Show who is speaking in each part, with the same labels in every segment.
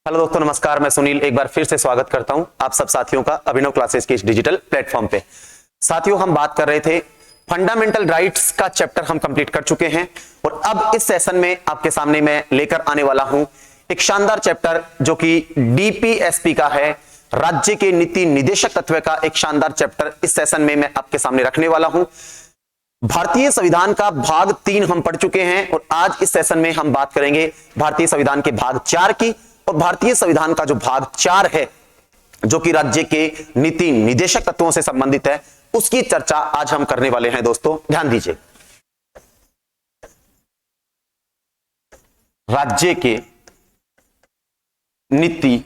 Speaker 1: Hello दोस्तों, नमस्कार। मैं सुनील एक बार फिर से स्वागत करता हूं आप सब साथियों का अभिनव क्लासेस के इस डिजिटल प्लेटफॉर्म पे। साथियों, हम बात कर रहे थे फंडामेंटल राइट्स का चैप्टर हम कंप्लीट कर चुके हैं और अब इस सेशन में आपके सामने मैं लेकर आने वाला हूं एक शानदार चैप्टर जो कि डीपीएसपी का है, राज्य के नीति निदेशक तत्व का एक शानदार चैप्टर इस सेशन में मैं आपके सामने रखने वाला हूं। भारतीय संविधान का भाग 3 हम पढ़ चुके हैं और आज इस सेशन में हम बात करेंगे भारतीय संविधान के भाग 4 की। और भारतीय संविधान का जो भाग 4 है जो कि राज्य के नीति निदेशक तत्वों से संबंधित है, उसकी चर्चा आज हम करने वाले हैं। दोस्तों ध्यान दीजिए, राज्य के नीति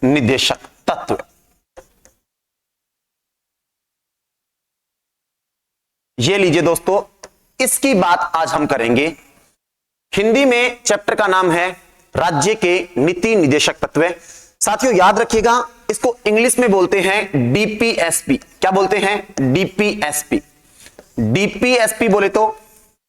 Speaker 1: निदेशक तत्व, ये लीजिए दोस्तों, इसकी बात आज हम करेंगे। हिंदी में चैप्टर का नाम है राज्य के नीति निदेशक तत्व। साथियों याद रखिएगा, इसको इंग्लिश में बोलते हैं डीपीएसपी। क्या बोलते हैं? डीपीएसपी। डीपीएसपी बोले तो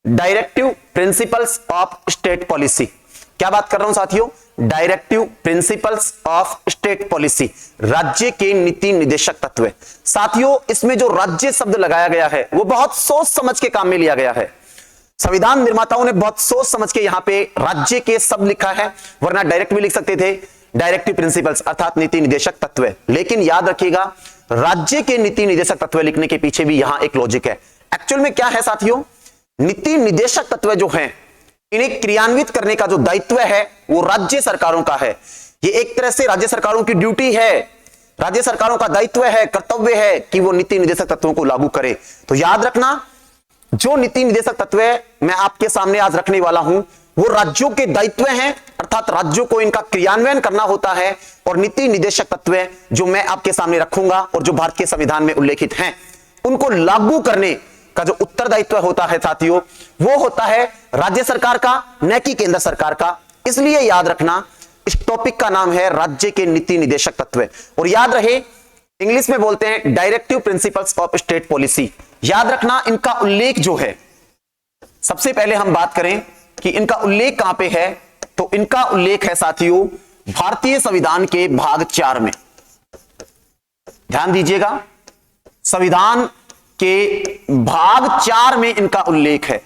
Speaker 1: directive principles of state policy. क्या बात कर रहा हूं साथियों? Directive principles of state policy, राज्य के नीति निदेशक तत्व। साथियों, इसमें जो राज्य शब्द लगाया गया है वो बहुत सोच समझ के काम में लिया गया है। संविधान निर्माताओं ने बहुत सोच समझ के यहां पे राज्य के शब्द लिखा है, वरना डायरेक्ट भी लिख सकते थे, डायरेक्टिव प्रिंसिपल्स अर्थात नीति निदेशक तत्व। लेकिन याद रखिएगा, राज्य के नीति निदेशक तत्व लिखने के पीछे भी यहां एक लॉजिक है। एक्चुअल में क्या है साथियों, नीति निदेशक तत्व जो है इन्हें क्रियान्वित करने का जो दायित्व है वो राज्य सरकारों का है। ये एक तरह से राज्य सरकारों की ड्यूटी है, राज्य सरकारों का दायित्व है, कर्तव्य है कि वो नीति निदेशक तत्वों को लागू करे। तो याद रखना, जो नीति निदेशक तत्व मैं आपके सामने आज रखने वाला हूं वो राज्यों के दायित्व हैं, अर्थात राज्यों को इनका क्रियान्वयन करना होता है। और नीति निदेशक तत्व जो मैं आपके सामने रखूंगा और जो भारतीय संविधान में उल्लेखित हैं, उनको लागू करने का जो उत्तरदायित्व होता है साथियों, वो होता है राज्य सरकार का, न कि केंद्र सरकार का। इसलिए याद रखना, इस टॉपिक का नाम है राज्य के नीति निदेशक तत्व। और याद रहे, इंग्लिश में बोलते हैं directive principles of state policy. याद रखना, इनका उल्लेख जो है, सबसे पहले हम बात करें कि इनका उल्लेख कहां पे है, तो इनका उल्लेख है साथियों भारतीय संविधान के भाग 4 में। ध्यान दीजिएगा, संविधान के भाग 4 में इनका उल्लेख है।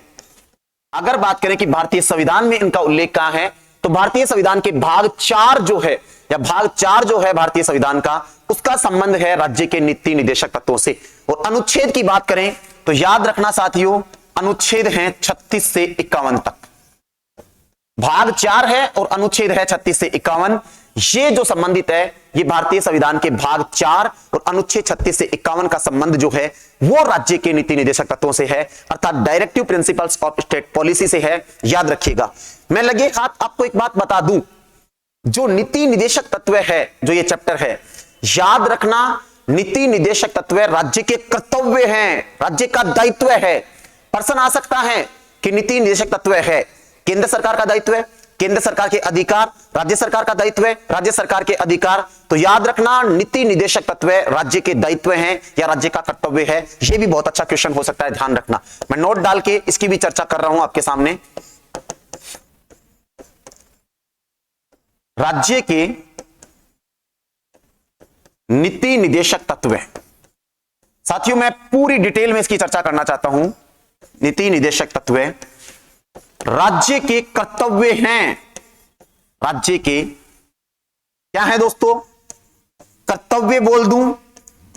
Speaker 1: अगर बात करें कि भारतीय संविधान में इनका उल्लेख कहां है, तो भारतीय संविधान के भाग 4 जो है, या भाग 4 जो है भारतीय संविधान का, उसका संबंध है राज्य के नीति निदेशक तत्वों से। और अनुच्छेद की बात करें तो याद रखना साथियों, अनुच्छेद हैं 36 से 51 तक। भाग 4 है और अनुच्छेद है 36 से 51। ये जो संबंधित है, ये भारतीय संविधान के भाग 4 और अनुच्छेद 36 से 51 का संबंध जो है वो राज्य के नीति निदेशक तत्वों से है, अर्थात directive principles of state policy से है। याद रखिएगा, मैं लगे हाथ आपको एक बात बता दूं, जो नीति निदेशक तत्व है, जो ये चैप्टर है, याद रखना, नीति निदेशक तत्व राज्य के कर्तव्य हैं, राज्य का दायित्व है। प्रश्न आ सकता है कि नीति निदेशक तत्व है केंद्र सरकार का दायित्व है, केंद्र सरकार के अधिकार, राज्य सरकार का दायित्व है, राज्य सरकार के अधिकार। तो याद रखना, नीति निदेशक तत्व राज्य के दायित्व हैं या राज्य का कर्तव्य है। यह भी बहुत अच्छा क्वेश्चन हो सकता है, ध्यान रखना। मैं नोट डाल के इसकी भी चर्चा कर रहा हूं आपके सामने। राज्य के नीति निदेशक तत्व, साथियों मैं पूरी डिटेल में इसकी चर्चा करना चाहता हूं। नीति निदेशक तत्व राज्य के कर्तव्य हैं, राज्य के क्या है दोस्तों? कर्तव्य बोल दूं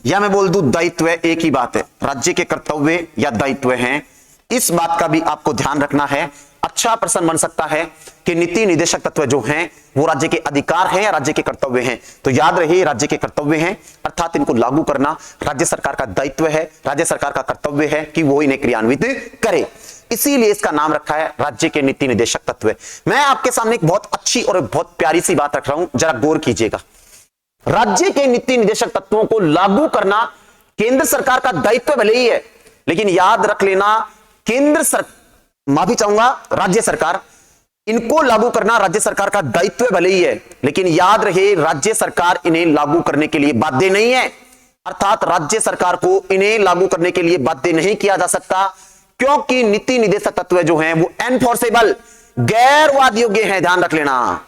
Speaker 1: या मैं बोल दूं दायित्व, एक ही बात है। राज्य के कर्तव्य या दायित्व हैं, इस बात का भी आपको ध्यान रखना है। अच्छा प्रश्न बन सकता है कि नीति निदेशक तत्व जो हैं वो राज्य के अधिकार हैं या राज्य के कर्तव्य हैं। तो याद रहे, राज्य के कर्तव्य हैं, अर्थात इनको लागू करना राज्य सरकार का दायित्व है, राज्य सरकार का कर्तव्य है कि वो इन्हें क्रियान्वित करे। इसीलिए इसका नाम रखा है राज्य के नीति निदेशक तत्व। मैं आपके सामने एक बहुत अच्छी और बहुत प्यारी सी बात रख रहा हूं, जरा गौर कीजिएगा। राज्य के नीति निदेशक तत्वों को लागू करना केंद्र सरकार का दायित्व भले ही है, लेकिन याद रख लेना, माफी चाहूंगा, राज्य सरकार, इनको लागू करना राज्य सरकार का दायित्व भले ही है, लेकिन याद रहे राज्य सरकार इन्हें लागू करने के लिए बाध्य नहीं है। अर्थात राज्य सरकार को इन्हें लागू करने के लिए बाध्य नहीं किया जा सकता, क्योंकि नीति निदेशक तत्व जो हैं वो एनफोर्सेबल, गैर वाद योग्य हैं। ध्यान रख लेना,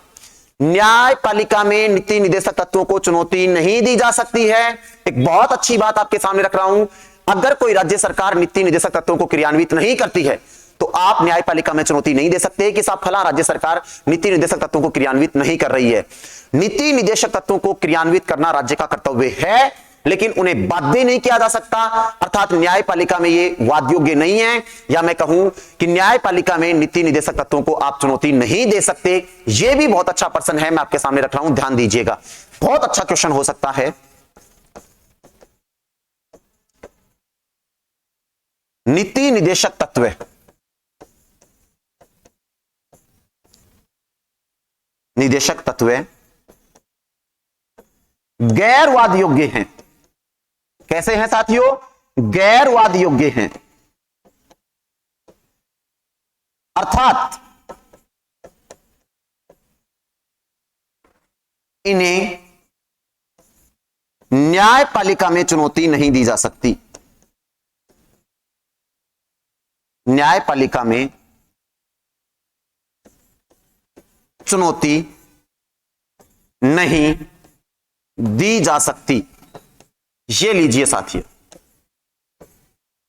Speaker 1: न्यायपालिका में नीति निदेशक तत्वों को चुनौती नहीं दी जा सकती है। एक बहुत अच्छी बात आपके सामने रख रहा हूं, अगर कोई राज्य सरकार नीति निदेशक तत्वों को क्रियान्वित नहीं करती है तो आप न्यायपालिका में चुनौती नहीं दे सकते कि साहब फला राज्य सरकार नीति निदेशक तत्वों को क्रियान्वित नहीं कर रही है। नीति निदेशक तत्वों को क्रियान्वित करना राज्य का कर्तव्य है, लेकिन उन्हें बाध्य नहीं किया जा सकता, अर्थात न्यायपालिका में ये वादयोग्य नहीं है, या मैं कहूं कि न्यायपालिका में नीति निदेशक तत्वों को आप चुनौती नहीं दे सकते। यह भी बहुत अच्छा प्रश्न है, मैं आपके सामने रख रहा हूं, ध्यान दीजिएगा, बहुत अच्छा क्वेश्चन हो सकता है। नीति निदेशक तत्व गैर वाद योग्य हैं। कैसे हैं साथियों? गैर वाद योग्य हैं, अर्थात इन्हें न्यायपालिका में चुनौती नहीं दी जा सकती। न्यायपालिका में चुनौती नहीं दी जा सकती। ये लीजिए साथियों,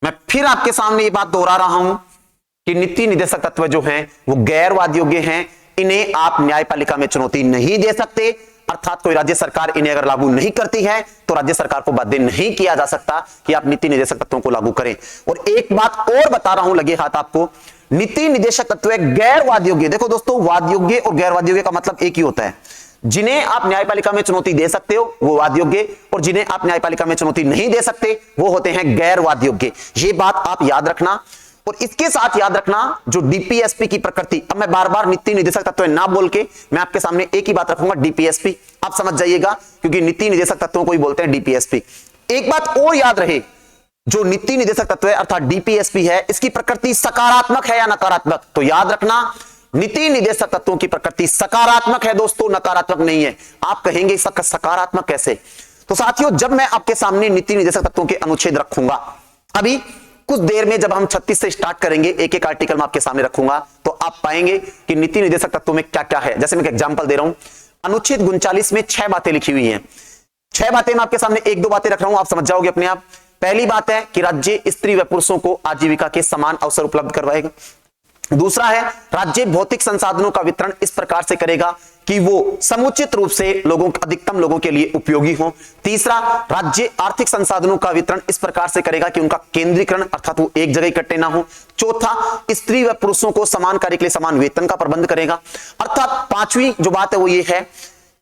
Speaker 1: मैं फिर आपके सामने ये बात दोहरा रहा हूं कि नीति निदेशक तत्व जो हैं वो गैर वाद योग्य हैं, इन्हें आप न्यायपालिका में चुनौती नहीं दे सकते, अर्थात कोई राज्य सरकार इन्हें अगर लागू नहीं करती है तो राज्य सरकार को बाध्य नहीं किया जा सकता कि आप नीति निदेशक तत्वों को लागू करें। और एक बात और बता रहा हूं, लगे हाथ आपको, नीति निदेशक तत्व गैर वाद योग्य। देखो दोस्तों, वाद योग्य और गैर वाद योग्य का मतलब एक ही होता है। जिन्हें आप न्यायपालिका में चुनौती दे सकते हो वो वाद योग्य, और जिन्हें आप न्यायपालिका में चुनौती नहीं दे सकते वो होते हैं गैर वाद योग्य। ये बात आप याद रखना। और इसके साथ याद रखना जो डीपीएसपी की प्रकृति, अब मैं बार बार नीति निदेशक तत्व ना बोल के मैं आपके सामने एक ही बात रखूंगा, डीपीएसपी, आप समझ जाइएगा, क्योंकि नीति निदेशक तत्वों को ही बोलते हैं डीपीएसपी। एक बात और याद रहे, जो नीति निदेशक तत्व है अर्थात डीपीएसपी है, इसकी प्रकृति सकारात्मक है या नकारात्मक? तो याद रखना, नीति निदेशक तत्वों की प्रकृति सकारात्मक है दोस्तों, नकारात्मक नहीं है। आप कहेंगे सकारात्मक कैसे? तो साथियों, जब मैं आपके सामने नीति निदेशक तत्वों के अनुच्छेद रखूंगा, अभी कुछ देर में जब हम 36 से स्टार्ट करेंगे, एक एक आर्टिकल मैं आपके सामने रखूंगा, तो आप पाएंगे कि नीति निदेशक तत्वों में क्या क्या है। जैसे मैं एक एग्जांपल दे रहा हूं, अनुच्छेद 39 में 6 बातें लिखी हुई हैं। 6 बातें मैं आपके सामने 1-2 बातें रख रहा हूं, आप समझ जाओगे अपने आप। पहली बात है कि राज्य स्त्री व पुरुषों को आजीविका के समान अवसर उपलब्ध करवाएगा। दूसरा है, राज्य भौतिक संसाधनों का वितरण इस प्रकार से करेगा कि वो समुचित रूप से अधिकतम लोगों के लिए उपयोगी हो। तीसरा, राज्य आर्थिक संसाधनों का वितरण इस प्रकार से करेगा कि उनका केंद्रीकरण अर्थात वो एक जगह इकट्ठे ना हो। चौथा, स्त्री व पुरुषों को समान कार्य के लिए समान वेतन का प्रबंध करेगा। अर्थात पांचवी जो बात है वो ये है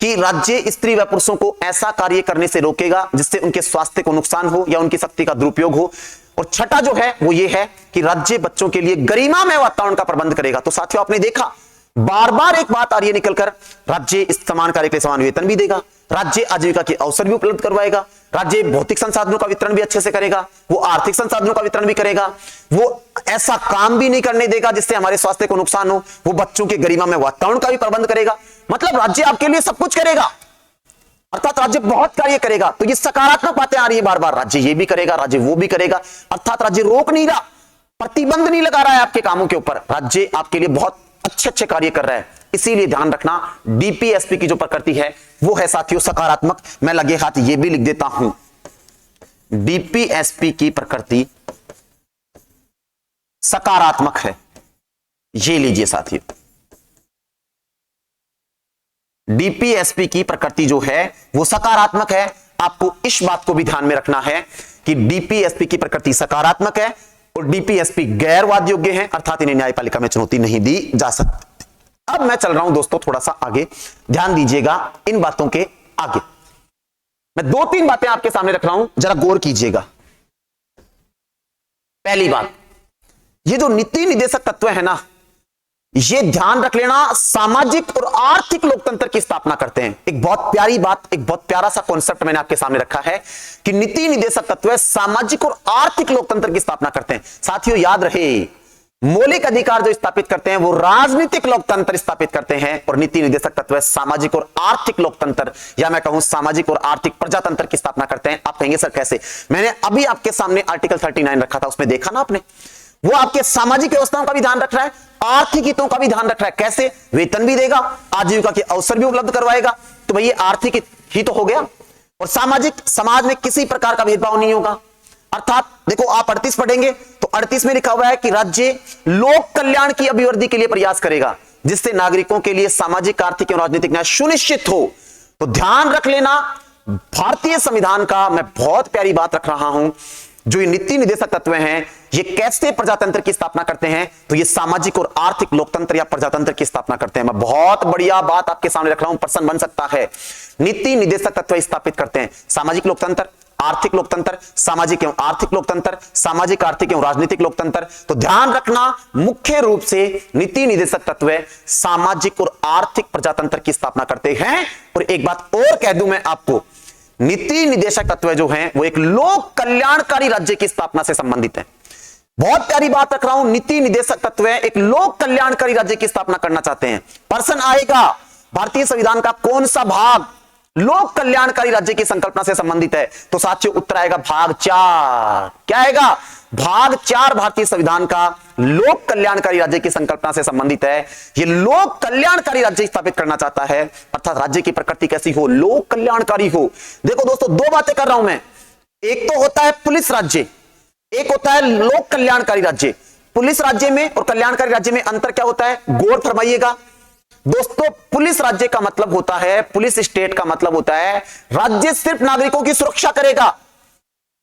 Speaker 1: कि राज्य स्त्री व पुरुषों को ऐसा कार्य करने से रोकेगा जिससे उनके स्वास्थ्य को नुकसान हो या उनकी शक्ति का दुरुपयोग हो। और छठा जो है वो ये है कि राज्य बच्चों के लिए गरिमामय वातावरण का प्रबंध करेगा। तो साथियों, आपने देखा बार बार एक बात आ रही है निकलकर, राज्य इस समान कार्य के लिए समान वेतन भी देगा, राज्य आजीविका के अवसर भी उपलब्ध करवाएगा, राज्य भौतिक संसाधनों का वितरण भी अच्छे से करेगा, वो आर्थिक संसाधनों का वितरण भी करेगा, वो ऐसा काम भी नहीं करने देगा जिससे हमारे स्वास्थ्य को नुकसान हो, वो बच्चों के गरिमामय वातावरण का भी प्रबंध करेगा। मतलब राज्य आपके लिए सब कुछ करेगा, अर्थात राज्य बहुत कार्य करेगा। तो ये सकारात्मक बातें आ रही है बार बार, राज्य ये भी करेगा, राज्य वो भी करेगा, अर्थात राज्य रोक नहीं रहा, प्रतिबंध नहीं लगा रहा है आपके कामों के ऊपर, राज्य आपके लिए बहुत अच्छे अच्छे कार्य कर रहा है। इसीलिए ध्यान रखना, डीपीएसपी की जो प्रकृति है वो है साथियों सकारात्मक। मैं लगे हाथ ये भी लिख देता हूं, डीपीएसपी की प्रकृति सकारात्मक है। ये लीजिए साथियों, डीपीएसपी की प्रकृति जो है वो सकारात्मक है। आपको इस बात को भी ध्यान में रखना है कि डीपीएसपी की प्रकृति सकारात्मक है और डीपीएसपी गैर वाद योग्य है, अर्थात इन्हें न्यायपालिका में चुनौती नहीं दी जा सकती। अब मैं चल रहा हूं दोस्तों थोड़ा सा आगे, ध्यान दीजिएगा इन बातों के आगे। मैं 2-3 बातें आपके सामने रख रहा हूं, जरा गौर कीजिएगा। पहली बात, ये जो नीति निदेशक तत्व है ना, ये ध्यान रख लेना, सामाजिक और आर्थिक लोकतंत्र की स्थापना करते हैं। एक बहुत प्यारी बात, एक बहुत प्यारा सा कॉन्सेप्ट मैंने आपके सामने रखा है कि नीति निदेशक तत्व सामाजिक और आर्थिक लोकतंत्र की स्थापना करते हैं। साथियों याद रहे, मौलिक अधिकार जो स्थापित करते हैं वो राजनीतिक लोकतंत्र स्थापित करते हैं, और नीति निदेशक तत्व सामाजिक और आर्थिक लोकतंत्र, या मैं कहूं सामाजिक और आर्थिक प्रजातंत्र की स्थापना करते हैं। आप कहेंगे सर कैसे? मैंने अभी आपके सामने आर्टिकल 39 रखा था, उसमें देखा ना आपने, वो आपके सामाजिक व्यवस्थाओं का भी ध्यान रख रहा है, आर्थिक हितों का भी ध्यान रख रहा है। कैसे? वेतन भी देगा, आजीविका के अवसर भी उपलब्ध करवाएगा। तो भाई ये आर्थिक हित हो गया। और सामाजिक, समाज में किसी प्रकार का भेदभाव नहीं होगा। अर्थात देखो, आप 38 पढ़ेंगे तो 38 में लिखा हुआ है कि राज्य लोक कल्याण की अभिवृद्धि के लिए प्रयास करेगा, जिससे नागरिकों के लिए सामाजिक, आर्थिक एवं राजनीतिक न्याय सुनिश्चित हो। तो ध्यान रख लेना, भारतीय संविधान का मैं बहुत प्यारी बात रख रहा हूं, जो ये नीति निदेशक तत्व हैं, ये कैसे प्रजातंत्र की स्थापना करते हैं? तो ये सामाजिक और आर्थिक लोकतंत्र या प्रजातंत्र की स्थापना करते हैं। मैं बहुत बढ़िया बात आपके सामने रख रहा हूं, प्रश्न बन सकता है। नीति निदेशक तत्व स्थापित करते हैं सामाजिक लोकतंत्र, आर्थिक लोकतंत्र, सामाजिक एवं आर्थिक लोकतंत्र, सामाजिक, आर्थिक एवं राजनीतिक लोकतंत्र। तो ध्यान रखना, मुख्य रूप से नीति निदेशक तत्व सामाजिक और आर्थिक प्रजातंत्र की स्थापना करते हैं। और एक बात और कह दूं मैं आपको, नीति निदेशक तत्व जो हैं वो एक लोक कल्याणकारी राज्य की स्थापना से संबंधित है। बहुत प्यारी बात रख रहा हूं, नीति निदेशक तत्व एक लोक कल्याणकारी राज्य की स्थापना करना चाहते हैं। प्रश्न आएगा, भारतीय संविधान का कौन सा भाग लोक कल्याणकारी राज्य की संकल्पना से संबंधित है? तो साथियों उत्तर आएगा भाग 4। क्या आएगा? भाग 4 भारतीय संविधान का लोक कल्याणकारी राज्य की संकल्पना से संबंधित है। ये लोक कल्याणकारी राज्य स्थापित करना चाहता है, अर्थात राज्य की प्रकृति कैसी हो? लोक कल्याणकारी हो। देखो दोस्तों, दो बातें कर रहा हूं मैं, एक तो होता है पुलिस राज्य, एक होता है लोक कल्याणकारी राज्य। पुलिस राज्य में और कल्याणकारी राज्य में अंतर क्या होता है? गौर फरमाइएगा दोस्तों। पुलिस राज्य का मतलब होता है, पुलिस स्टेट का मतलब होता है, राज्य सिर्फ नागरिकों की सुरक्षा करेगा,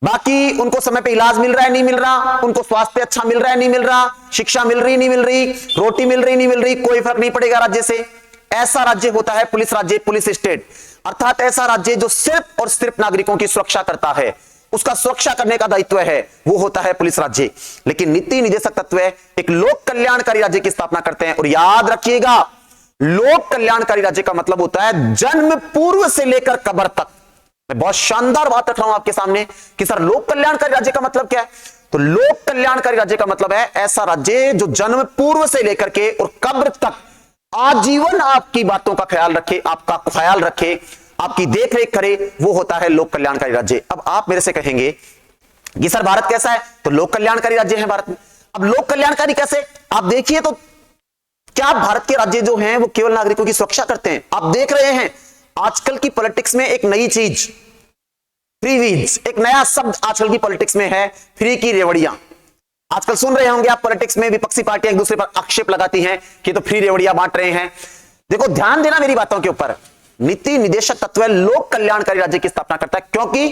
Speaker 1: बाकी उनको समय पे इलाज मिल रहा है नहीं मिल रहा, उनको स्वास्थ्य अच्छा मिल रहा है नहीं मिल रहा, शिक्षा मिल रही नहीं मिल रही, रोटी मिल रही नहीं मिल रही, कोई फर्क नहीं पड़ेगा राज्य से। ऐसा राज्य होता है पुलिस राज्य, पुलिस स्टेट। अर्थात ऐसा राज्य जो सिर्फ और सिर्फ नागरिकों की सुरक्षा करता है, उसका सुरक्षा करने का दायित्व है, वो होता है पुलिस राज्य। लेकिन नीति निदेशक तत्व एक लोक कल्याणकारी राज्य की स्थापना करते हैं। और याद रखिएगा, लोक कल्याणकारी राज्य का मतलब होता है जन्म पूर्व से लेकर कब्र तक। मैं बहुत शानदार बात रख रहा हूं आपके सामने कि सर लोक कल्याणकारी राज्य का मतलब क्या है? तो लोक कल्याणकारी राज्य का मतलब है ऐसा राज्य जो जन्म पूर्व से लेकर के और कब्र तक आजीवन आपकी बातों का ख्याल रखे, आपका ख्याल रखे, आपकी देखरेख करे, वो होता है लोक कल्याणकारी राज्य। अब आप मेरे से कहेंगे कि सर भारत कैसा है? तो लोक कल्याणकारी राज्य है भारत में। अब लोक कल्याणकारी कैसे? आप देखिए तो क्या भारत के राज्य जो हैं वो केवल नागरिकों की सुरक्षा करते हैं? आप देख रहे हैं आजकल की पॉलिटिक्स में एक नई चीज, फ्री व्हील्स, एक नया शब्द आजकल की पॉलिटिक्स में है, फ्री की रेवड़ियां। आजकल सुन रहे होंगे आप, पॉलिटिक्स में विपक्षी पार्टियां एक दूसरे पर आक्षेप लगाती हैं कि तो फ्री रेवड़ियां बांट रहे हैं। देखो ध्यान देना मेरी बातों के ऊपर, नीति निदेशक तत्व लोक कल्याणकारी राज्य की स्थापना करता है, क्योंकि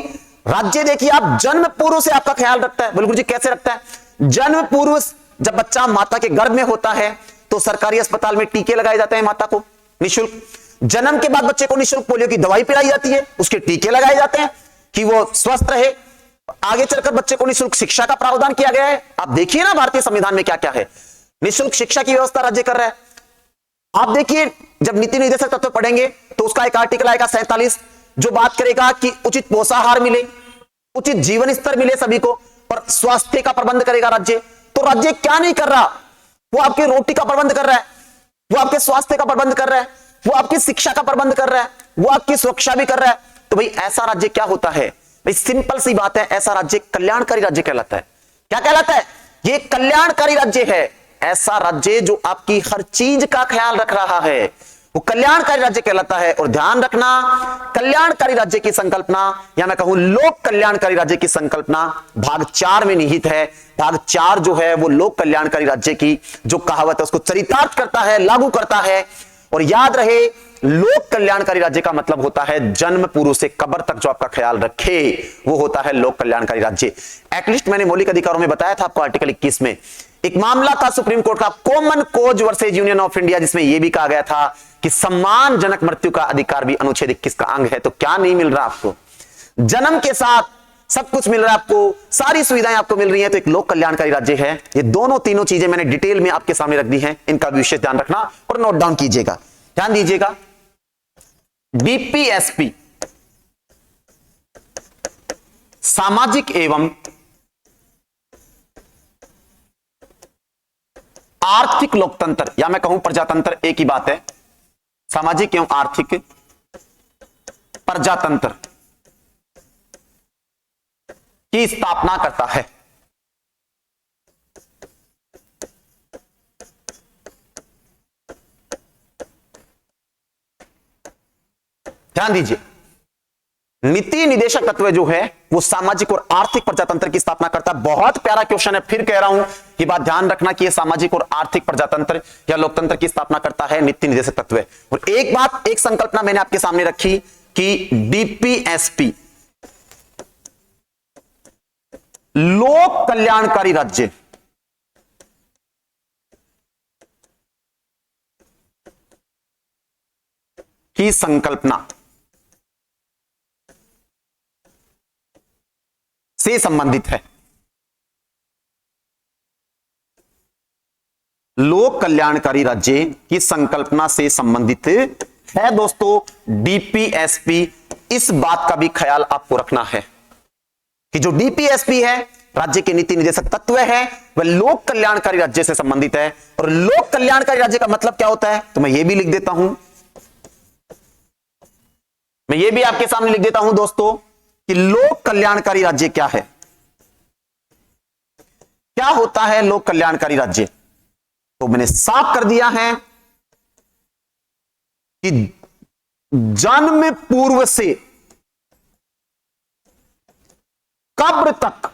Speaker 1: राज्य देखिए आप जन्म पूर्व से आपका ख्याल रखता है। बोले जी कैसे रखता है? जन्म पूर्व, जब बच्चा माता के गर्भ में होता है तो सरकारी अस्पताल में टीके लगाए जाते हैं माता को निःशुल्क। जन्म के बाद बच्चे को निःशुल्क पोलियो की दवाई पिलाई जाती है, उसके टीके लगाए जाते हैं कि वो स्वस्थ रहे। आगे चलकर बच्चे को निःशुल्क शिक्षा का प्रावधान किया गया है। आप देखिए ना भारतीय संविधान में क्या क्या है, निःशुल्क शिक्षा की व्यवस्था राज्य कर रहा है। आप देखिए जब नीति निदेशक तत्व पढ़ेंगे तो उसका एक आर्टिकल आएगा 47, जो बात करेगा कि उचित पोषाहार मिले, उचित जीवन स्तर मिले सभी को, और स्वास्थ्य का प्रबंध करेगा राज्य। तो राज्य क्या नहीं कर रहा? वो आपकी रोटी का प्रबंध कर रहा है, वो आपके स्वास्थ्य का प्रबंध कर रहा है, वो आपकी शिक्षा का प्रबंध कर रहा है, वो आपकी सुरक्षा भी कर रहा है। तो भाई ऐसा राज्य क्या होता है? भाई सिंपल सी बात है, ऐसा राज्य कल्याणकारी राज्य कहलाता है। क्या कहलाता है? ये कल्याणकारी राज्य है। ऐसा राज्य जो आपकी हर चीज का ख्याल रख रहा है, वो कल्याणकारी राज्य कहलाता है। और ध्यान रखना, कल्याणकारी राज्य की संकल्पना, या मैं कहूं लोक कल्याणकारी राज्य की संकल्पना भाग 4 में निहित है। भाग 4 जो है वो लोक कल्याणकारी राज्य की जो कहावत है उसको चरितार्थ करता है, लागू करता है। और याद रहे, लोक कल्याणकारी राज्य का मतलब होता है जन्म पूर्व से कब्र तक जो आपका ख्याल रखे, वो होता है लोक कल्याणकारी राज्य। एटलीस्ट मैंने मौलिक अधिकारों में बताया था आपको, आर्टिकल 21 में एक मामला था सुप्रीम कोर्ट का, common cause versus union of India, जिसमें यह भी कहा गया था कि सम्मानजनक मृत्यु का अधिकार भी अनुच्छेद 21 का अंग है। तो क्या नहीं मिल रहा आपको? जन्म के साथ सब कुछ मिल रहा है आपको, सारी सुविधाएं आपको मिल रही हैं, तो एक लोक कल्याणकारी राज्य है। ये दोनों तीनों चीजें मैंने डिटेल में आपके सामने रख दी हैं, इनका भी विशेष ध्यान रखना और नोट डाउन कीजिएगा। ध्यान दीजिएगा, बीपीएसपी सामाजिक एवं आर्थिक लोकतंत्र, या मैं कहूं प्रजातंत्र, एक ही बात है, सामाजिक एवं आर्थिक प्रजातंत्र की स्थापना करता है। ध्यान दीजिए, नीति निदेशक तत्व जो है वो सामाजिक और आर्थिक प्रजातंत्र की स्थापना करता है। बहुत प्यारा क्वेश्चन है, फिर कह रहा हूं ये बात ध्यान रखना कि ये सामाजिक और आर्थिक प्रजातंत्र या लोकतंत्र की स्थापना करता है नीति निदेशक तत्व। और एक बात, एक संकल्पना मैंने आपके सामने रखी कि डीपीएसपी, लोक कल्याणकारी राज्य, की संकल्पना से संबंधित है। लोक कल्याणकारी राज्य की संकल्पना से संबंधित है दोस्तों डीपीएसपी। इस बात का भी ख्याल आपको रखना है कि जो डीपीएसपी है, राज्य के नीति निदेशक तत्व है, वह लोक कल्याणकारी राज्य से संबंधित है। और लोक कल्याणकारी राज्य का मतलब क्या होता है, तो मैं ये भी लिख देता हूं, मैं ये भी आपके सामने लिख देता हूं दोस्तों कि लोक कल्याणकारी राज्य क्या है। क्या होता है लोक कल्याणकारी राज्य, तो मैंने साफ कर दिया है कि जन्म पूर्व से कब्र तक,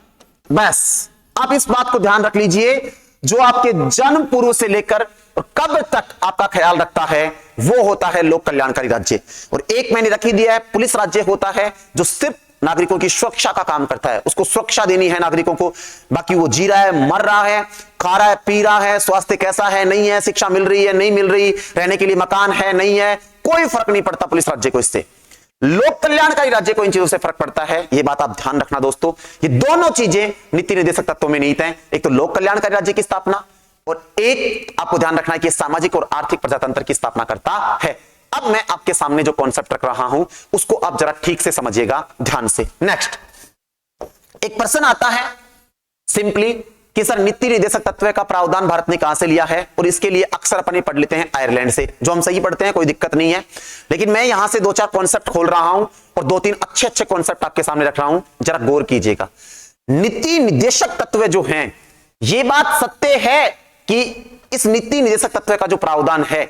Speaker 1: बस आप इस बात को ध्यान रख लीजिए, जो आपके जन्म पूर्व से लेकर और कब्र तक आपका ख्याल रखता है वो होता है लोक कल्याणकारी राज्य। और एक मैंने रख ही दिया है, पुलिस राज्य होता है जो सिर्फ नागरिकों की सुरक्षा का काम करता है, उसको सुरक्षा देनी है नागरिकों को, बाकी वो जी रहा है, मर रहा है, खा रहा है, पी रहा है, स्वास्थ्य कैसा है नहीं है, शिक्षा मिल रही है नहीं मिल रही, रहने के लिए मकान है नहीं है, कोई फर्क नहीं पड़ता पुलिस राज्य को इससे। लोक कल्याणकारी राज्य को इन चीजों से फर्क पड़ता है, ये बात आप ध्यान रखना दोस्तों। ये दोनों चीजें नीति निदेशक तत्वों में निहित हैं, एक तो लोक कल्याणकारी राज्य की स्थापना और एक आपको ध्यान रखना है कि सामाजिक और आर्थिक प्रजातंत्र की स्थापना करता है। अब मैं आपके सामने जो कॉन्सेप्ट रख रहा हूं उसको आप जरा ठीक से समझिएगा ध्यान से। नेक्स्ट, एक प्रश्न आता है सिंपली कि सर नीति निदेशक तत्व का प्रावधान भारत ने कहां से लिया है, और इसके लिए अक्सर अपन पढ़ लेते हैं आयरलैंड से, जो हम सही पढ़ते हैं, कोई दिक्कत नहीं है। लेकिन मैं यहां से दो चार कॉन्सेप्ट खोल रहा हूं और दो तीन अच्छे अच्छे कॉन्सेप्ट आपके सामने रख रहा हूं, जरा गौर कीजिएगा। नीति निदेशक तत्व जो हैं, ये बात सत्य है कि इस नीति निदेशक तत्व का जो प्रावधान है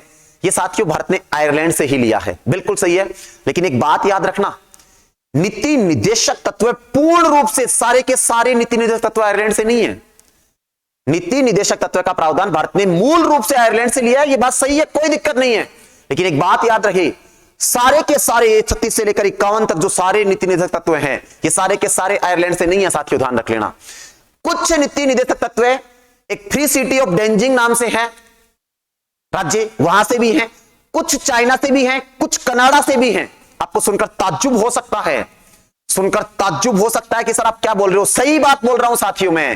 Speaker 1: ये साथियों भारत ने आयरलैंड से ही लिया है, बिल्कुल सही है। लेकिन एक बात याद रखना, नीति निदेशक तत्व पूर्ण रूप से सारे के सारे नीति निदेशक तत्व आयरलैंड से नहीं है। नीति निदेशक तत्व का प्रावधान भारत ने मूल रूप से आयरलैंड से लिया है, ये बात सही है, कोई दिक्कत नहीं है। लेकिन एक बात याद रहे, सारे के सारे 36 से लेकर 51 तक जो सारे नीति निदेशक तत्व हैं, ये सारे के सारे आयरलैंड से नहीं है साथियों, ध्यान रख लेना। कुछ नीति निदेशक तत्व एक फ्री सिटी ऑफ डेंजिंग नाम से है राज्य, वहां से भी हैं, कुछ चाइना से भी हैं, कुछ कनाडा से भी हैं। आपको सुनकर ताज्जुब हो सकता है, सुनकर ताज्जुब हो सकता है कि सर आप क्या बोल रहे हो, सही बात बोल रहा हूं साथियों। मैं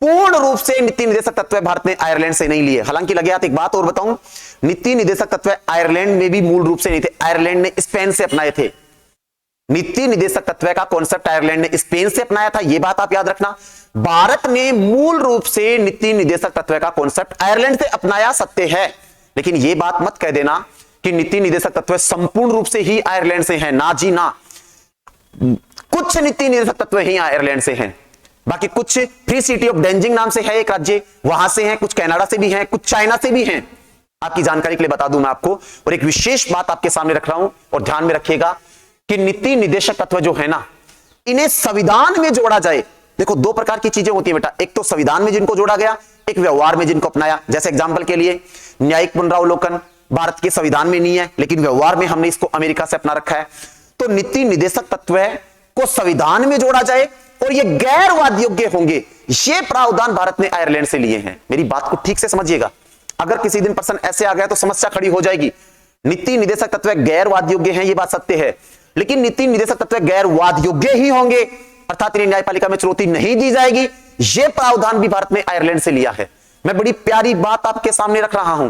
Speaker 1: पूर्ण रूप से नीति निदेशक तत्व भारत ने आयरलैंड से नहीं लिए। हालांकि लगे हाथ एक बात और बताऊं, नीति निदेशक तत्व आयरलैंड में भी मूल रूप से नहीं थे, आयरलैंड ने स्पेन से अपनाए थे। नीति निदेशक तत्व का कॉन्सेप्ट आयरलैंड ने स्पेन से अपनाया था, यह बात आप याद रखना। भारत ने मूल रूप से नीति निदेशक तत्व का कॉन्सेप्ट आयरलैंड से अपनाया, सत्य है। लेकिन यह बात मत कह देना कि नीति निदेशक तत्व संपूर्ण रूप से ही आयरलैंड से है, ना जी ना। कुछ नीति निदेशक तत्व ही आयरलैंड से हैं, बाकी कुछ फ्री सिटी ऑफ डेंजिंग नाम से है एक राज्य, वहां से हैं, कुछ कनाडा से भी हैं, कुछ चाइना से भी हैं। आपकी जानकारी के लिए बता दूं मैं आपको, और एक विशेष बात आपके सामने रख रहा हूं और ध्यान में रखिएगा कि नीति निदेशक तत्व जो है ना, इन्हें संविधान में जोड़ा जाए। देखो दो प्रकार की चीजें होती है बेटा, एक तो संविधान में जिनको जोड़ा गया, एक व्यवहार में जिनको अपनाया। जैसे एग्जांपल के लिए न्यायिक पुनरावलोकन भारत के संविधान में नहीं है, लेकिन व्यवहार में हमने इसको अमेरिका से अपना रखा है। तो नीति निदेशक तत्व को संविधान में जोड़ा जाए और ये गैर वाद योग्य होंगे, ये प्रावधान भारत ने आयरलैंड से लिए हैं। मेरी बात को ठीक से समझिएगा, अगर किसी दिन प्रश्न ऐसे आ गया तो समस्या खड़ी हो जाएगी। नीति निदेशक तत्व गैर वाद योग्य हैं, ये बात सत्य है, लेकिन नीति निदेशक तत्व गैर वाद योग्य ही होंगे, अर्थात इन्हें न्यायपालिका में चुनौती नहीं दी जाएगी। यह प्रावधान भी भारत ने आयरलैंड से लिया है। मैं बड़ी प्यारी बात आपके सामने रख रहा हूं,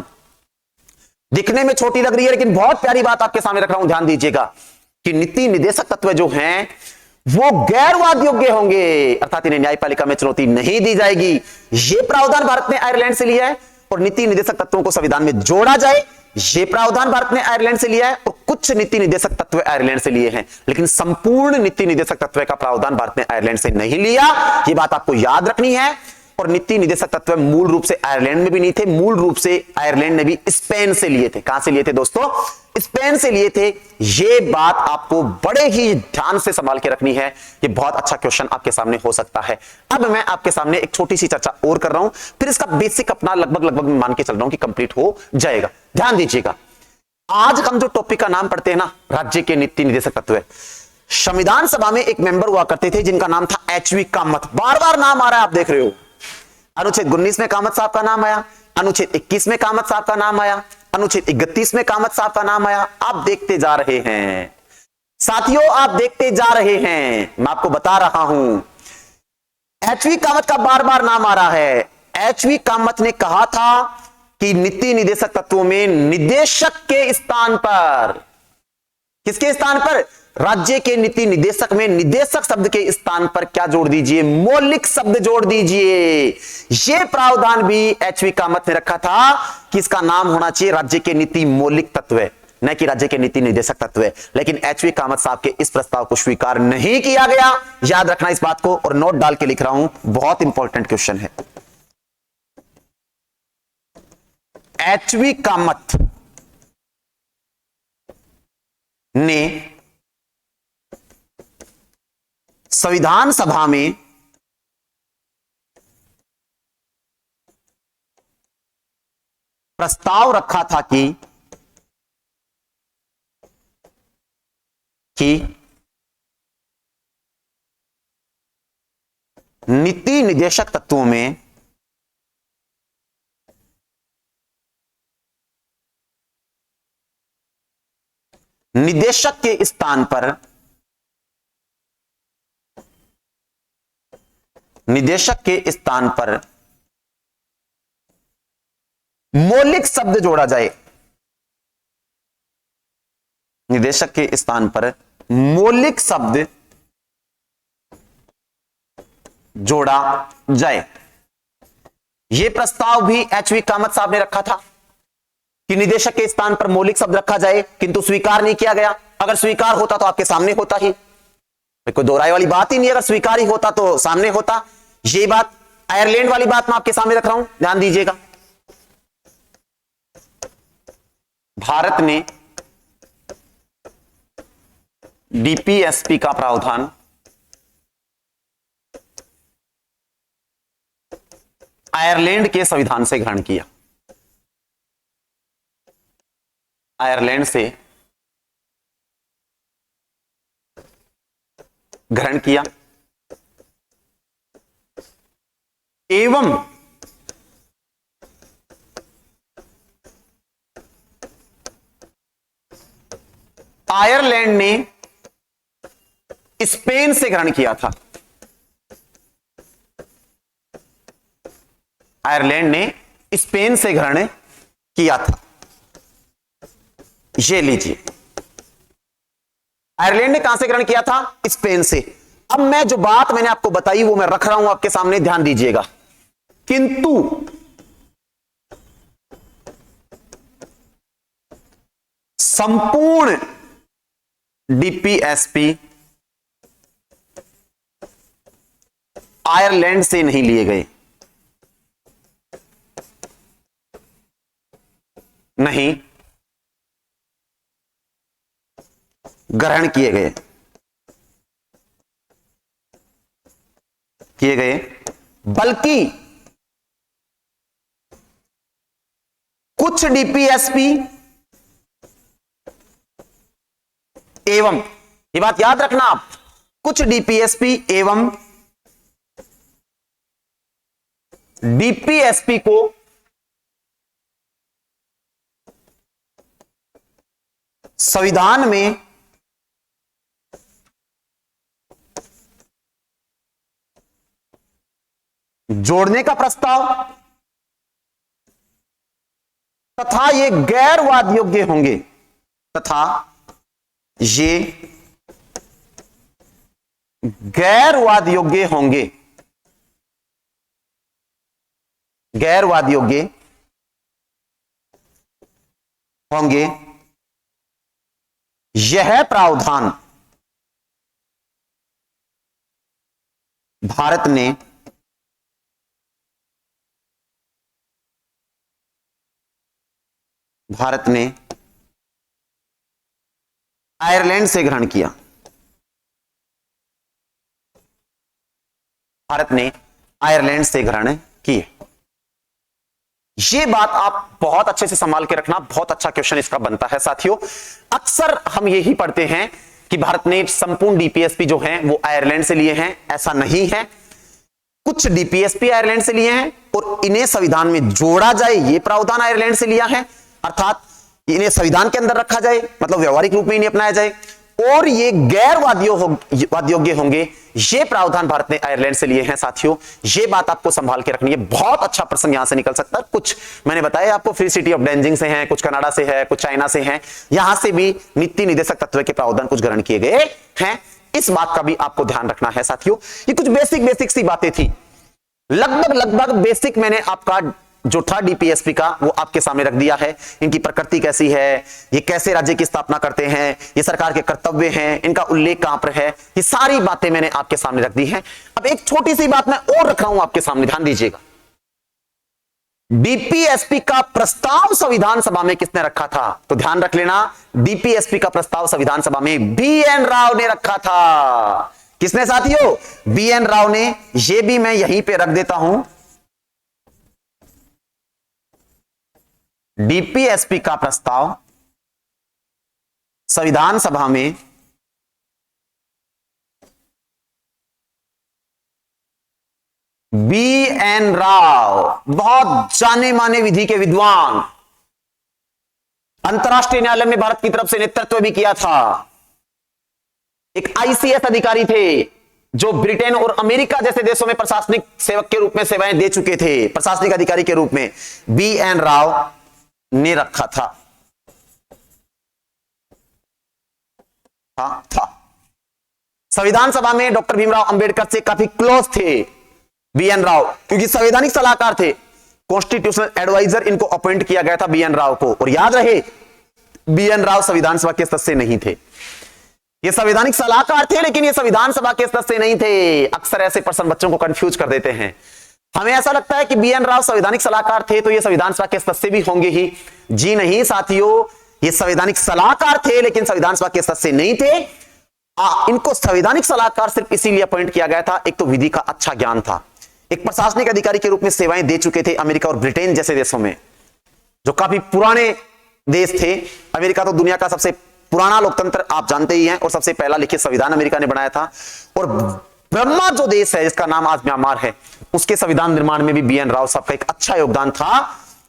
Speaker 1: दिखने में छोटी लग रही है लेकिन बहुत प्यारी बात आपके सामने रख रहा हूं, ध्यान दीजिएगा कि नीति निदेशक तत्व जो हैं वो गैर वाद योग्य होंगे, अर्थात इन्हें न्यायपालिका में चुनौती नहीं दी जाएगी। यह प्रावधान भारत ने आयरलैंड से लिया है। और नीति निदेशक तत्वों को संविधान में जोड़ा जाए, यह प्रावधान भारत ने आयरलैंड से लिया है। और कुछ नीति निदेशक तत्व आयरलैंड से लिए हैं, लेकिन संपूर्ण नीति निदेशक तत्व का प्रावधान भारत ने आयरलैंड से नहीं लिया, यह बात आपको याद रखनी है। और नीति निदेशक तत्व मूल रूप से आयरलैंड में भी नहीं थे, मूल रूप से आयरलैंड ने भी स्पेन से लिए थे। कहां से लिए थे दोस्तों? स्पेन से लिए थे। यह बात आपको बड़े ही ध्यान से संभाल के रखनी है, यह बहुत अच्छा क्वेश्चन आपके सामने हो सकता है। अब मैं आपके सामने एक छोटी सी चर्चा और कर रहा हूं, फिर इसका बेसिक अपना लगभग मान के चल रहा हूं कि कंप्लीट हो जाएगा। ध्यान दीजिएगा, आज हम जो टॉपिक का नाम पढ़ते हैं ना, राज्य के नीति निदेशक तत्व, संविधान सभा में एक मेंबर हुआ करते थे जिनका नाम था एचवी कामत। बार बार नाम आ रहा है, आप देख रहे हो। अनुच्छेद 19 में कामत साहब का नाम आया, अनुच्छेद 21 में कामत साहब का नाम आया, अनुच्छेद 31 में कामत साहब का नाम आया। आप देखते जा रहे हैं साथियों, आप देखते जा रहे हैं। मैं आपको बता रहा हूं, एचवी कामत का बार बार नाम आ रहा है। एचवी कामत ने कहा था कि नीति निदेशक तत्वों में निदेशक के स्थान पर, किसके स्थान पर? राज्य के नीति निदेशक में निदेशक शब्द के स्थान पर क्या जोड़ दीजिए? मौलिक शब्द जोड़ दीजिए। यह प्रावधान भी एचवी कामत ने रखा था कि इसका नाम होना चाहिए राज्य के नीति मौलिक तत्व, न कि राज्य के नीति निदेशक तत्व। लेकिन एचवी कामत साहब के इस प्रस्ताव को स्वीकार नहीं किया गया। याद रखना इस बात को, और नोट डाल के लिख रहा हूं, बहुत इंपॉर्टेंट क्वेश्चन है। एचवी कामत ने संविधान सभा में प्रस्ताव रखा था कि नीति निदेशक तत्वों में निदेशक के स्थान पर, निदेशक के स्थान पर मौलिक शब्द जोड़ा जाए। निदेशक के स्थान पर मौलिक शब्द जोड़ा जाए। यह प्रस्ताव भी एचवी कामत साहब ने रखा था कि निदेशक के स्थान पर मौलिक शब्द रखा जाए, किंतु स्वीकार नहीं किया गया। अगर स्वीकार होता तो आपके सामने होता ही, कोई दोहराई वाली बात ही नहीं। अगर स्वीकार ही होता तो सामने होता। ये बात, आयरलैंड वाली बात मैं आपके सामने रख रहा हूं, ध्यान दीजिएगा। भारत ने डीपीएसपी का प्रावधान आयरलैंड के संविधान से ग्रहण किया। आयरलैंड से ग्रहण किया एवं आयरलैंड ने स्पेन से ग्रहण किया था। आयरलैंड ने स्पेन से ग्रहण किया था। ये लीजिए, आयरलैंड ने कहां से ग्रहण किया था? स्पेन से। अब मैं जो बात मैंने आपको बताई वो मैं रख रहा हूं आपके सामने, ध्यान दीजिएगा। किंतु संपूर्ण डीपीएसपी आयरलैंड से नहीं लिए गए, नहीं ग्रहण किए गए, बल्कि कुछ डीपीएसपी एवं, ये बात याद रखना आप, कुछ डीपीएसपी एवं डीपीएसपी को संविधान में जोड़ने का प्रस्ताव तथा ये गैरवाद योग्य होंगे, तथा ये गैरवाद योग्य होंगे, गैरवाद योग्य होंगे। यह प्रावधान भारत ने भारत ने आयरलैंड से ग्रहण किया। भारत ने आयरलैंड से ग्रहण किए। ये बात आप बहुत अच्छे से संभाल के रखना, बहुत अच्छा क्वेश्चन इसका बनता है साथियों। अक्सर हम यही पढ़ते हैं कि भारत ने संपूर्ण डीपीएसपी जो है वो आयरलैंड से लिए हैं, ऐसा नहीं है। कुछ डीपीएसपी आयरलैंड से लिए हैं और इन्हें संविधान में जोड़ा जाए ये प्रावधान आयरलैंड से लिया है, अर्थात इन्हें संविधान के अंदर रखा जाए, मतलब व्यवहारिक रूप में इन्हें अपनाया जाए और ये गैर वाद्योग्य होंगे, ये प्रावधान भारत ने आयरलैंड से लिए हैं साथियों। ये बात आपको संभाल के रखनी है। बहुत अच्छा प्रश्न यहां से निकल सकता है। कुछ मैंने बताया आपको फ्री सिटी ऑफ डेंजिंग से हैं, कुछ कनाडा से है, कुछ चाइना से हैं, यहां से भी नीति निर्देशक तत्व के प्रावधान कुछ ग्रहण किए गए हैं। इस बात का भी आपको ध्यान रखना है साथियों। ये कुछ बेसिक सी बातें थी, लगभग बेसिक मैंने आपका जो था डीपीएसपी का वो आपके सामने रख दिया है। इनकी प्रकृति कैसी है, ये कैसे राज्य की स्थापना करते हैं, ये सरकार के कर्तव्य हैं, इनका उल्लेख कहां पर है, ये सारी बातें मैंने आपके सामने रख दी हैं। अब एक छोटी सी बात मैं और रख रहा हूं आपके सामने, ध्यान दीजिएगा। डीपीएसपी का प्रस्ताव संविधान सभा में किसने रखा था? तो ध्यान रख लेना, डीपीएसपी का प्रस्ताव संविधान सभा में बीएन राव ने रखा था। किसने साथियों? बीएन राव ने। यह भी मैं यहीं पे रख देता हूं। डीपीएसपी का प्रस्ताव संविधान सभा में बीएन राव, बहुत जाने माने विधि के विद्वान, अंतर्राष्ट्रीय न्यायालय में भारत की तरफ से नेतृत्व भी किया था। एक आईसीएस अधिकारी थे जो ब्रिटेन और अमेरिका जैसे देशों में प्रशासनिक सेवक के रूप में सेवाएं दे चुके थे, प्रशासनिक अधिकारी के रूप में बीएन राव ने रखा था। संविधान सभा में डॉक्टर भीमराव अंबेडकर से काफी क्लोज थे बीएन राव, क्योंकि संवैधानिक सलाहकार थे, कॉन्स्टिट्यूशनल एडवाइजर इनको अपॉइंट किया गया था बीएन राव को। और याद रहे, बीएन राव संविधान सभा के सदस्य नहीं थे, ये संवैधानिक सलाहकार थे, लेकिन ये संविधान सभा के सदस्य नहीं थे। अक्सर ऐसे प्रश्न बच्चों को कंफ्यूज कर देते हैं। हमें ऐसा लगता है कि बीएन राव संवैधानिक सलाहकार थे तो ये संविधान सभा के सदस्य भी होंगे ही। जी नहीं साथियों, ये संवैधानिक सलाहकार थे लेकिन संविधान सभा के सदस्य नहीं थे। इनको संवैधानिक सलाहकार सिर्फ इसीलिए अपॉइंट किया गया था, एक तो विधि का अच्छा ज्ञान था, एक प्रशासनिक अधिकारी के रूप में सेवाएं दे चुके थे अमेरिका और ब्रिटेन जैसे देशों में, जो काफी पुराने देश थे। अमेरिका तो दुनिया का सबसे पुराना लोकतंत्र आप जानते ही हैं, और सबसे पहला लिखित संविधान अमेरिका ने बनाया था। और ब्रह्मा जो देश है जिसका नाम आज म्यांमार है, उसके संविधान निर्माण में भी बीएन राव साहब का एक अच्छा योगदान था।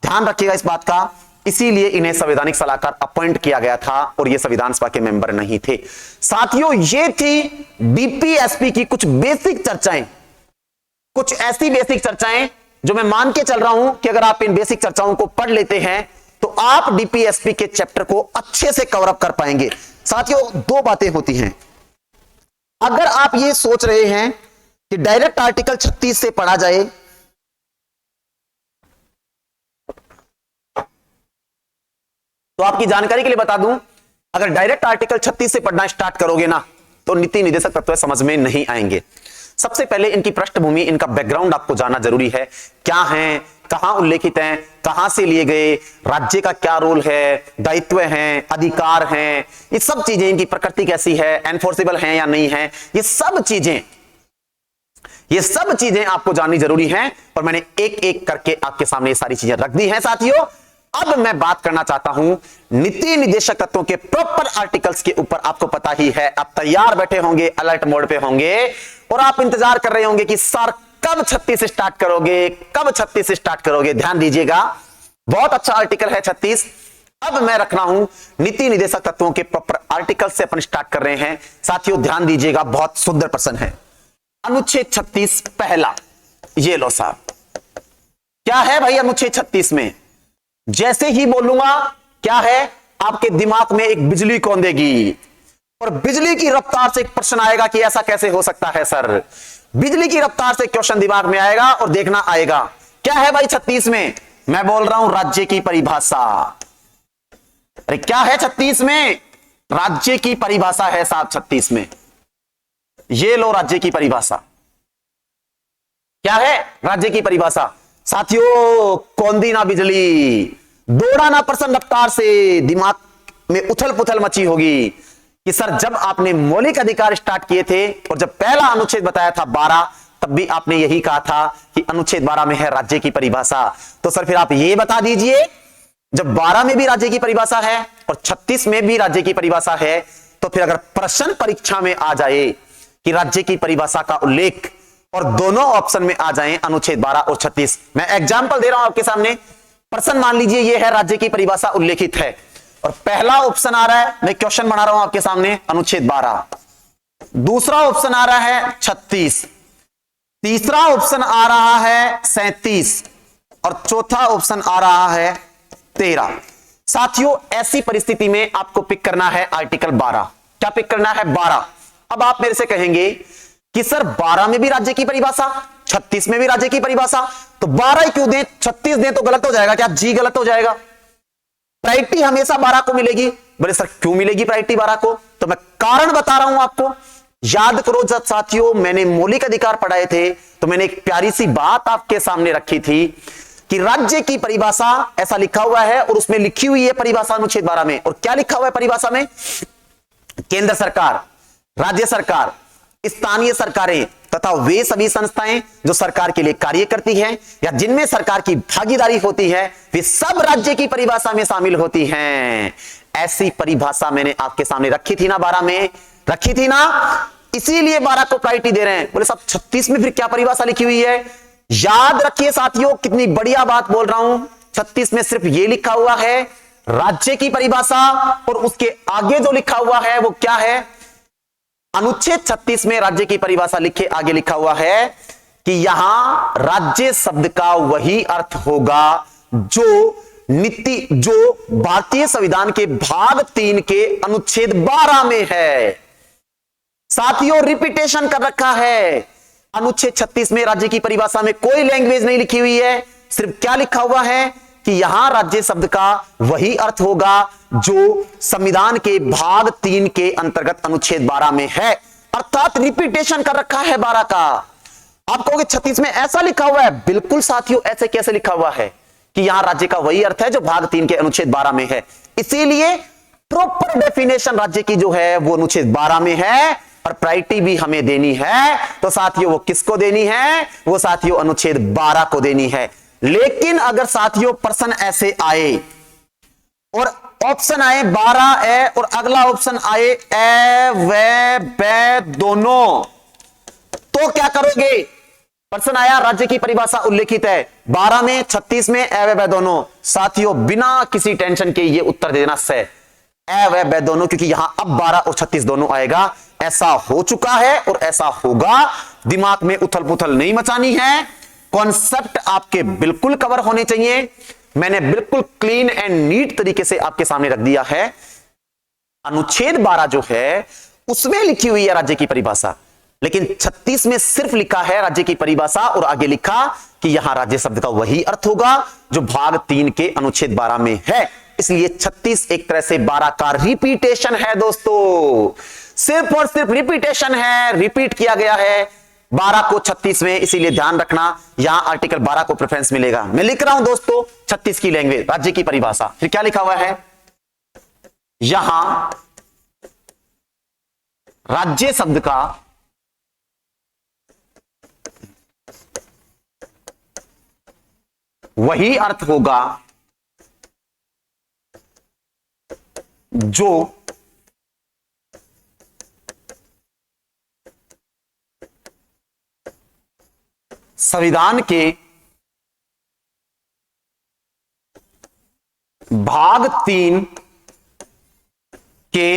Speaker 1: ध्यान रखिएगा इस बात का, इसीलिए इन्हें संवैधानिक सलाहकार अपॉइंट किया गया था और ये संविधान सभा के मेंबर नहीं थे। साथियों, ये थी डीपीएसपी की कुछ बेसिक चर्चाएं, कुछ ऐसी बेसिक चर्चाएं जो मैं मान के चल रहा हूं कि अगर आप इन बेसिक चर्चाओं को पढ़ लेते हैं तो आप डीपीएसपी के चैप्टर को अच्छे से कवर अप कर पाएंगे। साथियों, दो बातें होती हैं। अगर आप ये सोच रहे हैं कि डायरेक्ट आर्टिकल 36 से पढ़ा जाए, तो आपकी जानकारी के लिए बता दूं, अगर डायरेक्ट आर्टिकल 36 से पढ़ना स्टार्ट करोगे ना तो नीति निर्देशक तत्व समझ में नहीं आएंगे। सबसे पहले इनकी पृष्ठभूमि, इनका बैकग्राउंड आपको जानना जरूरी है। क्या है, कहां उल्लेखित हैं, कहां से लिए गए, राज्य का क्या रोल है, दायित्व हैं, अधिकार हैं, ये सब चीजें, इनकी प्रकृति कैसी है, एनफोर्सेबल है या नहीं है, ये सब चीजें आपको जाननी जरूरी हैं। और मैंने एक एक करके आपके सामने ये सारी चीजें रख दी हैं। साथियों, अब मैं बात करना चाहता हूं नीति निर्देशक तत्वों के प्रॉपर आर्टिकल्स के ऊपर। आपको पता ही है, आप तैयार बैठे होंगे, अलर्ट मोड पे होंगे और आप इंतजार कर रहे होंगे कि सर कब 36 स्टार्ट करोगे, कब 36 स्टार्ट करोगे। ध्यान दीजिएगा, बहुत अच्छा आर्टिकल है 36। अब मैं रख रहा हूं नीति निर्देशक तत्वों के प्रॉपर आर्टिकल से अपन स्टार्ट कर रहे हैं। साथियों, ध्यान दीजिएगा, बहुत सुंदर प्रश्न है। अनुच्छेद 36 पहला, ये लो साहब, क्या है भाई अनुच्छेद 36 में? जैसे ही बोलूंगा क्या है, आपके दिमाग में एक बिजली कौंधेगी और बिजली की रफ्तार से एक प्रश्न आएगा कि ऐसा कैसे हो सकता है सर। बिजली की रफ्तार से क्वेश्चन दिमाग में आएगा और देखना आएगा क्या है भाई 36 में। मैं बोल रहा हूं राज्य की परिभाषा। अरे क्या है 36 में? राज्य की परिभाषा है साहब 36 में। ये लो राज्य की परिभाषा। क्या है राज्य की परिभाषा? साथियों, कौंधी ना बिजली, दौड़ा ना प्रसन्न रफ्तार से, दिमाग में उथल पुथल मची होगी कि सर जब आपने मौलिक अधिकार स्टार्ट किए थे और जब पहला अनुच्छेद बताया था 12, तब भी आपने यही कहा था कि अनुच्छेद 12 में है राज्य की परिभाषा। तो सर फिर आप ये बता दीजिए, जब 12 में भी राज्य की परिभाषा है और 36 में भी राज्य की परिभाषा है, तो फिर अगर प्रश्न परीक्षा में आ जाए कि राज्य की परिभाषा का उल्लेख और दोनों ऑप्शन में आ जाएं अनुच्छेद 12 और 36, मैं एग्जाम्पल दे रहा हूं आपके सामने। प्रश्न मान लीजिए यह है राज्य की परिभाषा उल्लेखित है और पहला ऑप्शन आ रहा है, मैं क्वेश्चन बना रहा हूं आपके सामने, अनुच्छेद 12, दूसरा ऑप्शन आ रहा है 36, तीसरा ऑप्शन आ रहा है 37 और चौथा ऑप्शन आ रहा है 13। साथियों ऐसी परिस्थिति में आपको पिक करना है आर्टिकल 12। क्या पिक करना है? 12। अब आप मेरे से कहेंगे कि सर 12 में भी राज्य की परिभाषा, 36 में भी राज्य की परिभाषा, तो 12 ही क्यों दें, 36 दें तो गलत हो जाएगा क्या? जी गलत हो जाएगा। प्रायोरिटी हमेशा 12 को मिलेगी। बोले सर क्यों मिलेगी प्रायोरिटी 12 को? तो मैं कारण बता रहा हूं आपको। याद करो जब साथियों मैंने मौलिक अधिकार पढ़ाए थे तो मैंने एक प्यारी सी बात आपके सामने रखी थी कि राज्य की परिभाषा ऐसा लिखा हुआ है और उसमें लिखी हुई है परिभाषा अनुच्छेद 12 में। और क्या लिखा हुआ है परिभाषा में? केंद्र सरकार, राज्य सरकार, स्थानीय सरकारें तथा वे सभी संस्थाएं जो सरकार के लिए कार्य करती हैं या जिनमें सरकार की भागीदारी होती है, वे सब राज्य की परिभाषा में शामिल होती हैं। ऐसी परिभाषा मैंने आपके सामने रखी थी ना, 12 में रखी थी ना, इसीलिए 12 को प्रायोरिटी दे रहे हैं। बोले साहब 36 में फिर क्या परिभाषा लिखी हुई है? याद रखिए साथियों, कितनी बढ़िया बात बोल रहा हूं। 36 में सिर्फ यह लिखा हुआ है राज्य की परिभाषा और उसके आगे जो लिखा हुआ है वो क्या है? अनुच्छेद 36 में राज्य की परिभाषा लिखे आगे लिखा हुआ है कि यहां राज्य शब्द का वही अर्थ होगा जो भारतीय संविधान के भाग 3 के अनुच्छेद 12 में है। साथियों रिपीटेशन कर रखा है। अनुच्छेद 36 में राज्य की परिभाषा में कोई लैंग्वेज नहीं लिखी हुई है, सिर्फ क्या लिखा हुआ है कि यहां राज्य शब्द का वही अर्थ होगा जो संविधान के भाग 3 के अंतर्गत अनुच्छेद 12 में है। अर्थात रिपीटेशन कर रखा है 12 का। आप कहोगे 36 में ऐसा लिखा हुआ है? बिल्कुल साथियों, ऐसे कैसे लिखा हुआ है कि यहां राज्य का वही अर्थ है जो भाग 3 के अनुच्छेद 12 में है। इसीलिए प्रॉपर डेफिनेशन राज्य की जो है वो अनुच्छेद 12 में है और प्रायोरिटी भी हमें देनी है। तो साथियों वो किसको देनी है? वो साथियों अनुच्छेद 12 को देनी है। लेकिन अगर साथियों प्रश्न ऐसे आए और ऑप्शन आए 12 ए और अगला ऑप्शन आए ए व ब दोनों, तो क्या करोगे? प्रश्न आया राज्य की परिभाषा उल्लेखित है 12 में, 36 में, ए व ब दोनों। साथियों बिना किसी टेंशन के ये उत्तर देना से ए व ब दोनों, क्योंकि यहां अब 12 और 36 दोनों आएगा। ऐसा हो चुका है और ऐसा होगा। दिमाग में उथल पुथल नहीं मचानी है। कॉन्सेप्ट आपके बिल्कुल कवर होने चाहिए। मैंने बिल्कुल क्लीन एंड नीट तरीके से आपके सामने रख दिया है। अनुच्छेद 12 जो है उसमें लिखी हुई है राज्य की परिभाषा, लेकिन 36 में सिर्फ लिखा है राज्य की परिभाषा और आगे लिखा कि यहां राज्य शब्द का वही अर्थ होगा जो भाग 3 के अनुच्छेद 12 में है। इसलिए 36 एक तरह से 12 का रिपीटेशन है दोस्तों, सिर्फ और सिर्फ रिपीटेशन है, रिपीट किया गया है 12 को 36 में। इसीलिए ध्यान रखना यहां आर्टिकल 12 को प्रेफरेंस मिलेगा। मैं लिख रहा हूं दोस्तों 36 की लैंग्वेज, राज्य की परिभाषा, फिर क्या लिखा हुआ है? यहां राज्य शब्द का वही अर्थ होगा जो संविधान के भाग 3 के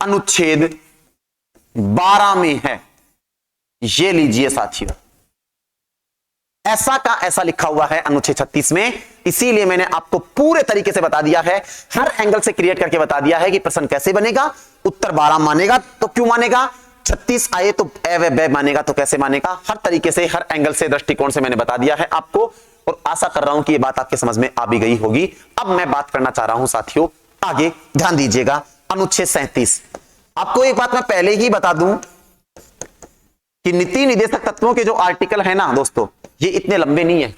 Speaker 1: अनुच्छेद 12 में है। ये लीजिए साथियों, ऐसा का ऐसा लिखा हुआ है अनुच्छेद 36 में। इसीलिए मैंने आपको पूरे तरीके से बता दिया है, हर एंगल से क्रिएट करके बता दिया है कि प्रश्न कैसे बनेगा। उत्तर 12 मानेगा तो क्यों मानेगा, 36 आए तो ए व ब मानेगा तो कैसे मानेगा। हर तरीके से, हर एंगल से, दृष्टिकोण से मैंने बता दिया है आपको और आशा कर रहा हूं कि यह बात आपके समझ में आ भी गई होगी। अब मैं बात करना चाह रहा हूं साथियों आगे, ध्यान दीजिएगा। अनुच्छेद 37, आपको एक बात मैं पहले ही बता दूं कि नीति निदेशक तत्वों के जो आर्टिकल है ना दोस्तों, ये इतने लंबे नहीं है।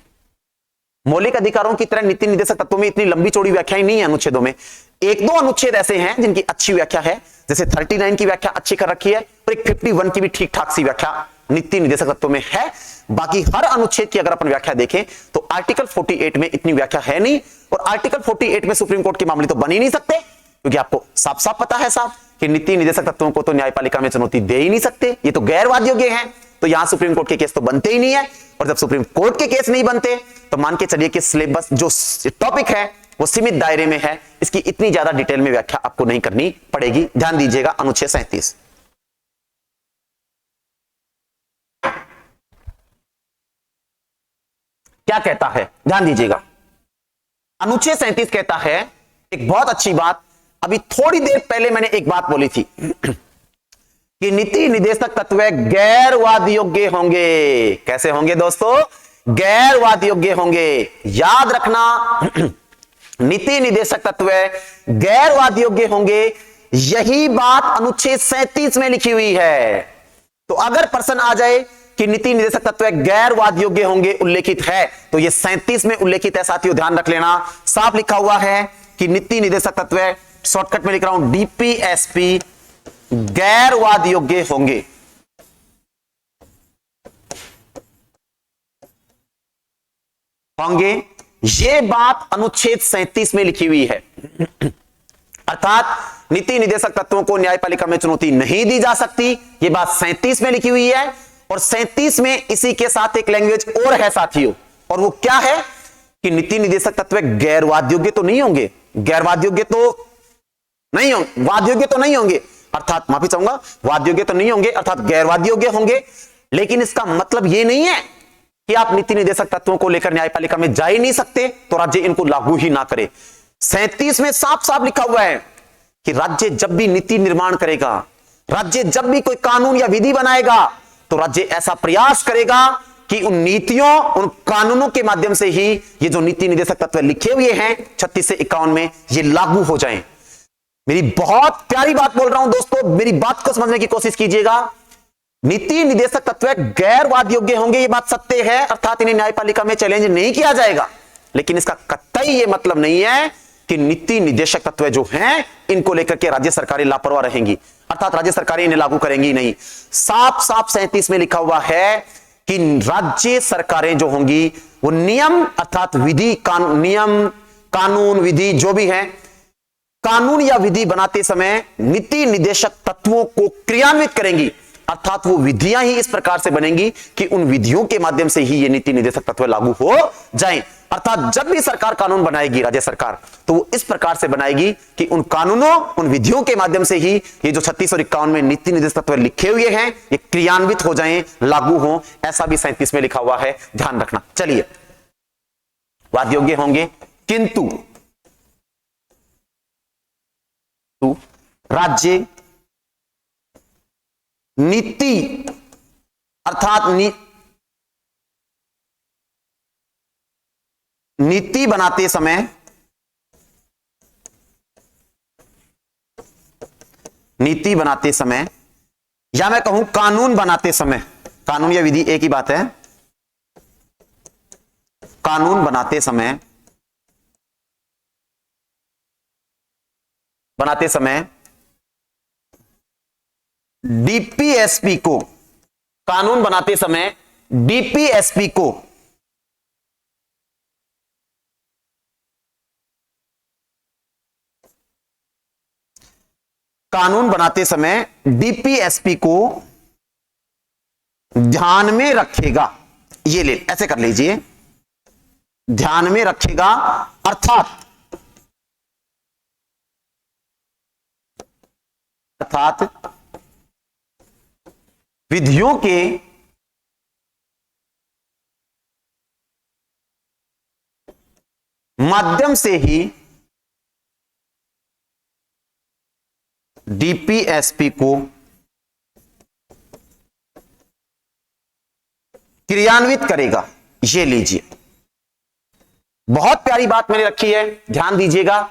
Speaker 1: मौलिक अधिकारों की तरह नीति निर्देशक तत्वों में इतनी लंबी चौड़ी व्याख्याएं नहीं है अनुच्छेदों में। एक दो अनुच्छेद ऐसे हैं जिनकी अच्छी व्याख्या है, जैसे 39 की व्याख्या अच्छी कर रखी है और एक 51 की भी ठीक ठाक सी व्याख्या नीति निर्देशक तत्वों में है। बाकी हर अनुच्छेद की अगर अपन व्याख्या देखें तो आर्टिकल 48 में इतनी व्याख्या है नहीं, और आर्टिकल 48 में सुप्रीम कोर्ट के मामले तो बन ही नहीं सकते, क्योंकि आपको साफ साफ पता है साहब कि नीति निर्देशक तत्वों को तो न्यायपालिका में चुनौती दे ही नहीं सकते, ये तो गैर वादयोग्य हैं, तो यहां सुप्रीम कोर्ट के केस तो बनते ही नहीं है। और जब सुप्रीम कोर्ट के केस नहीं बनते तो मान के चलिए कि सिलेबस जो टॉपिक है वो सीमित दायरे में है, इसकी इतनी ज्यादा डिटेल में व्याख्या आपको नहीं करनी पड़ेगी। ध्यान दीजिएगा अनुच्छेद 37 क्या कहता है, ध्यान दीजिएगा। अनुच्छेद 37 कहता है एक बहुत अच्छी बात, अभी थोड़ी देर पहले मैंने एक बात बोली थी कि नीति निर्देशक तत्व गैर वादयोग्य होंगे। कैसे होंगे दोस्तों? गैर वादयोग्य होंगे। याद रखना नीति निर्देशक तत्व गैर वादयोग्य होंगे, यही बात अनुच्छेद 37 में लिखी हुई है। तो अगर प्रश्न आ जाए कि नीति निर्देशक तत्व गैर वादयोग्य होंगे उल्लेखित है, तो ये 37 में उल्लेखित है साथियों, ध्यान रख लेना। साफ लिखा हुआ है कि नीति निर्देशक तत्व, शॉर्टकट में लिख रहा हूं डीपीएसपी, गैर वादयोग्य होंगे। होंगे ये बात अनुच्छेद 37 में लिखी हुई है, अर्थात नीति निर्देशक तत्वों को न्यायपालिका में चुनौती नहीं दी जा सकती, ये बात 37 में लिखी हुई है। और 37 में इसी के साथ एक लैंग्वेज और है साथियों, और वो क्या है कि नीति निर्देशक तत्व गैर वादयोग्य तो नहीं होंगे, गैर वादयोग्य तो नहीं होंगे, वादयोग्य तो नहीं होंगे, अर्थात माफी चाहूंगा, वादयोग्य तो नहीं होंगे अर्थात गैर वादयोग्य होंगे। लेकिन इसका मतलब यह नहीं है कि आप नीति निर्देशक तत्वों को लेकर न्यायपालिका में जा ही नहीं सकते तो राज्य इनको लागू ही ना करे। 37 में साफ साफ लिखा हुआ है कि राज्य जब भी नीति निर्माण करेगा, राज्य जब भी कोई कानून या विधि बनाएगा, तो राज्य ऐसा प्रयास करेगा कि उन नीतियों, उन कानूनों के माध्यम से ही ये जो नीति निर्देशक तत्व लिखे हुए हैं 36 से 51 में, ये लागू हो जाएं। मेरी बहुत प्यारी बात बोल रहा हूं दोस्तों, मेरी बात को समझने की कोशिश कीजिएगा। नीति निर्देशक तत्व गैर वादयोग्य होंगे, ये बात सत्य है, अर्थात इन्हें न्यायपालिका में चैलेंज नहीं किया जाएगा। लेकिन इसका कतई ये मतलब नहीं है कि नीति निर्देशक तत्व जो हैं इनको लेकर के राज्य सरकारें लापरवाह रहेंगी, अर्थात राज्य सरकारें इन्हें लागू करेंगी नहीं। साफ साफ 37 में लिखा हुआ है कि राज्य सरकारें जो होंगी वो नियम अर्थात विधि, नियम, कानून, विधि जो भी है, कानून या विधि बनाते समय नीति निर्देशक तत्वों को क्रियान्वित करेंगी, अर्थात वो विधियां ही इस प्रकार से बनेंगी कि उन विधियों के माध्यम से ही ये नीति निर्देशक तत्व लागू हो जाएं। अर्थात जब भी सरकार कानून बनाएगी, राज्य सरकार, तो वो इस प्रकार से बनाएगी कि उन कानूनों, उन विधियों के माध्यम से ही ये जो 36 और 51 में नीति निर्देशक तत्व लिखे हुए हैं ये क्रियान्वित हो जाएं, लागू हो। ऐसा भी 37 में लिखा हुआ है, ध्यान रखना। चलिए, वादयोग्य होंगे किंतु राज्य नीति अर्थात नीति बनाते समय, नीति बनाते समय या मैं कहूं कानून बनाते समय, कानून या विधि एक ही बात है, कानून बनाते समय डीपीएसपी को, कानून बनाते समय डीपीएसपी को डीपीएसपी को ध्यान में रखेगा। ये ले, ऐसे कर लीजिए, ध्यान में रखेगा, अर्थात विधियों के माध्यम से ही डीपीएसपी को क्रियान्वित करेगा। ये लीजिए, बहुत प्यारी बात मैंने रखी है, ध्यान दीजिएगा।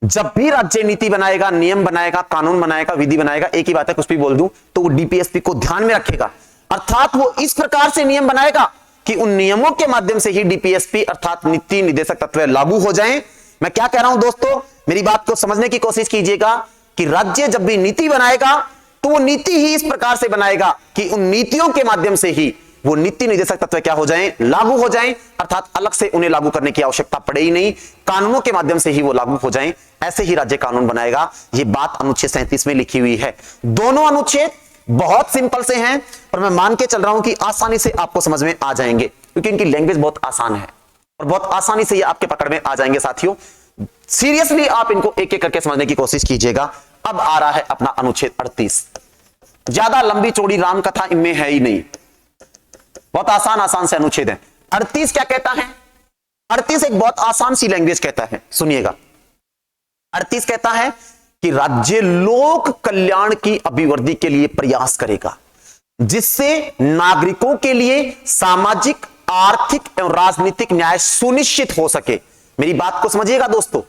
Speaker 1: जब भी राज्य नीति बनाएगा, नियम बनाएगा, कानून बनाएगा, विधि बनाएगा, एक ही बात है, कुछ भी बोल दूं तो वो डीपीएसपी को ध्यान में रखेगा, अर्थात वो इस प्रकार से नियम बनाएगा कि उन नियमों के माध्यम से ही डीपीएसपी अर्थात नीति निर्देशक तत्व लागू हो जाएं। मैं क्या कह रहा हूं दोस्तों, मेरी बात को समझने की कोशिश कीजिएगा कि राज्य जब भी नीति बनाएगा तो वो नीति ही इस प्रकार से बनाएगा कि उन नीतियों के माध्यम से ही वो नीति निर्देशक तत्व क्या हो जाएं, लागू हो जाएं, अर्थात अलग से उन्हें लागू करने की आवश्यकता पड़े ही नहीं, कानूनों के माध्यम से ही वो लागू हो जाएं। ऐसे ही राज्य कानून बनाएगा। ये बात अनुच्छेद 37 में लिखी हुई है। दोनों अनुच्छेद बहुत सिंपल से हैं और मैं मान के चल रहा हूं कि आसानी से आपको समझ में आ जाएंगे, क्योंकि इनकी लैंग्वेज बहुत आसान है और बहुत आसानी से ये आपके पकड़ में आ जाएंगे। साथियों, सीरियसली आप इनको एक एक करके समझने की कोशिश कीजिएगा। अब आ रहा है अपना अनुच्छेद 38। ज्यादा लंबी चौड़ी राम कथा इनमें है ही नहीं, बहुत आसान आसान से अनुच्छेद है। 38 क्या कहता है? 38 एक बहुत आसान सी लैंग्वेज कहता है, सुनिएगा। 38 कहता है कि राज्य लोक कल्याण की अभिवृद्धि के लिए प्रयास करेगा, जिससे नागरिकों के लिए सामाजिक, आर्थिक एवं राजनीतिक न्याय सुनिश्चित हो सके। मेरी बात को समझिएगा दोस्तों,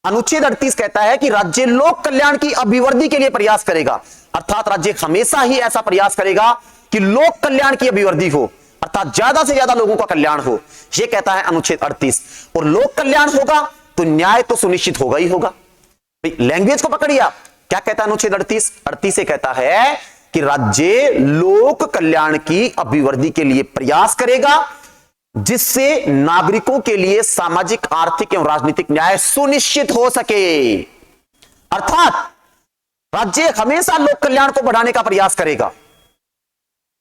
Speaker 1: अनुच्छेद 38 कहता है कि राज्य लोक कल्याण की अभिवृद्धि के लिए प्रयास करेगा, अर्थात राज्य हमेशा ही ऐसा प्रयास करेगा कि लोक कल्याण की अभिवृद्धि हो, अर्थात ज्यादा से ज्यादा लोगों का कल्याण हो। यह कहता है अनुच्छेद 38। और लोक कल्याण होगा तो न्याय तो सुनिश्चित होगा ही होगा। लैंग्वेज को पकड़िए आप, क्या कहता है अनुच्छेद 38? 38 से कहता है कि राज्य लोक कल्याण की अभिवृद्धि के लिए प्रयास करेगा, जिससे नागरिकों के लिए सामाजिक, आर्थिक एवं राजनीतिक न्याय सुनिश्चित हो सके। अर्थात राज्य हमेशा लोक कल्याण को बढ़ाने का प्रयास करेगा,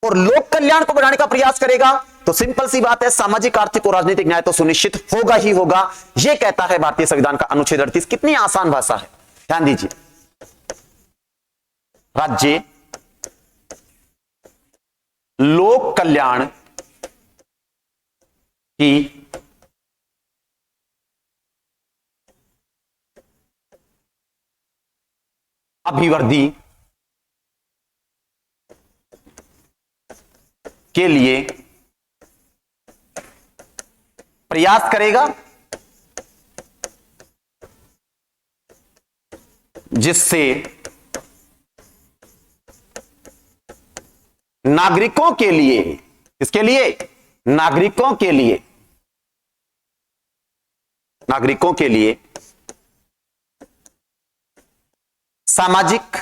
Speaker 1: और लोक कल्याण को बढ़ाने का प्रयास करेगा तो सिंपल सी बात है, सामाजिक, आर्थिक और राजनीतिक न्याय तो सुनिश्चित होगा ही होगा। यह कहता है भारतीय संविधान का अनुच्छेद 38। कितनी आसान भाषा है, ध्यान दीजिए। राज्य लोक कल्याण की अभिवृद्धि के लिए प्रयास करेगा, जिससे नागरिकों के लिए, किसके लिए? नागरिकों के लिए, नागरिकों के लिए सामाजिक,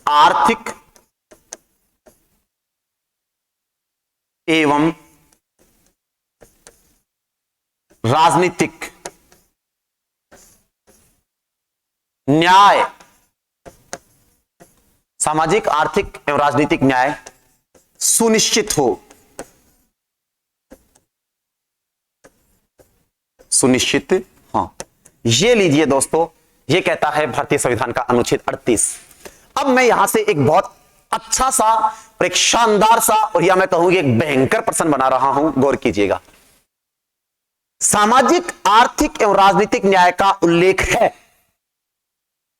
Speaker 1: आर्थिक एवं राजनीतिक न्याय, सामाजिक, आर्थिक एवं राजनीतिक न्याय सुनिश्चित हो, सुनिश्चित। हाँ, ये लीजिए दोस्तों, ये कहता है भारतीय संविधान का अनुच्छेद 38। अब मैं यहां से एक बहुत अच्छा सा और एक शानदार सा, और या मैं कहूंगी एक भयंकर प्रश्न बना रहा हूं, गौर कीजिएगा। सामाजिक, आर्थिक एवं राजनीतिक न्याय का उल्लेख है,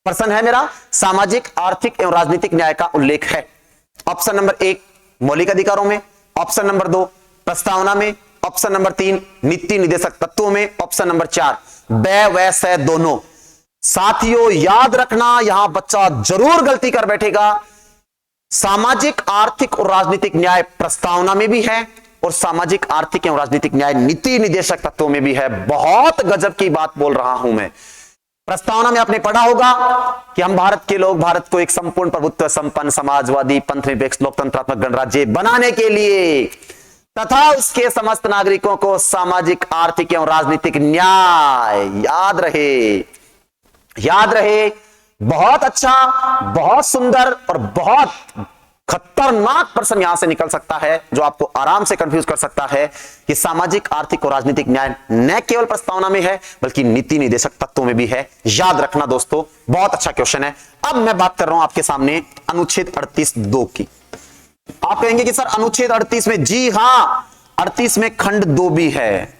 Speaker 1: प्रश्न है मेरा, सामाजिक, आर्थिक एवं राजनीतिक न्याय का उल्लेख है। ऑप्शन नंबर 1 मौलिक अधिकारों में, ऑप्शन नंबर 2 प्रस्तावना में, ऑप्शन नंबर 3 नीति निर्देशक तत्वों में, ऑप्शन नंबर 4 व वै से दोनों। साथियों याद रखना, यहां बच्चा जरूर गलती कर बैठेगा। सामाजिक, आर्थिक और राजनीतिक न्याय प्रस्तावना में भी है और सामाजिक, आर्थिक एवं राजनीतिक न्याय नीति निर्देशक तत्वों में भी है। बहुत गजब की बात बोल रहा हूं मैं। प्रस्तावना में आपने पढ़ा होगा कि हम भारत के लोग भारत को एक संपूर्ण प्रभुत्व संपन्न समाजवादी पंथ निरपेक्ष लोकतंत्रात्मक गणराज्य बनाने के लिए तथा उसके समस्त नागरिकों को सामाजिक, आर्थिक एवं राजनीतिक न्याय, याद रहे, याद रहे, बहुत अच्छा, बहुत सुंदर और बहुत खतरनाक प्रश्न यहां से निकल सकता है, जो आपको आराम से कंफ्यूज कर सकता है कि सामाजिक, आर्थिक और राजनीतिक न्याय न केवल प्रस्तावना में है बल्कि नीति निर्देशक तत्वों में भी है। याद रखना दोस्तों, बहुत अच्छा क्वेश्चन है। अब मैं बात कर रहा हूं आपके सामने अनुच्छेद 38(2) की। आप कहेंगे कि सर अनुच्छेद 38 में, जी हां, 38 में खंड 2 भी है।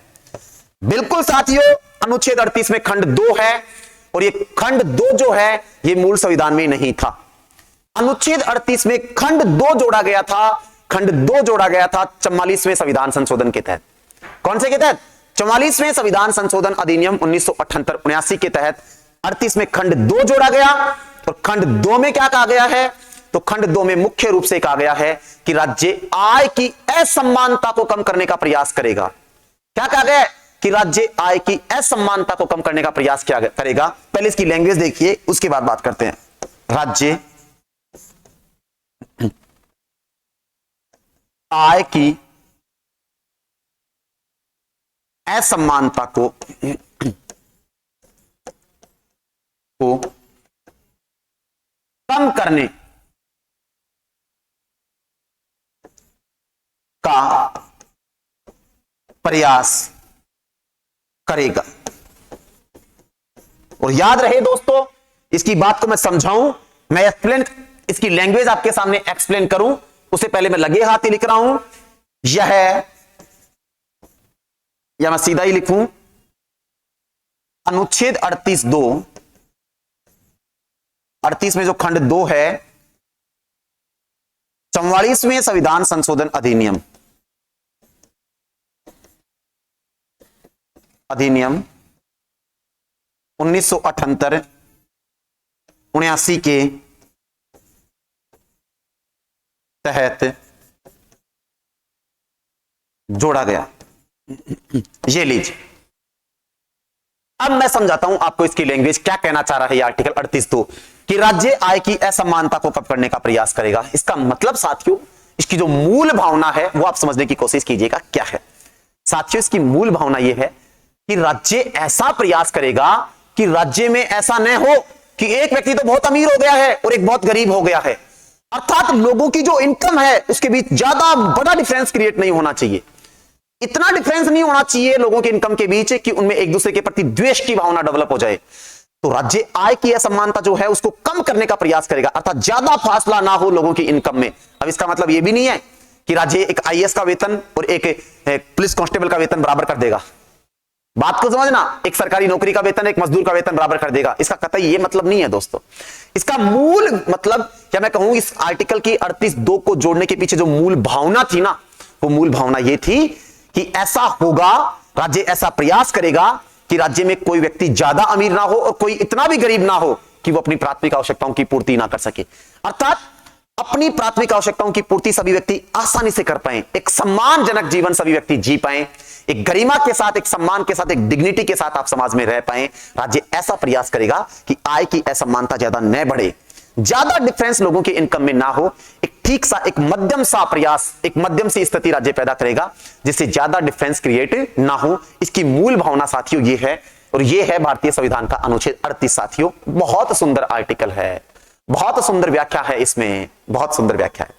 Speaker 1: बिल्कुल साथियों, अनुच्छेद 38 में खंड 2 है और ये खंड 2 जो है ये मूल संविधान में नहीं था। अनुच्छेद 38 में खंड 2 जोड़ा गया था, खंड 2 जोड़ा गया था 44वें संविधान संशोधन के तहत। कौन से के तहत? 44वें संविधान संशोधन अधिनियम 1978-79 के तहत 38 में खंड 2 जोड़ा गया। और खंड 2 में क्या कहा गया है? तो खंड 2 में मुख्य रूप से कहा गया है कि राज्य आय की असमानता को कम करने का प्रयास करेगा। क्या कहा गया है कि राज्य आय की असमानता को कम करने का प्रयास क्या करेगा। पहले इसकी लैंग्वेज देखिए, उसके बाद बात करते हैं। राज्य आय की असमानता को कम करने का प्रयास करेगा। और याद रहे दोस्तों, इसकी बात को मैं समझाऊं, मैं एक्सप्लेन, इसकी लैंग्वेज आपके सामने एक्सप्लेन करूं, उससे पहले मैं लगे हाथ ही लिख रहा हूं। यह, या मैं सीधा ही लिखूं, अनुच्छेद 38 में जो खंड 2 है, 44वें संविधान संशोधन अधिनियम 1978 79 के तहत जोड़ा गया। ये लीजिए, अब मैं समझाता हूं आपको इसकी लैंग्वेज क्या कहना चाह रहा है। ये आर्टिकल 38(2) कि राज्य आय की असमानता को कम करने का प्रयास करेगा। इसका मतलब साथियों, इसकी जो मूल भावना है वो आप समझने की कोशिश कीजिएगा क्या है। साथियों, इसकी मूल भावना यह है कि राज्य ऐसा प्रयास करेगा कि राज्य में ऐसा न हो कि एक व्यक्ति तो बहुत अमीर हो गया है और एक बहुत गरीब हो गया है, अर्थात लोगों की जो इनकम है उसके बीच ज्यादा बड़ा डिफरेंस क्रिएट नहीं होना चाहिए। इतना डिफरेंस नहीं होना चाहिए लोगों के इनकम के बीच कि उनमें एक दूसरे के प्रति द्वेष की भावना डेवलप हो जाए। तो राज्य आय की असमानता जो है उसको कम करने का प्रयास करेगा, अर्थात ज्यादा फासला ना हो लोगों की इनकम में। अब इसका मतलब यह भी नहीं है कि राज्य एक आईएएस का वेतन और एक पुलिस कांस्टेबल का वेतन बराबर कर देगा। बात को समझना, एक सरकारी नौकरी का वेतन एक मजदूर का वेतन बराबर कर देगा, इसका कतई ये मतलब नहीं है दोस्तों। इसका मूल मतलब, क्या मैं कहूं, इस आर्टिकल की 38(2) को जोड़ने के पीछे जो मूल भावना थी ना, वो मूल भावना ये थी कि ऐसा होगा, राज्य ऐसा प्रयास करेगा कि राज्य में कोई व्यक्ति ज्यादा अमीर ना हो और कोई इतना भी गरीब ना हो कि वो अपनी प्राथमिक आवश्यकताओं की पूर्ति ना कर सके। अर्थात अपनी प्राथमिक आवश्यकताओं की पूर्ति सभी व्यक्ति आसानी से कर पाए, एक सम्मानजनक जीवन सभी व्यक्ति जी पाए, एक गरिमा के साथ, एक सम्मान के साथ, एक डिग्निटी के साथ आप समाज में रह पाए। राज्य ऐसा प्रयास करेगा कि आय की असमानता ज्यादा न बढ़े, ज्यादा डिफरेंस लोगों के इनकम में ना हो, एक ठीक सा, एक मध्यम सा प्रयास, एक मध्यम सी स्थिति राज्य पैदा करेगा जिससे ज्यादा डिफरेंस क्रिएट ना हो। इसकी मूल भावना साथियों ये है, और ये है भारतीय संविधान का अनुच्छेद 38। साथियों, बहुत सुंदर आर्टिकल है, बहुत सुंदर व्याख्या है इसमें, बहुत सुंदर व्याख्या है।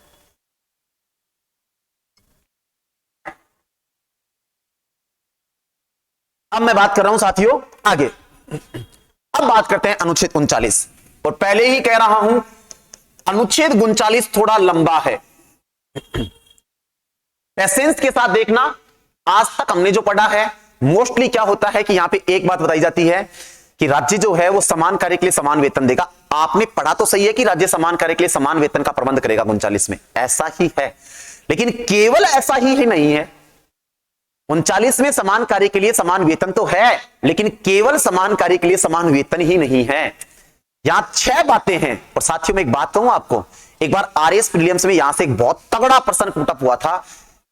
Speaker 1: अब मैं बात कर रहा हूं साथियों आगे। अब बात करते हैं अनुच्छेद 39, और पहले ही कह रहा हूं अनुच्छेद 39 थोड़ा लंबा है, पेशेंस के साथ देखना। आज तक हमने जो पढ़ा है मोस्टली क्या होता है कि यहां पे एक बात बताई जाती है कि राज्य जो है वो समान कार्य के लिए समान वेतन देगा। आपने पढ़ा तो सही है कि राज्य समान कार्य के लिए समान वेतन का प्रबंध करेगा 39 में, ऐसा ही है, लेकिन केवल ऐसा ही नहीं है। 39 में समान कार्य के लिए समान वेतन तो है, लेकिन केवल समान कार्य के लिए समान वेतन ही नहीं है। यहां 6 बातें हैं। और साथियों में एक बात कहूं आपको, एक बार आरएस प्रीलिम्स में यहां से एक बहुत तगड़ा प्रश्न पुटअप हुआ था,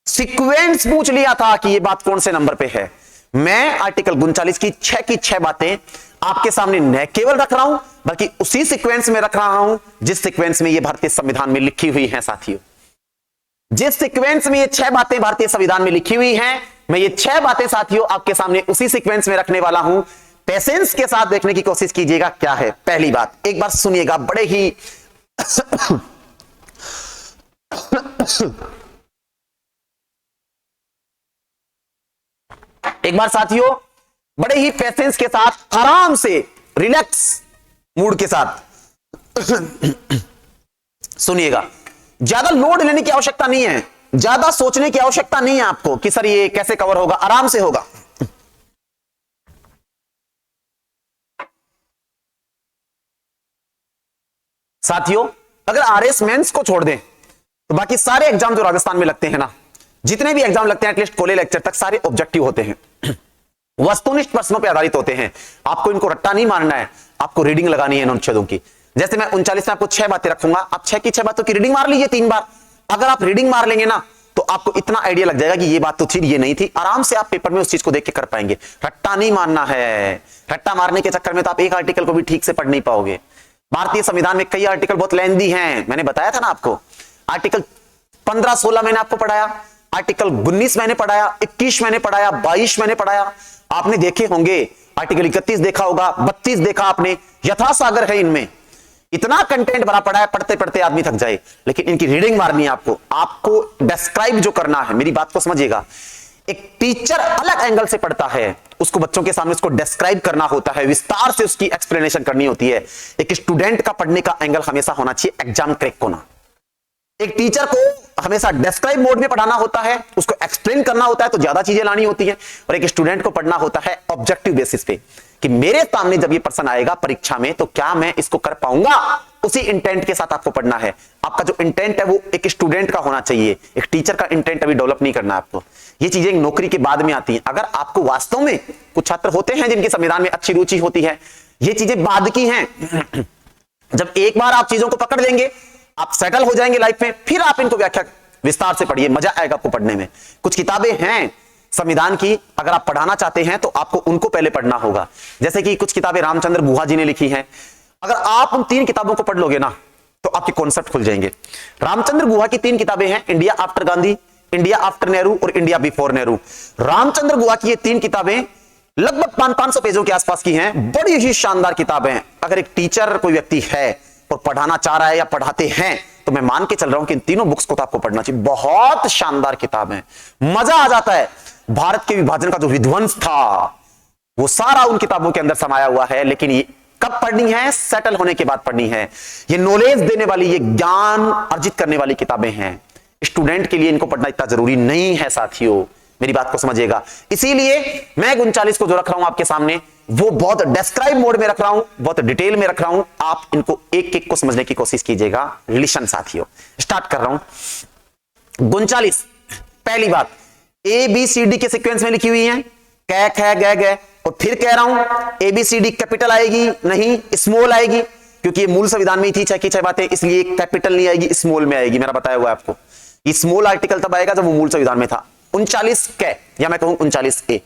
Speaker 1: सीक्वेंस पूछ लिया था कि यह बात कौन से नंबर पे है। मैं आर्टिकल 39 की 6 की 6 बातें आपके सामने न केवल रख रहा हूं, बल्कि उसी सीक्वेंस में रख रहा हूं जिस सीक्वेंस में ये भारतीय संविधान में लिखी हुई है। साथियों, जिस सीक्वेंस में ये 6 बातें भारतीय संविधान में लिखी हुई हैं, मैं ये 6 बातें साथियों आपके सामने उसी सीक्वेंस में रखने वाला हूं। पेशेंस के साथ देखने की कोशिश कीजिएगा क्या है। पहली बात, एक बार सुनिएगा, बड़े ही एक बार साथियों बड़े ही पेशेंस के साथ, आराम से, रिलैक्स मूड के साथ सुनिएगा। ज्यादा लोड लेने की आवश्यकता नहीं है, ज्यादा सोचने की आवश्यकता नहीं है आपको कि सर ये कैसे कवर होगा, आराम से होगा। साथियों, अगर आरएस मेंस को छोड़ दें तो बाकी सारे एग्जाम जो राजस्थान में लगते हैं ना, जितने भी एग्जाम लगते हैं एटलीस्ट कॉलेज लेक्चर तक, सारे ऑब्जेक्टिव होते हैं, वस्तुनिष्ठ प्रश्नों पर आधारित होते हैं। आपको इनको रट्टा नहीं मारना है, आपको रीडिंग लगानी है इन अनुच्छेदों की। जैसे मैं 39 में आपको 6 बातें रखूंगा, आप 6 की 6 बातों की रीडिंग मार लीजिए 3 बार। अगर आप रीडिंग मार लेंगे ना तो आपको इतना आइडिया लग जाएगा कि ये बात तो थी, ये नहीं थी। आराम से आप पेपर में उस चीज को देख के कर पाएंगे। रट्टा नहीं मारना है, रट्टा मारने के चक्कर में तो आप एक आर्टिकल को भी ठीक से पढ़ नहीं पाओगे। भारतीय संविधान में कई आर्टिकल बहुत लेंदी हैं, मैंने बताया था ना आपको। आर्टिकल 15-16 मैंने आपको पढ़ाया, आर्टिकल 19 मैंने पढ़ाया, 21 मैंने पढ़ाया, 22 मैंने पढ़ाया, आपने देखे होंगे। आर्टिकल 31 देखा होगा, 32 देखा आपने, यथासागर है इनमें। इतना कंटेंट भरा पड़ा है, पढ़ते पढ़ते आदमी थक जाए। लेकिन इनकी रीडिंग मारनी है आपको। आपको डिस्क्राइब जो करना है, मेरी बात को समझिएगा। एक टीचर अलग एंगल से पढ़ता है, उसको बच्चों के सामने उसको डिस्क्राइब करना होता है, विस्तार से उसकी एक्सप्लेनेशन करनी होती है। एक स्टूडेंट का पढ़ने का एंगल हमेशा होना चाहिए एग्जाम क्रैक होना। एक टीचर को हमेशा डिस्क्राइब मोड में पढ़ाना होता है, उसको एक्सप्लेन करना होता है तो ज्यादा चीजें लानी होती है। और एक स्टूडेंट को पढ़ना होता है ऑब्जेक्टिव बेसिस पे, कि मेरे सामने जब ये पर्सन आएगा परीक्षा में तो क्या मैं इसको कर पाऊंगा। उसी इंटेंट के साथ आपको पढ़ना है। आपका जो इंटेंट है वो एक स्टूडेंट का होना चाहिए, एक टीचर का इंटेंट अभी डेवलप नहीं करना आपको। ये चीजें नौकरी के बाद में आती हैं। अगर आपको वास्तव में, कुछ छात्र होते हैं जिनकी संविधान में अच्छी रुचि होती है, ये चीजें बाद की हैं। जब एक बार आप चीजों को पकड़ लेंगे, आप सेटल हो जाएंगे लाइफ में, फिर आप इनको व्याख्या विस्तार से पढ़िए, मजा आएगा आपको पढ़ने में। कुछ किताबें हैं संविधान की, अगर आप पढ़ाना चाहते हैं तो आपको उनको पहले पढ़ना होगा। जैसे कि कुछ किताबें रामचंद्र गुहा जी ने लिखी हैं। अगर आप उन 3 किताबों को पढ़ लोगे ना तो आपके कॉन्सेप्ट खुल जाएंगे। रामचंद्र गुहा की 3 किताबें हैं, India after Gandhi, India after Nehru और इंडिया बिफोर नेहरू। रामचंद्र गुहा की ये 3 किताबें लगभग 500 पेजों के आसपास की हैं, बड़ी ही शानदार किताबें हैं। अगर एक टीचर कोई व्यक्ति है और पढ़ाना चाह रहा है या पढ़ाते हैं तो मैं मान के चल रहा हूं कि इन तीनों बुक्स को तो आपको पढ़ना चाहिए। बहुत शानदार किताब है, मजा आ जाता है। भारत के विभाजन का जो विध्वंस था वो सारा उन किताबों के अंदर समाया हुआ है। लेकिन ये कब पढ़नी है? सेटल होने के बाद पढ़नी है। ये नॉलेज देने वाली, ये ज्ञान अर्जित करने वाली किताबें हैं। स्टूडेंट के लिए इनको पढ़ना इतना जरूरी नहीं है साथियों, मेरी बात को समझिएगा। इसीलिए मैं 39 को जो रख रहा हूं आपके सामने वो बहुत डिस्क्राइब मोड में रख रहा हूं, बहुत डिटेल में रख रहा हूं। आप इनको एक एक को समझने की कोशिश कीजिएगा। लिसन साथियों, स्टार्ट कर रहा हूं। 39 पहली बात, ABCD के सीक्वेंस में लिखी हुई है, कै ख ग ग। और फिर कह रहा हूं ABCD कैपिटल आएगी नहीं, स्मॉल आएगी, क्योंकि ये मूल संविधान में ही थी 6 की 6 बातें, इसलिए कैपिटल नहीं आएगी, स्मॉल में आएगी। मेरा बताया हुआ आपको, ये स्मॉल आर्टिकल तब आएगा जब वो मूल संविधान में था। 39 कै, या मैं कहूं 39A।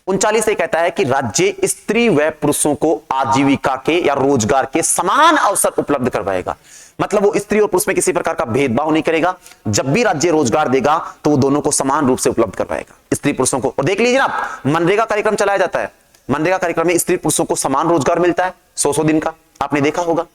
Speaker 1: 39A कहता है कि राज्य स्त्री व पुरुषों को आजीविका के या रोजगार के समान अवसर उपलब्ध करवाएगा। मतलब वो स्त्री और पुरुष में किसी प्रकार का भेदभाव नहीं करेगा। जब भी राज्य रोजगार देगा तो वो दोनों को समान रूप से उपलब्ध करवाएगा, स्त्री पुरुषों को। और देख लीजिए ना, मनरेगा कार्यक्रम चलाया जाता है। मनरेगा कार्यक्रम में स्त्री पुरुषों को समान रोजगार मिलता है, 100 दिन का, आपने देखा होगा।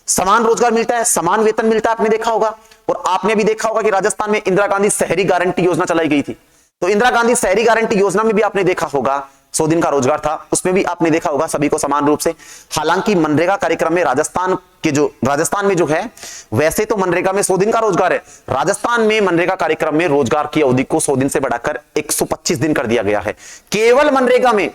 Speaker 1: समान रोजगार मिलता है, समान वेतन मिलता है, आपने देखा होगा। और आपने भी देखा होगा कि राजस्थान में इंदिरा गांधी शहरी गारंटी योजना चलाई गई थी। तो इंदिरा गांधी शहरी गारंटी योजना में भी आपने देखा होगा 100 दिन का रोजगार था, उसमें भी आपने देखा होगा सभी को समान रूप से। हालांकि मनरेगा कार्यक्रम में राजस्थान में जो है, वैसे तो मनरेगा में 100 दिन का रोजगार है, राजस्थान में मनरेगा कार्यक्रम में रोजगार की अवधि को 100 दिन से बढ़ाकर 125 दिन कर दिया गया है, केवल मनरेगा में।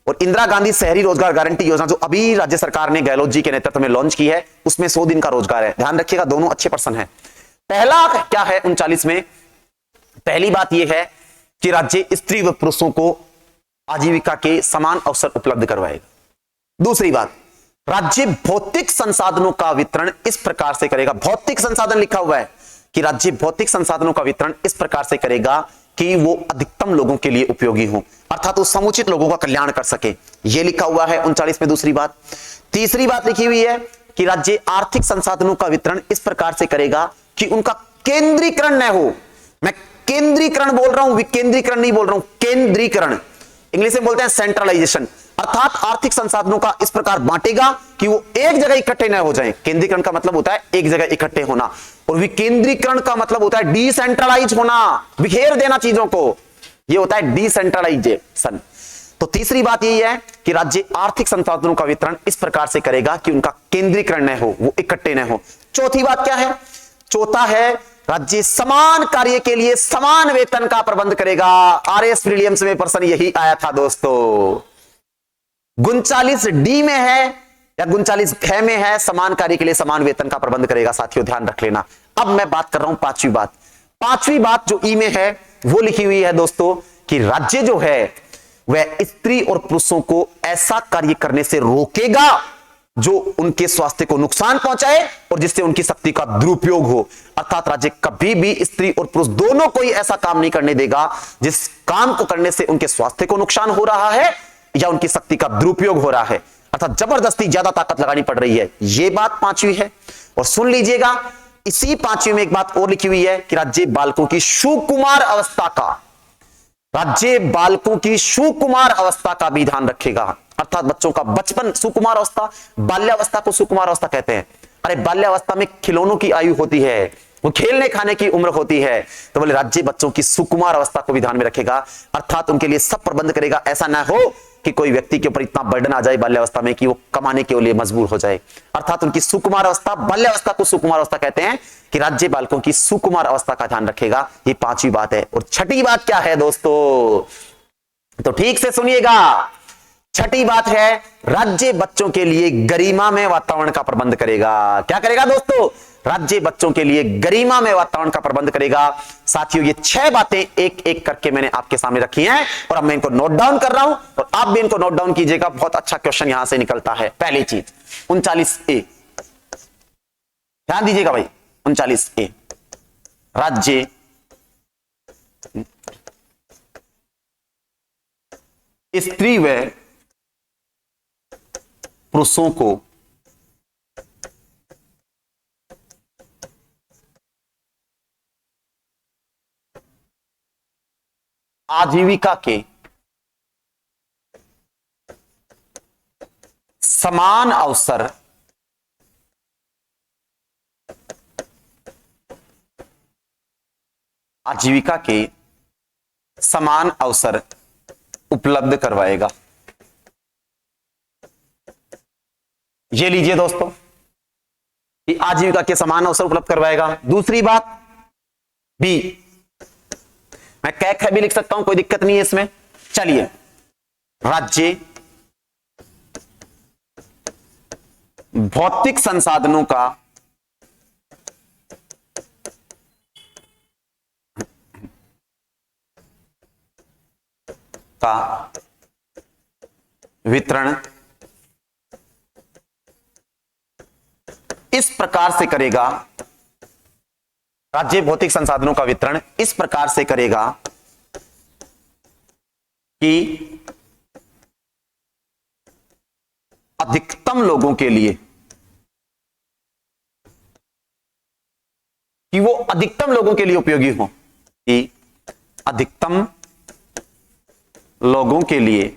Speaker 1: और इंदिरा गांधी शहरी रोजगार गारंटी योजना जो अभी राज्य सरकार ने गहलोत जी के नेतृत्व में लॉन्च की है, उसमें 100 दिन का रोजगार है। ध्यान रखिएगा, दोनों अच्छे पर्सन है। पहला क्या है 39 में? पहली बात यह है कि राज्य स्त्री व पुरुषों को आजीविका के समान अवसर उपलब्ध करवाएगा। दूसरी बात, राज्य भौतिक संसाधनों का वितरण इस प्रकार से करेगा। भौतिक संसाधन लिखा हुआ है कि राज्य भौतिक संसाधनों का वितरण इस प्रकार से करेगा कि वो अधिकतम लोगों के लिए उपयोगी हो, अर्थात वो समुचित लोगों का कल्याण कर सके। ये लिखा हुआ है 39 में। दूसरी बात, तीसरी बात लिखी हुई है कि राज्य आर्थिक संसाधनों का वितरण इस प्रकार से करेगा कि उनका केंद्रीकरण न हो। मैं केंद्रीकरण बोल रहा हूं, विकेंद्रीकरण नहीं बोल रहा हूं, केंद्रीकरण। इंग्लिश में बोलते हैं सेंट्रलाइजेशन। अर्थात आर्थिक संसाधनों का इस प्रकार बांटेगा कि वो एक जगह इकट्ठे न हो जाएं। केंद्रीकरण का मतलब होता है एक जगह इकट्ठे होना, और विकेंद्रीकरण का मतलब होता है डिसेंट्रलाइज होना, बिखेर देना चीजों को। ये होता है डिसेंट्रलाइजेशन। तो तीसरी बात यही है कि राज्य आर्थिक संसाधनों का वितरण इस प्रकार से करेगा कि उनका केंद्रीकरण न हो, वो इकट्ठे न हो। चौथी बात क्या है? चौथा है राज्य समान कार्य के लिए समान वेतन का प्रबंध करेगा। RS विलियम्स में प्रश्न यही आया था दोस्तों। 39D में है या 39 में है, समान कार्य के लिए समान वेतन का प्रबंध करेगा। साथियों ध्यान रख लेना। अब मैं बात कर रहा हूं पांचवी बात। पांचवी बात जो ई में है वो लिखी हुई है दोस्तों कि राज्य जो है वह स्त्री और पुरुषों को ऐसा कार्य करने से रोकेगा जो उनके स्वास्थ्य को नुकसान पहुंचाए और जिससे उनकी शक्ति का दुरुपयोग हो। अर्थात राज्य कभी भी स्त्री और पुरुष दोनों कोई ऐसा काम नहीं करने देगा जिस काम को करने से उनके स्वास्थ्य को नुकसान हो रहा है या उनकी शक्ति का दुरुपयोग हो रहा है, अर्थात जबरदस्ती ज्यादा ताकत लगानी पड़ रही है। यह बात पांचवी है। और सुन लीजिएगा, इसी पांचवी में एक बात और लिखी हुई है कि राज्य बालकों की सुकुमार अवस्था का, राज्य बालकों की सुकुमार अवस्था का भी ध्यान रखेगा। अर्थात बच्चों का बचपन, सुकुमार अवस्था, बाल्यावस्था को सुकुमार अवस्था कहते हैं। अरे बाल्यावस्था में खिलौनों की आयु होती है, वो खेलने खाने की उम्र होती है। तो बोले राज्य बच्चों की सुकुमार अवस्था को भी ध्यान में रखेगा, अर्थात उनके लिए सब प्रबंध करेगा। ऐसा ना हो कि कोई व्यक्ति के ऊपर इतना बर्डन आ जाए बाल्यावस्था में कि वो कमाने के लिए मजबूर हो जाए। अर्थात उनकी सुकुमार अवस्था, बाल्यावस्था को सुकुमार अवस्था कहते हैं कि राज्य बालकों की सुकुमार अवस्था का ध्यान रखेगा। ये पांचवी बात है। और छठी बात क्या है दोस्तों, तो ठीक से सुनिएगा। छठी बात है, राज्य बच्चों के लिए गरिमा में वातावरण का प्रबंध करेगा। क्या करेगा दोस्तों? राज्य बच्चों के लिए गरिमा में वातावरण का प्रबंध करेगा। साथियों, ये 6 बातें एक एक करके मैंने आपके सामने रखी हैं और अब मैं इनको नोट डाउन कर रहा हूं और आप भी इनको नोट डाउन कीजिएगा। बहुत अच्छा क्वेश्चन यहां से निकलता है। पहली चीज 39A, ध्यान दीजिएगा भाई। 39A, राज्य स्त्री व पुरुषों को आजीविका के समान अवसर आजीविका के समान अवसर उपलब्ध करवाएगा। ये लीजिए दोस्तों, कि आजीविका के समान अवसर उपलब्ध करवाएगा। दूसरी बात बी, मैं कैक है भी लिख सकता हूं, कोई दिक्कत नहीं है इसमें। चलिए, राज्य भौतिक संसाधनों का वितरण इस प्रकार से करेगा, राज्य भौतिक संसाधनों का वितरण इस प्रकार से करेगा कि अधिकतम लोगों के लिए, कि वो अधिकतम लोगों के लिए उपयोगी हो, कि अधिकतम लोगों के लिए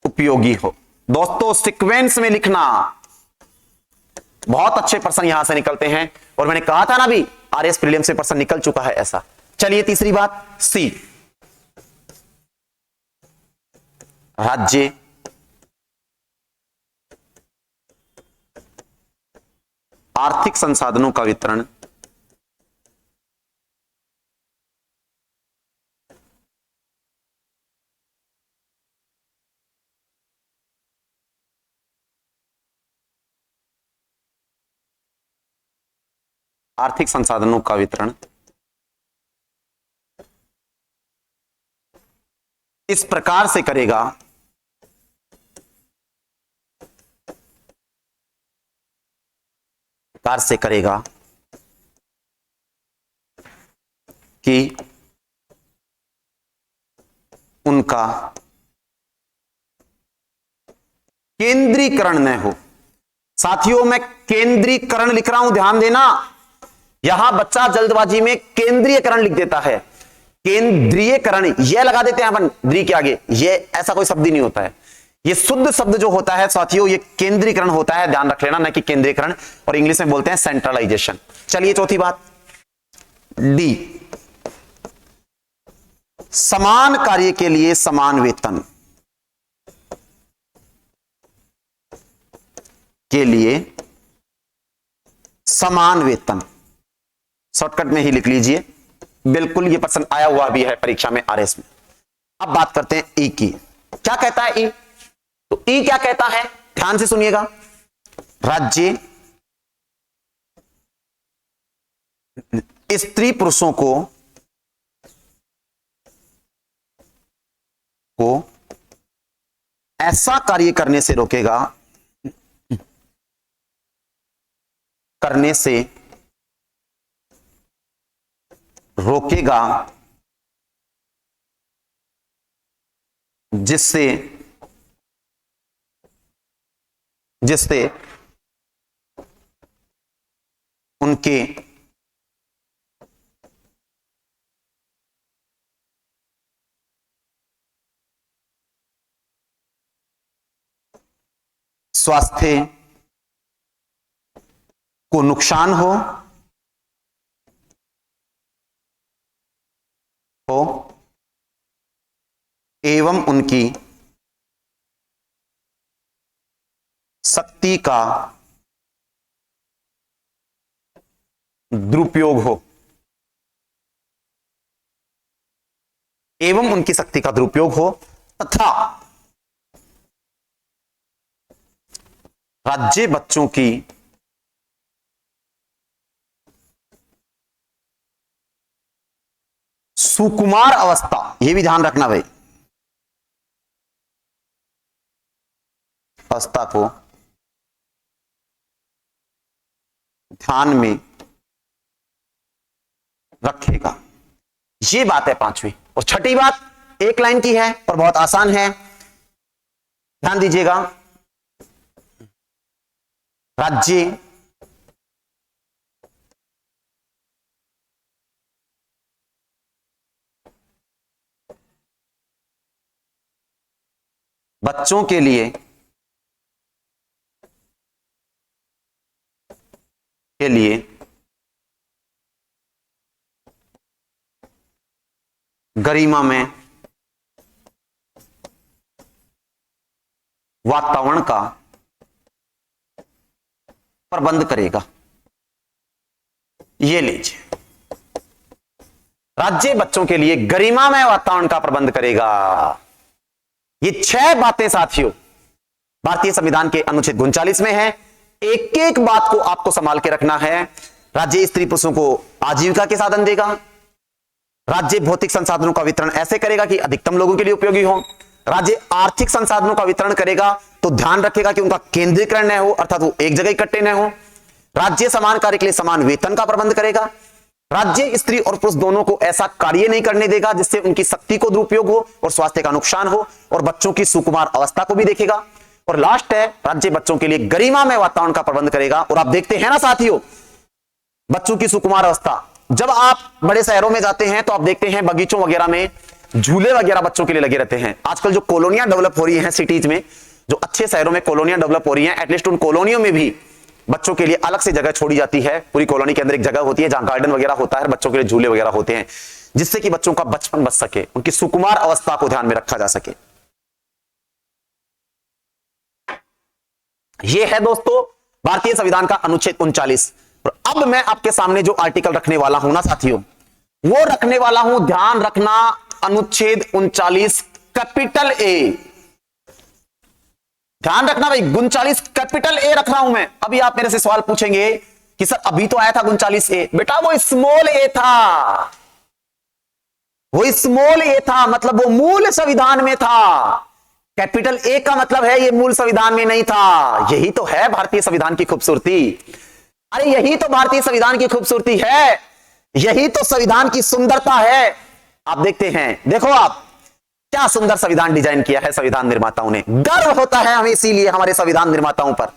Speaker 1: उपयोगी हो। दोस्तों, सीक्वेंस में लिखना, बहुत अच्छे प्रश्न यहां से निकलते हैं और मैंने कहा था ना भी, आरएस प्रीलियम से प्रश्न निकल चुका है ऐसा। चलिए, तीसरी बात सी, राज्य आर्थिक संसाधनों का वितरण आर्थिक संसाधनों का वितरण इस प्रकार से करेगा कि उनका केंद्रीकरण न हो। साथियों, मैं केंद्रीकरण लिख रहा हूं, ध्यान देना। यहां बच्चा जल्दबाजी में केंद्रीयकरण लिख देता है। केंद्रीयकरण यह लगा देते हैं अपन द्री के आगे, यह ऐसा कोई शब्द ही नहीं होता है। ये शुद्ध शब्द जो होता है साथियों, ये केंद्रीकरण होता है, ध्यान रख लेना, ना कि केंद्रीकरण, और इंग्लिश में बोलते हैं सेंट्रलाइजेशन। चलिए, चौथी बात डी, समान कार्य के लिए समान वेतन के लिए समान वेतन। शॉर्टकट में ही लिख लीजिए, बिल्कुल ये प्रश्न आया हुआ भी है परीक्षा में, आरएस में। अब बात करते हैं ई की। क्या कहता है ई? तो ई क्या कहता है, ध्यान से सुनिएगा। राज्य स्त्री पुरुषों को ऐसा कार्य करने से रोकेगा, करने से रोकेगा जिससे जिससे उनके स्वास्थ्य को नुकसान हो एवं उनकी शक्ति का दुरुपयोग हो, एवं उनकी शक्ति का दुरुपयोग हो तथा राज्य बच्चों की सुकुमार अवस्था, यह भी ध्यान रखना भाई, अवस्था को ध्यान में रखेगा। यह बात है पांचवी। और छठी बात एक लाइन की है और बहुत आसान है, ध्यान दीजिएगा। राज्य बच्चों के लिए गरिमा में वातावरण का प्रबंध करेगा। ये लीजिए, राज्य बच्चों के लिए गरिमा में वातावरण का प्रबंध करेगा। ये 6 बातें साथियों भारतीय संविधान के अनुच्छेद 39 में है। एक एक बात को आपको संभाल के रखना है। राज्य स्त्री पुरुषों को आजीविका के साधन देगा। राज्य भौतिक संसाधनों का वितरण ऐसे करेगा कि अधिकतम लोगों के लिए उपयोगी हो। राज्य आर्थिक संसाधनों का वितरण करेगा तो ध्यान रखेगा कि उनका केंद्रीकरण न हो, अर्थात वो एक जगह इकट्ठे न हो। राज्य समान कार्य के लिए समान वेतन का प्रबंध करेगा। राज्य स्त्री और पुरुष दोनों को ऐसा कार्य नहीं करने देगा जिससे उनकी शक्ति को दुरुपयोग हो और स्वास्थ्य का नुकसान हो, और बच्चों की सुकुमार अवस्था को भी देखेगा। और लास्ट है, राज्य बच्चों के लिए गरिमा में वातावरण का प्रबंध करेगा। और आप देखते हैं ना साथियों, बच्चों की सुकुमार अवस्था, जब आप बड़े शहरों में जाते हैं तो आप देखते हैं बगीचों वगैरह में झूले वगैरह बच्चों के लिए लगे रहते हैं। आजकल जो कॉलोनियां डेवलप हो रही हैं सिटीज में, जो अच्छे शहरों में कॉलोनियां डेवलप हो रही हैं, एटलीस्ट उन कॉलोनियों में भी बच्चों के लिए अलग से जगह छोड़ी जाती है। पूरी कॉलोनी के अंदर एक जगह होती है जहां गार्डन वगैरह होता है, बच्चों के लिए झूले वगैरह होते हैं, जिससे कि बच्चों का बचपन बच सके, उनकी सुकुमार अवस्था को ध्यान में रखा जा सके। यह है दोस्तों भारतीय संविधान का अनुच्छेद 39। अब मैं आपके सामने जो आर्टिकल रखने वाला हूं ना साथियों, वो रखने वाला हूं, ध्यान रखना, अनुच्छेद 39 कैपिटल ए। ध्यान रखना भाई, 39 कैपिटल ए रख रहा हूं मैं। अभी आप मेरे से सवाल पूछेंगे कि सर अभी तो आया था 39 ए, बेटा वो स्मॉल ए था, वो स्मॉल ए था, मतलब वो मूल संविधान में था। कैपिटल ए का मतलब है ये मूल संविधान में नहीं था। यही तो है भारतीय संविधान की खूबसूरती। अरे यही तो भारतीय संविधान की खूबसूरती है, यही तो संविधान की सुंदरता है। आप देखते हैं, देखो आप क्या सुंदर संविधान डिजाइन किया है संविधान निर्माताओं ने। गर्व होता है हमें इसीलिए हमारे संविधान निर्माताओं पर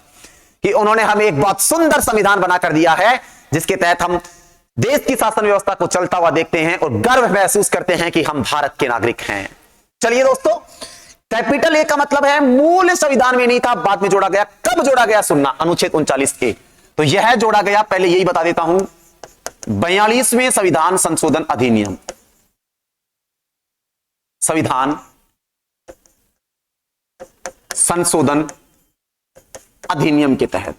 Speaker 1: कि उन्होंने हमें एक बहुत सुंदर संविधान बनाकर दिया है, जिसके तहत हम देश की शासन व्यवस्था को चलता हुआ देखते हैं और गर्व महसूस करते हैं कि हम भारत के नागरिक हैं। चलिए दोस्तों, कैपिटल ए का मतलब है मूल संविधान में नहीं था, बाद में जोड़ा गया। कब जोड़ा गया सुनना, अनुच्छेद 39 ए। तो यह जोड़ा गया, पहले यही बता देता हूं, 42वें संविधान संशोधन अधिनियम, संविधान संशोधन अधिनियम के तहत।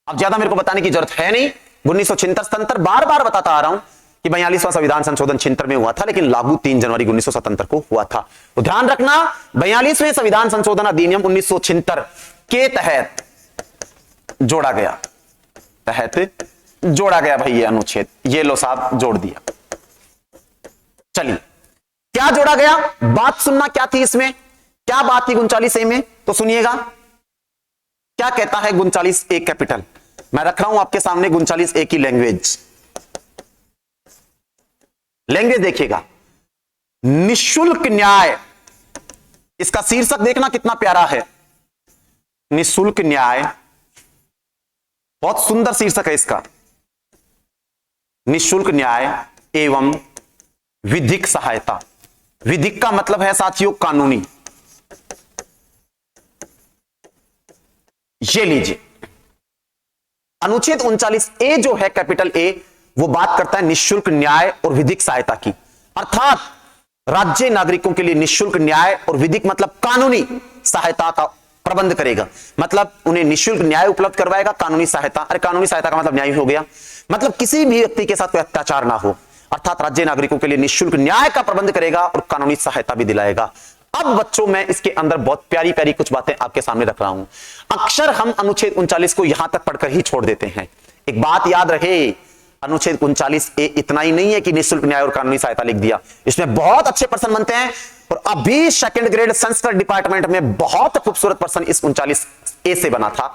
Speaker 1: अब ज्यादा मेरे को बताने की जरूरत है नहीं, 1976 बार बार बताता आ रहा हूं कि 42वां संविधान संशोधन 76 में हुआ था, लेकिन लागू 3 जनवरी 1977 को हुआ था। तो ध्यान रखना, 42वें संविधान संशोधन अधिनियम 1976 के तहत जोड़ा गया, भाई ये अनुच्छेद, ये लो साहब जोड़ दिया। चलिए क्या जोड़ा गया, बात सुनना क्या थी इसमें, क्या बात थी 39A में, तो सुनिएगा क्या कहता है 39A कैपिटल। मैं रख रहा हूं आपके सामने 39A की लैंग्वेज देखिएगा, निशुल्क न्याय। इसका शीर्षक देखना कितना प्यारा है, निशुल्क न्याय। बहुत सुंदर शीर्षक है इसका, निशुल्क न्याय एवं विधिक सहायता। विधिक का मतलब है साथियों कानूनी। ये लीजिए, अनुच्छेद 39A जो है कैपिटल ए, वो बात करता है निशुल्क न्याय और विधिक सहायता की। अर्थात राज्य नागरिकों के लिए निशुल्क न्याय और विधिक मतलब कानूनी सहायता का प्रबंध करेगा। मतलब उन्हें निशुल्क न्याय उपलब्ध करवाएगा, कानूनी सहायता। अरे कानूनी सहायता का मतलब न्याय हो गया, मतलब किसी भी व्यक्ति के साथ कोई अत्याचार ना हो। अर्थात राज्य नागरिकों के लिए निशुल्क न्याय का प्रबंध करेगा और कानूनी सहायता भी दिलाएगा। अब बच्चों, मैं इसके अंदर बहुत प्यारी प्यारी कुछ बातें आपके सामने रख रहा हूं। अक्सर हम अनुच्छेद 39 को यहां तक पढ़कर ही छोड़ देते हैं। एक बात याद रहे, अनुच्छेद 39A इतना ही नहीं है कि निःशुल्क न्याय और कानूनी सहायता लिख दिया, इसमें बहुत अच्छे प्रश्न बनते हैं। और अभी सेकंड ग्रेड संस्कृत डिपार्टमेंट में बहुत खूबसूरत प्रश्न इस 39A से बना था।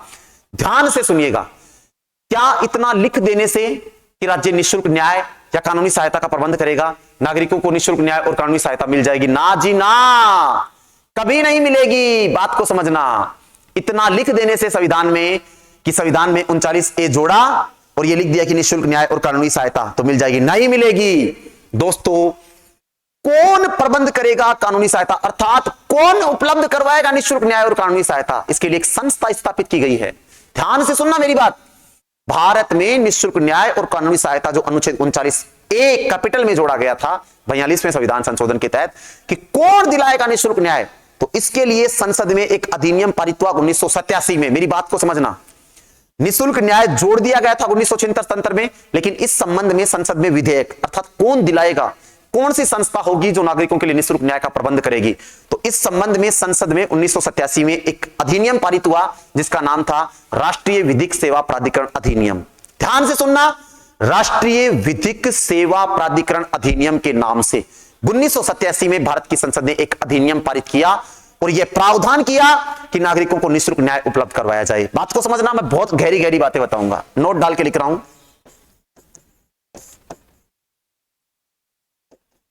Speaker 1: ध्यान से सुनिएगा, क्या इतना लिख देने से कि राज्य निःशुल्क न्याय या कानूनी सहायता का प्रबंध करेगा, नागरिकों को निःशुल्क न्याय और कानूनी सहायता मिल जाएगी? ना जी ना, कभी नहीं मिलेगी। बात को समझना, इतना लिख देने से संविधान में कि संविधान में 39A जोड़ा और ये लिख दिया कि निःशुल्क न्याय और कानूनी सहायता तो मिल जाएगी, नहीं मिलेगी। दोस्तों, कौन प्रबंध करेगा कानूनी सहायता, अर्थात कौन उपलब्ध करवाएगा निःशुल्क न्याय और कानूनी सहायता? इसके लिए एक संस्था स्थापित की गई है। ध्यान से सुनना मेरी बात। भारत में निःशुल्क न्याय और कानूनी सहायता जो अनुच्छेद 39A कैपिटल में जोड़ा गया था 42वें संविधान संशोधन के तहत, कि कौन दिलाएगा निःशुल्क न्याय, तो इसके लिए संसद में एक अधिनियम पारित हुआ 1987 में। मेरी बात को समझना, निःशुल्क न्याय जोड़ दिया गया था 1976 में, लेकिन इस संबंध में संसद में विधेयक, अर्थात कौन दिलाएगा, कौन सी संस्था होगी जो नागरिकों के लिए निःशुल्क न्याय का प्रबंध करेगी, तो इस संबंध में संसद में 1987 में एक अधिनियम पारित हुआ जिसका नाम था राष्ट्रीय विधिक सेवा प्राधिकरण अधिनियम। ध्यान से सुनना, राष्ट्रीय विधिक सेवा प्राधिकरण अधिनियम के नाम से 1987 में भारत की संसद ने एक अधिनियम पारित किया और यह प्रावधान किया कि नागरिकों को निःशुल्क न्याय उपलब्ध करवाया जाए। बात को समझना, मैं बहुत गहरी गहरी बातें बताऊंगा, नोट डाल के लिख रहा हूं।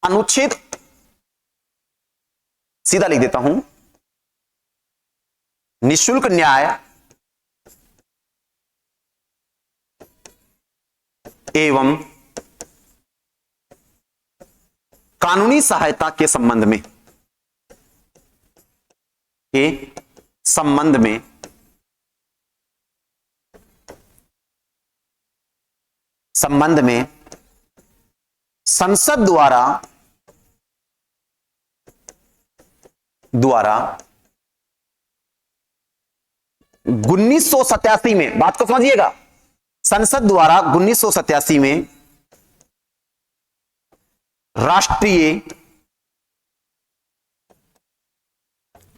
Speaker 1: अनुच्छेद, सीधा लिख देता हूं, निःशुल्क न्याय एवं कानूनी सहायता के संबंध में संसद द्वारा 1987 में, बात को समझिएगा, संसद द्वारा 1987 में राष्ट्रीय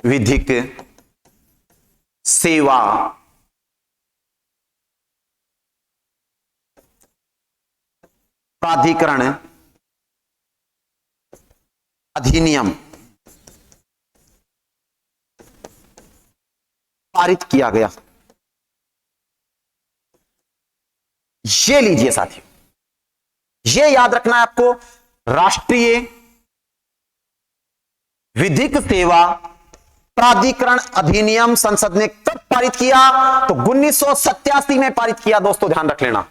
Speaker 1: विधिक सेवा प्राधिकरण अधिनियम पारित किया गया। ये लीजिए साथियों, ये याद रखना है आपको, राष्ट्रीय विधिक सेवा प्राधिकरण अधिनियम संसद ने कब पारित किया, तो 1987 में पारित किया। दोस्तों ध्यान रख लेना,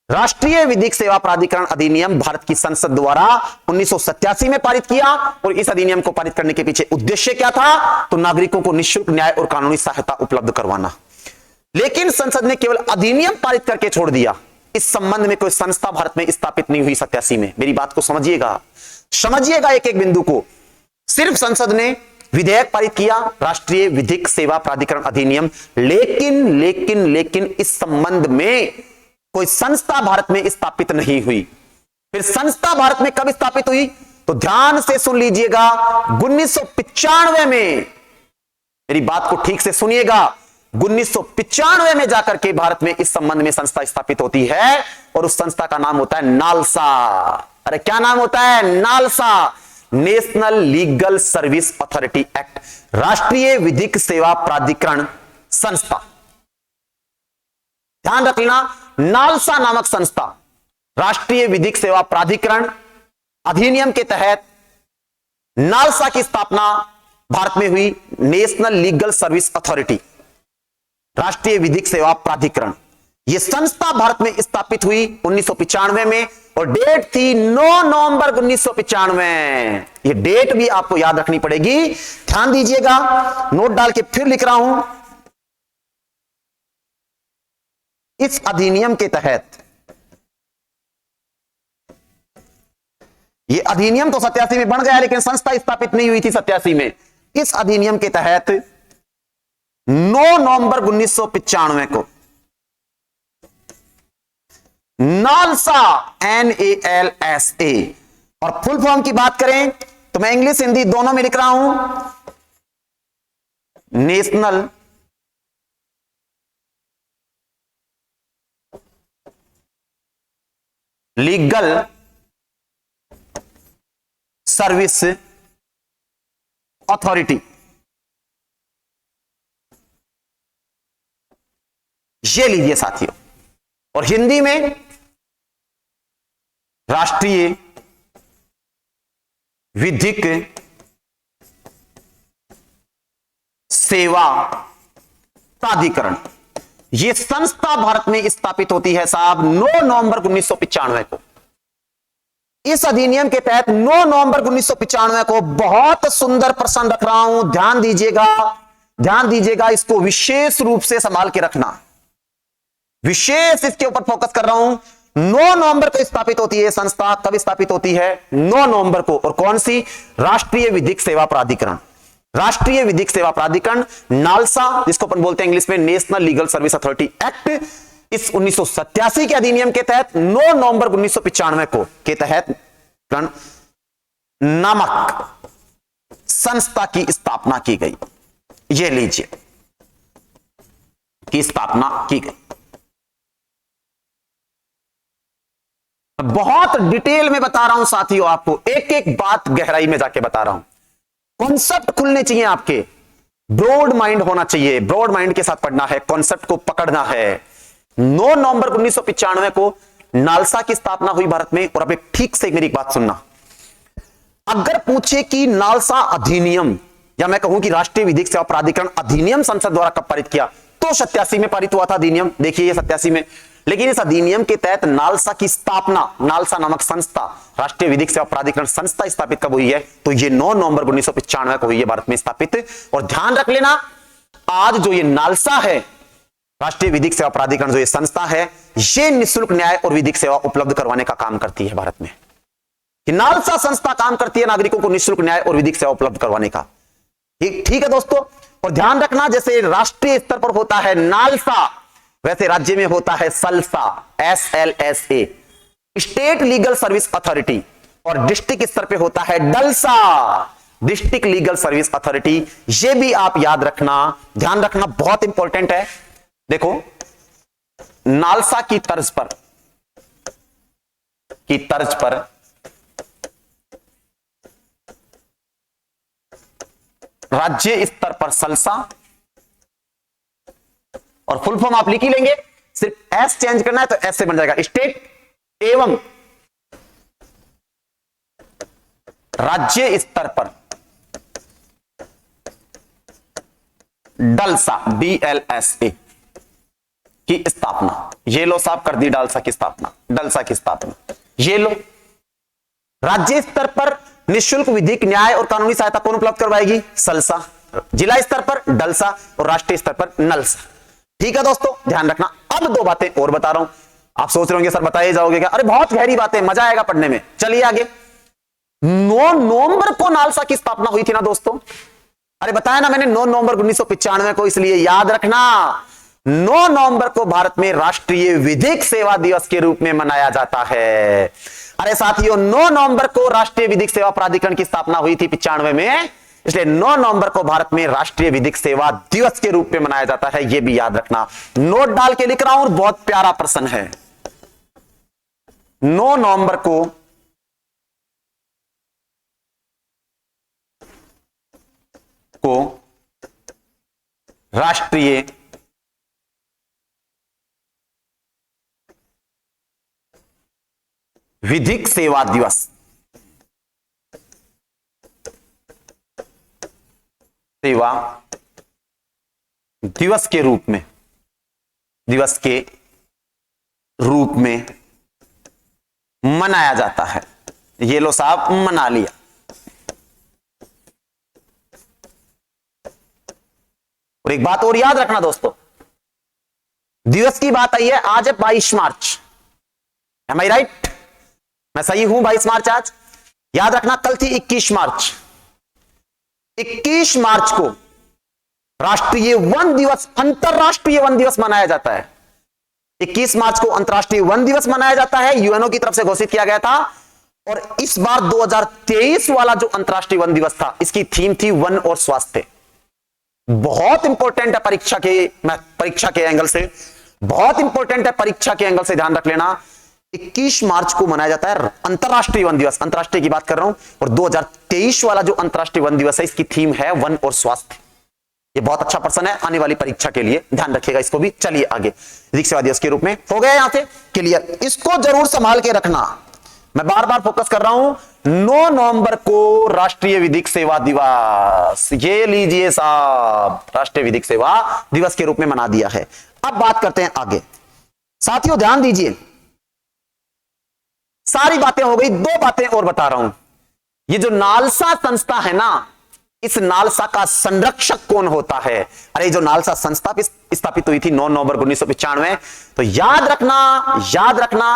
Speaker 1: राष्ट्रीय विधिक सेवा प्राधिकरण अधिनियम भारत की संसद द्वारा 1987 में पारित किया। और इस अधिनियम को पारित करने के पीछे उद्देश्य क्या था, तो नागरिकों को निःशुल्क न्याय और कानूनी सहायता उपलब्ध करवाना। लेकिन संसद ने केवल अधिनियम पारित करके छोड़ दिया, इस संबंध में कोई संस्था भारत में स्थापित नहीं हुई 87 में। मेरी बात को समझिएगा, समझिएगा एक एक बिंदु को। सिर्फ संसद ने विधेयक पारित किया, राष्ट्रीय विधिक सेवा प्राधिकरण अधिनियम, लेकिन इस संबंध में कोई संस्था भारत में स्थापित नहीं हुई। फिर संस्था भारत में कब स्थापित हुई, तो ध्यान से सुन लीजिएगा, 1995 में। मेरी बात को ठीक से सुनिएगा, 1995 में जाकर के भारत में इस संबंध में संस्था स्थापित होती है और उस संस्था का नाम होता है नालसा। अरे क्या नाम होता है, NALSA. National legal service authority act, राष्ट्रीय विधिक सेवा प्राधिकरण संस्था। ध्यान रखना, नालसा नामक संस्था राष्ट्रीय विधिक सेवा प्राधिकरण अधिनियम के तहत नालसा की स्थापना भारत में हुई। नेशनल लीगल सर्विस अथॉरिटी, राष्ट्रीय विधिक सेवा प्राधिकरण, यह संस्था भारत में स्थापित हुई 1995 में और डेट थी 9 नवंबर 1995। यह डेट भी आपको याद रखनी पड़ेगी, ध्यान दीजिएगा, नोट डाल के फिर लिख रहा हूं। इस अधिनियम के तहत, यह अधिनियम तो 87 में बन गया लेकिन संस्था स्थापित नहीं हुई थी 87 में। इस अधिनियम के तहत 9 नवंबर 1995 को नालसा, NALSA, और फुल फॉर्म की बात करें तो मैं इंग्लिश हिंदी दोनों में लिख रहा हूं, नेशनल लीगल सर्विस अथॉरिटी। ये लीजिए साथियों, और हिंदी में राष्ट्रीय विधिक सेवा प्राधिकरण। यह संस्था भारत में स्थापित होती है साहब 9 नवंबर 1995 को। इस अधिनियम के तहत 9 नवंबर 1995 को, बहुत सुंदर प्रश्न रख रहा हूं, ध्यान दीजिएगा, ध्यान दीजिएगा, इसको विशेष रूप से संभाल के रखना, विशेष इसके ऊपर फोकस कर रहा हूं। 9 नवंबर को स्थापित होती है संस्था। कब स्थापित होती है? 9 नवंबर को। और कौन सी? राष्ट्रीय विधिक सेवा प्राधिकरण, राष्ट्रीय विधिक सेवा प्राधिकरण नालसा, जिसको अपन बोलते हैं इंग्लिश में national legal service authority act. इस 1987 के अधिनियम के तहत 9 नवंबर 1995 को के तहत नामक संस्था की स्थापना की गई। यह लीजिए, की स्थापना की गई। बहुत डिटेल में बता रहा हूं साथियों, आपको एक एक बात गहराई में जाके बता रहा हूं। कॉन्सेप्ट खुलने चाहिए आपके, ब्रॉड माइंड होना चाहिए, ब्रॉड माइंड के साथ पढ़ना है, कॉन्सेप्ट को पकड़ना है। 9 नवंबर 1995 को नालसा की स्थापना हुई भारत में। और अब एक ठीक से मेरी बात सुनना, अगर पूछे कि नालसा अधिनियम, या मैं कहूं कि राष्ट्रीय विधिक सेवा प्राधिकरण अधिनियम संसद द्वारा कब पारित किया, तो 87 में पारित हुआ था अधिनियम, देखिए ये 87 में। लेकिन इस अधिनियम के तहत नालसा की स्थापना, नालसा नामक संस्था, राष्ट्रीय विधिक सेवा प्राधिकरण संस्था स्थापित कब हुई है? तो ये 9 नवंबर 1995 को हुई है भारत में स्थापित। और ध्यान रख लेना, आज जो ये नालसा है, राष्ट्रीय विधिक सेवा प्राधिकरण जो ये संस्था है, ये निःशुल्क न्याय और विधिक सेवा उपलब्ध करवाने का काम करती है भारत में। कि नालसा संस्था काम करती है नागरिकों को निःशुल्क न्याय और विधिक सेवा उपलब्ध करवाने का। ठीक है दोस्तों। और ध्यान रखना, जैसे राष्ट्रीय स्तर पर होता है नालसा, वैसे राज्य में होता है salsa, SLSA, state legal service authority. और डिस्ट्रिक्ट स्तर पे होता है डलसा, डिस्ट्रिक्ट लीगल सर्विस अथॉरिटी। ये भी आप याद रखना, ध्यान रखना, बहुत इंपॉर्टेंट है। देखो, नालसा की तर्ज पर राज्य स्तर पर सलसा, और फुल फॉर्म आप लिख ही लेंगे, सिर्फ एस चेंज करना है तो एस से बन जाएगा, स्टेट एवं राज्य स्तर पर डलसा, DLSA की स्थापना। ये लो साहब, कर दी डालसा की स्थापना, डलसा की स्थापना। ये लो, राज्य स्तर पर निःशुल्क विधिक न्याय और कानूनी सहायता कौन उपलब्ध करवाएगी? सलसा। जिला स्तर पर डलसा और राष्ट्रीय स्तर पर नलसा। ठीक है दोस्तों, ध्यान रखना। अब 2 बातें और बता रहा हूं, आप सोच रहे होंगे सर बताए जाओगे क्या? अरे बहुत गहरी बातें, मजा आएगा पढ़ने में। चलिए आगे। 9 नवंबर को नालसा की स्थापना हुई थी ना दोस्तों, अरे बताया ना मैंने 9 नवंबर 1995 को, इसलिए याद रखना 9 नवंबर को भारत में राष्ट्रीय विधिक सेवा दिवस के रूप में मनाया जाता है। अरे साथियों, 9 नवंबर को राष्ट्रीय विधिक सेवा प्राधिकरण की स्थापना हुई थी 95 में, इसलिए 9 नवंबर को भारत में राष्ट्रीय विधिक सेवा दिवस के रूप में मनाया जाता है। यह भी याद रखना, नोट डाल के लिख रहा हूं, बहुत प्यारा प्रश्न है। 9 नवंबर को को राष्ट्रीय विधिक सेवा दिवस के रूप में मनाया जाता है। ये लो साहब, मना लिया। और एक बात और याद रखना दोस्तों, दिवस की बात आई है, आज है 22 मार्च। एम आई राइट? मैं सही हूं? 22 मार्च आज। याद रखना कल थी 21 मार्च। 21 मार्च को राष्ट्रीय वन दिवस, अंतरराष्ट्रीय वन दिवस मनाया जाता है। 21 मार्च को अंतरराष्ट्रीय वन दिवस मनाया जाता है, यूएनओ की तरफ से घोषित किया गया था। और इस बार 2023 वाला जो अंतरराष्ट्रीय वन दिवस था, इसकी थीम थी वन और स्वास्थ्य। बहुत इंपॉर्टेंट है परीक्षा के एंगल से, बहुत इंपॉर्टेंट है परीक्षा के एंगल से, ध्यान रख लेना। 21 मार्च को मनाया जाता है अंतरराष्ट्रीय वन दिवस, अंतरराष्ट्रीय की बात कर रहा हूं। और 2023 वाला जो अंतरराष्ट्रीय वन दिवस है, इसकी थीम है वन और स्वास्थ्य। ये बहुत अच्छा प्रश्न है आने वाली परीक्षा के लिए, ध्यान रखिएगा इसको भी। चलिए आगे, विधिक सेवा दिवस के रूप में हो गया यहां से क्लियर। इसको जरूर संभाल के रखना, मैं बार बार फोकस कर रहा हूं। 9 नवंबर को राष्ट्रीय विधिक सेवा दिवस, ये लीजिए साहब, राष्ट्रीय विधिक सेवा दिवस के रूप में मना दिया है। अब बात करते हैं आगे। साथियों ध्यान दीजिए, सारी बातें हो गई, 2 बातें और बता रहा हूं। ये जो नालसा संस्था है ना, इस नालसा का संरक्षक कौन होता है? अरे जो नालसा संस्था स्थापित हुई थी 9 नवंबर 1995, तो याद रखना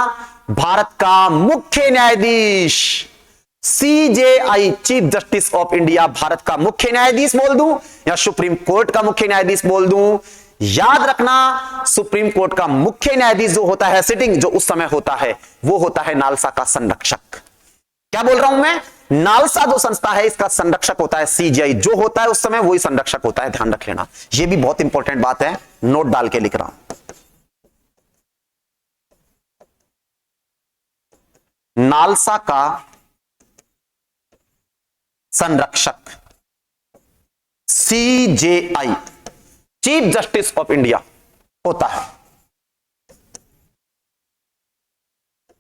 Speaker 1: भारत का मुख्य न्यायाधीश CJI, chief justice of India, Bharat का मुख्य न्यायाधीश बोल दूं या सुप्रीम कोर्ट का मुख्य न्यायाधीश बोल दूं? याद रखना, सुप्रीम कोर्ट का मुख्य न्यायाधीश जो होता है, सिटिंग जो उस समय होता है, वो होता है नालसा का संरक्षक। क्या बोल रहा हूं मैं? नालसा जो संस्था है, इसका संरक्षक होता है सीजीआई, जो होता है उस समय वही संरक्षक होता है, ध्यान रख लेना। ये भी बहुत इंपॉर्टेंट बात है, नोट डाल के लिख रहा हूं। नालसा का संरक्षक CJI, chief justice of India होता है।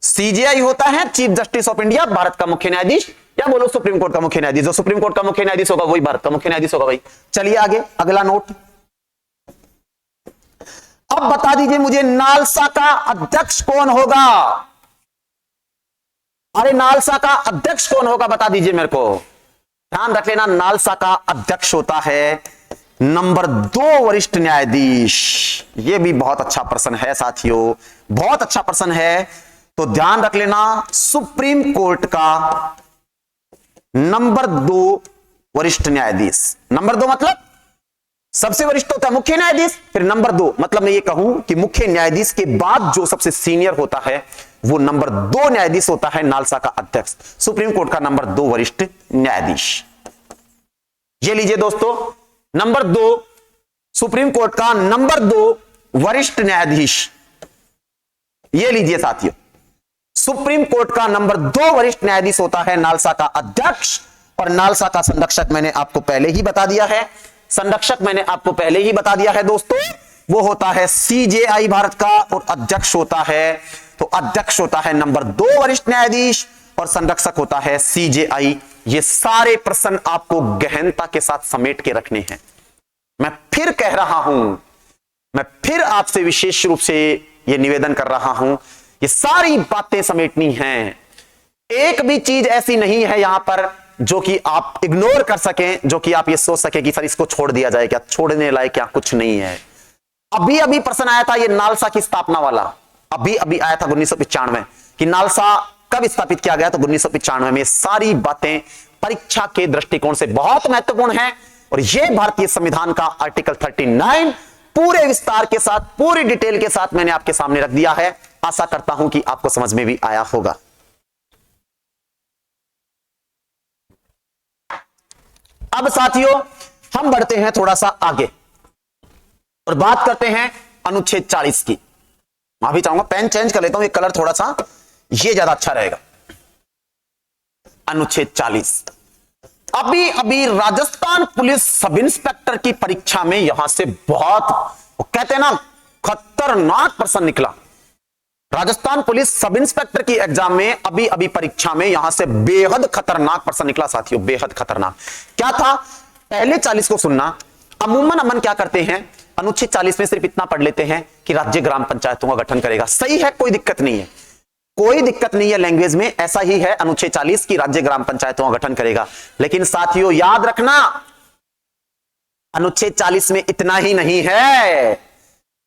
Speaker 1: सीजीआई होता है chief justice of India, Bharat का मुख्य न्यायाधीश, या बोलो सुप्रीम कोर्ट का मुख्य न्यायाधीश। जो सुप्रीम कोर्ट का मुख्य न्यायाधीश होगा वही भारत का मुख्य न्यायाधीश होगा भाई। चलिए आगे, अगला नोट। अब बता दीजिए मुझे, नालसा का अध्यक्ष कौन होगा? अरे नालसा का अध्यक्ष कौन होगा, बता दीजिए मेरे को। ध्यान रख लेना, नालसा का अध्यक्ष होता है नंबर 2 वरिष्ठ न्यायाधीश। यह भी बहुत अच्छा प्रश्न है साथियों, बहुत अच्छा प्रश्न है। तो ध्यान रख लेना, सुप्रीम कोर्ट का नंबर 2 वरिष्ठ न्यायाधीश। नंबर 2 मतलब सबसे वरिष्ठ होता है मुख्य न्यायाधीश, फिर नंबर 2 मतलब मैं ये कहूं कि मुख्य न्यायाधीश के बाद जो सबसे सीनियर होता है वो नंबर 2 न्यायाधीश होता है नालसा का अध्यक्ष, सुप्रीम कोर्ट का नंबर 2 वरिष्ठ न्यायाधीश। ये लीजिए दोस्तों, नंबर 2 सुप्रीम कोर्ट का नंबर 2 वरिष्ठ न्यायाधीश। ये लीजिए साथियों, सुप्रीम कोर्ट का नंबर 2 वरिष्ठ न्यायाधीश होता है नालसा का अध्यक्ष। और नालसा का संरक्षक मैंने आपको पहले ही बता दिया है, संरक्षक मैंने आपको पहले ही बता दिया है दोस्तों, वो होता है सीजेआई भारत का। और अध्यक्ष होता है, तो अध्यक्ष होता है नंबर 2 वरिष्ठ न्यायाधीश और संरक्षक होता है सीजेआई। ये सारे प्रश्न आपको गहनता के साथ समेट के रखने हैं। मैं फिर कह रहा हूं, मैं फिर आपसे विशेष रूप से यह निवेदन कर रहा हूं, ये सारी बातें समेटनी हैं। एक भी चीज ऐसी नहीं है यहां पर जो कि आप इग्नोर कर सकें, जो कि आप ये सोच सके कि सर इसको छोड़ दिया जाए, क्या छोड़ने लायक क्या कुछ नहीं है। अभी अभी प्रश्न आया था ये नालसा की स्थापना वाला, अभी अभी आया था 1995 कि नालसा कब स्थापित किया गया, तो 1995 में। सारी बातें परीक्षा के दृष्टिकोण से बहुत महत्वपूर्ण है और यह भारतीय संविधान का आर्टिकल 39 पूरे विस्तार के साथ, पूरी डिटेल के साथ मैंने आपके सामने रख दिया है। आशा करता हूं कि आपको समझ में भी आया होगा। अब साथियों हम बढ़ते हैं थोड़ा सा आगे और बात करते हैं अनुच्छेद 40 की। माफी चाहूंगा, पेन चेंज कर लेता हूं, ये कलर थोड़ा सा ये ज्यादा अच्छा रहेगा। अनुच्छेद 40 अभी अभी राजस्थान पुलिस सब इंस्पेक्टर की परीक्षा में यहां से बहुत, कहते हैं ना, खतरनाक प्रश्न निकला। राजस्थान पुलिस सब इंस्पेक्टर की एग्जाम में अभी अभी परीक्षा में यहां से बेहद खतरनाक प्रश्न निकला साथियों, बेहद खतरनाक। क्या था? पहले 40 को सुनना। अमूमन अमन क्या करते हैं, अनुच्छेद 40 में सिर्फ इतना पढ़ लेते हैं कि राज्य ग्राम पंचायतों का गठन करेगा। सही है, कोई दिक्कत नहीं है, कोई दिक्कत नहीं है, लैंग्वेज में ऐसा ही है अनुच्छेद 40 की राज्य ग्राम पंचायतों का गठन करेगा। लेकिन साथियों याद रखना, अनुच्छेद 40 में इतना ही नहीं है,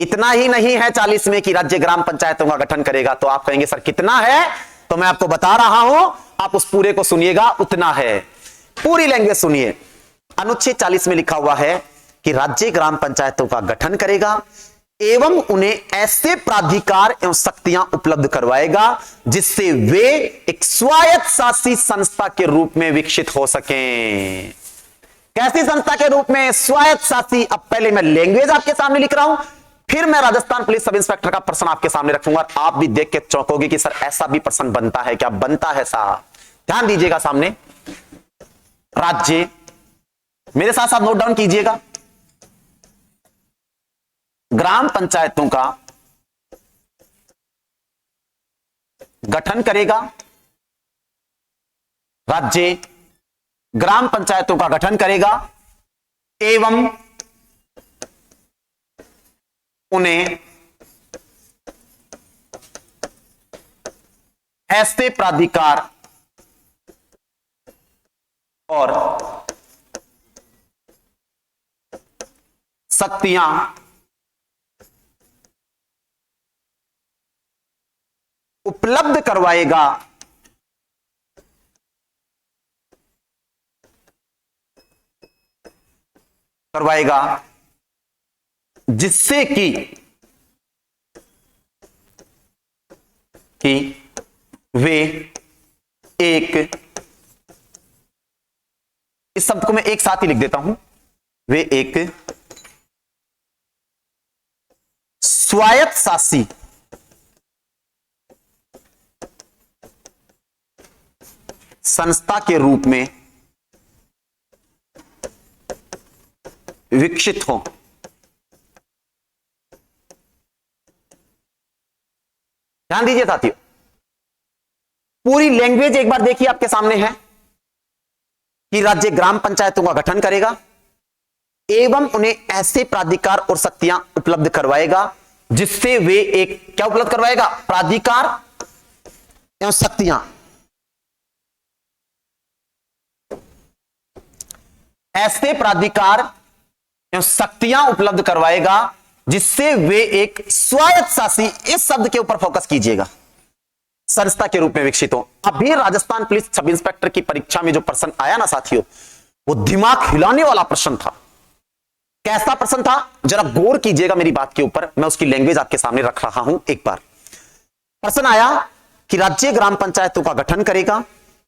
Speaker 1: इतना ही नहीं है 40 में कि राज्य ग्राम पंचायतों का गठन करेगा। तो आप कहेंगे सर कितना है, तो मैं आपको बता रहा हूं, आप उस पूरे को सुनिएगा, उतना है। पूरी लैंग्वेज सुनिए। अनुच्छेद 40 में लिखा हुआ है कि राज्य ग्राम पंचायतों का गठन करेगा एवं उन्हें ऐसे प्राधिकार एवं शक्तियां उपलब्ध करवाएगा जिससे वे एक स्वायत्त शासी संस्था के रूप में विकसित हो सकें। कैसी संस्था के रूप में? स्वायत्त शासी। अब पहले मैं लैंग्वेज आपके सामने लिख रहा हूं, फिर मैं राजस्थान पुलिस सब इंस्पेक्टर का प्रश्न आपके सामने रखूंगा। आप भी देख के चौंकोगे कि सर ऐसा भी प्रश्न बनता है क्या? बनता है साहब। ध्यान दीजिएगा, सामने राज्य, मेरे साथ साथ नोट डाउन कीजिएगा, ग्राम पंचायतों का गठन करेगा, राज्य ग्राम पंचायतों का गठन करेगा एवं उन्हें ऐसे प्राधिकार और शक्तियां उपलब्ध करवाएगा जिससे कि वे एक, इस शब्द को मैं एक साथ ही लिख देता हूं, वे एक स्वायत्त शासी संस्था के रूप में विकसित हो। ध्यान दीजिए साथियों, पूरी लैंग्वेज एक बार देखिए, आपके सामने है कि राज्य ग्राम पंचायतों का गठन करेगा एवं उन्हें ऐसे प्राधिकार और शक्तियां उपलब्ध करवाएगा जिससे वे एक, क्या उपलब्ध करवाएगा? प्राधिकार एवं शक्तियां, ऐसे प्राधिकार एवं शक्तियां उपलब्ध करवाएगा जिससे वे एक स्वायत्त शासी, इस शब्द के ऊपर फोकस कीजिएगा, संस्था के रूप में विकसित हो। अभी राजस्थान पुलिस सब इंस्पेक्टर की परीक्षा में जो प्रश्न आया ना साथियों, वो दिमाग हिलाने वाला प्रश्न था। कैसा प्रश्न था? जरा गौर कीजिएगा मेरी बात के ऊपर, मैं उसकी लैंग्वेज आपके सामने रख रहा हूं। एक बार प्रश्न आया कि राज्य ग्राम पंचायतों का गठन करेगा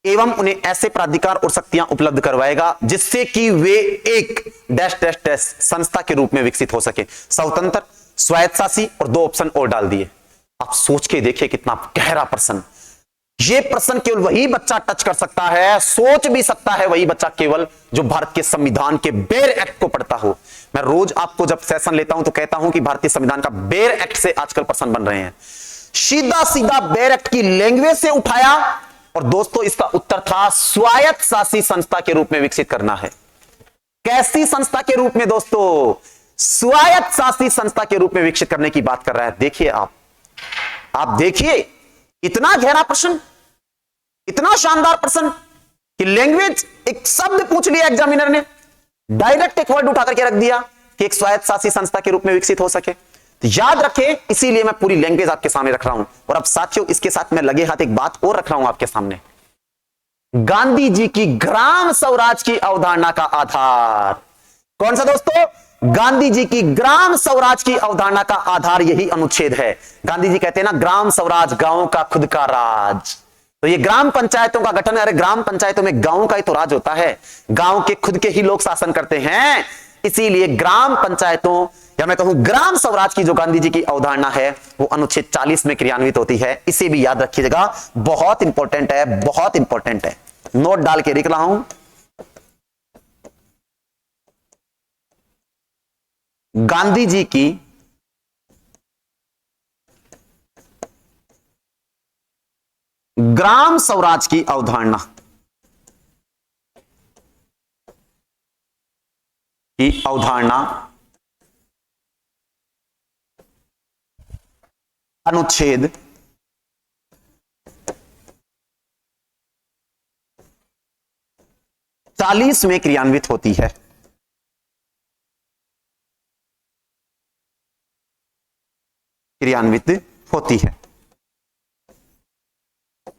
Speaker 1: एवं उन्हें ऐसे प्राधिकार और शक्तियां उपलब्ध करवाएगा जिससे कि वे एक डैश डैश डैश संस्था के रूप में विकसित हो सके, स्वतंत्र, स्वायत्त शासी, और दो ऑप्शन और डाल दिए। आप सोच के देखिए कितना गहरा प्रश्न। ये प्रश्न केवल वही बच्चा टच कर सकता है, सोच भी सकता है वही बच्चा केवल जो भारत के संविधान के बेयर एक्ट को पढ़ता हो। मैं रोज आपको जब सेशन लेता हूं तो कहता हूं कि भारतीय संविधान का बेयर एक्ट से आजकल प्रश्न बन रहे हैं। सीधा सीधा बेयर एक्ट की लैंग्वेज से उठाया और दोस्तों इसका उत्तर था स्वायत्त शासी संस्था के रूप में विकसित करना है। कैसी संस्था के रूप में दोस्तों? स्वायत्त शासी संस्था के रूप में विकसित करने की बात कर रहा है। देखिए आप देखिए, इतना गहरा प्रश्न, इतना शानदार प्रश्न कि लैंग्वेज, एक शब्द पूछ लिया एग्जामिनर ने, डायरेक्ट एक वर्ड उठा करके रख दिया कि एक स्वायत्त शासी संस्था के रूप में विकसित हो सके। तो याद रखें, इसीलिए मैं पूरी लैंग्वेज आपके सामने रख रहा हूं। और अब साथियों इसके साथ मैं लगे हाथ एक बात और रख रहा हूं आपके सामने। गांधी जी की ग्राम स्वराज की अवधारणा का आधार कौन सा दोस्तों? गांधी जी की ग्राम स्वराज की अवधारणा का आधार यही अनुच्छेद है। गांधी जी कहते हैं ना, ग्राम स्वराज, गांव का खुद का राज। तो ये ग्राम पंचायतों का गठन, अरे ग्राम पंचायतों में गांव का ही तो राज होता है, गांव के खुद के ही लोग शासन करते हैं। इसीलिए ग्राम पंचायतों, या मैं कहूं ग्राम स्वराज की जो गांधी जी की अवधारणा है वो अनुच्छेद 40 में क्रियान्वित होती है। इसे भी याद रखिएगा, बहुत इंपॉर्टेंट है, बहुत इंपॉर्टेंट है। नोट डाल के लिख रहा हूं, गांधी जी की ग्राम स्वराज की अवधारणा अनुच्छेद 40 में क्रियान्वित होती है।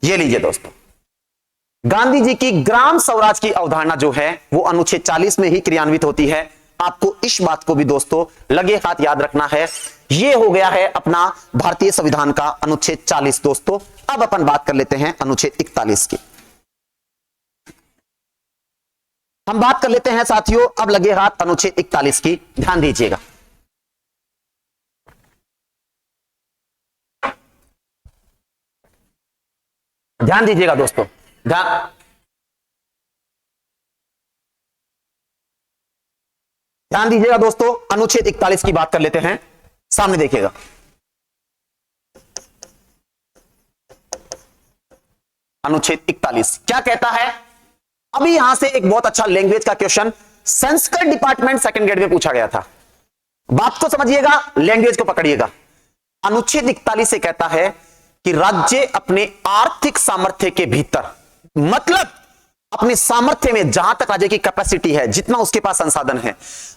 Speaker 1: ये लीजिए दोस्तों, गांधी जी की ग्राम स्वराज की अवधारणा जो है वो अनुच्छेद 40 में ही क्रियान्वित होती है। आपको इस बात को भी दोस्तों लगे हाथ याद रखना है। ये हो गया है अपना भारतीय संविधान का अनुच्छेद 40 दोस्तों। अब अपन बात कर लेते हैं अनुच्छेद 41 की। हम बात कर लेते हैं साथियों अब लगे हाथ अनुच्छेद 41 की। ध्यान दीजिएगा, ध्यान दीजिएगा दोस्तों, ध्यान दीजिएगा दोस्तों, अनुच्छेद 41 की बात कर लेते हैं। सामने देखिएगा, अनुच्छेद 41 क्या कहता है। अभी यहां से एक बहुत अच्छा लैंग्वेज का question Sanskrit department second grade में पूछा गया था। बात को समझिएगा, लैंग्वेज को पकड़िएगा। अनुच्छेद 41 से कहता है कि राज्य अपने आर्थिक सामर्थ्य के भीतर, मतलब अपने सामर्थ्य में, जहां तक राज्य की कैपेसिटी है, जितना उसके पास संसाधन है,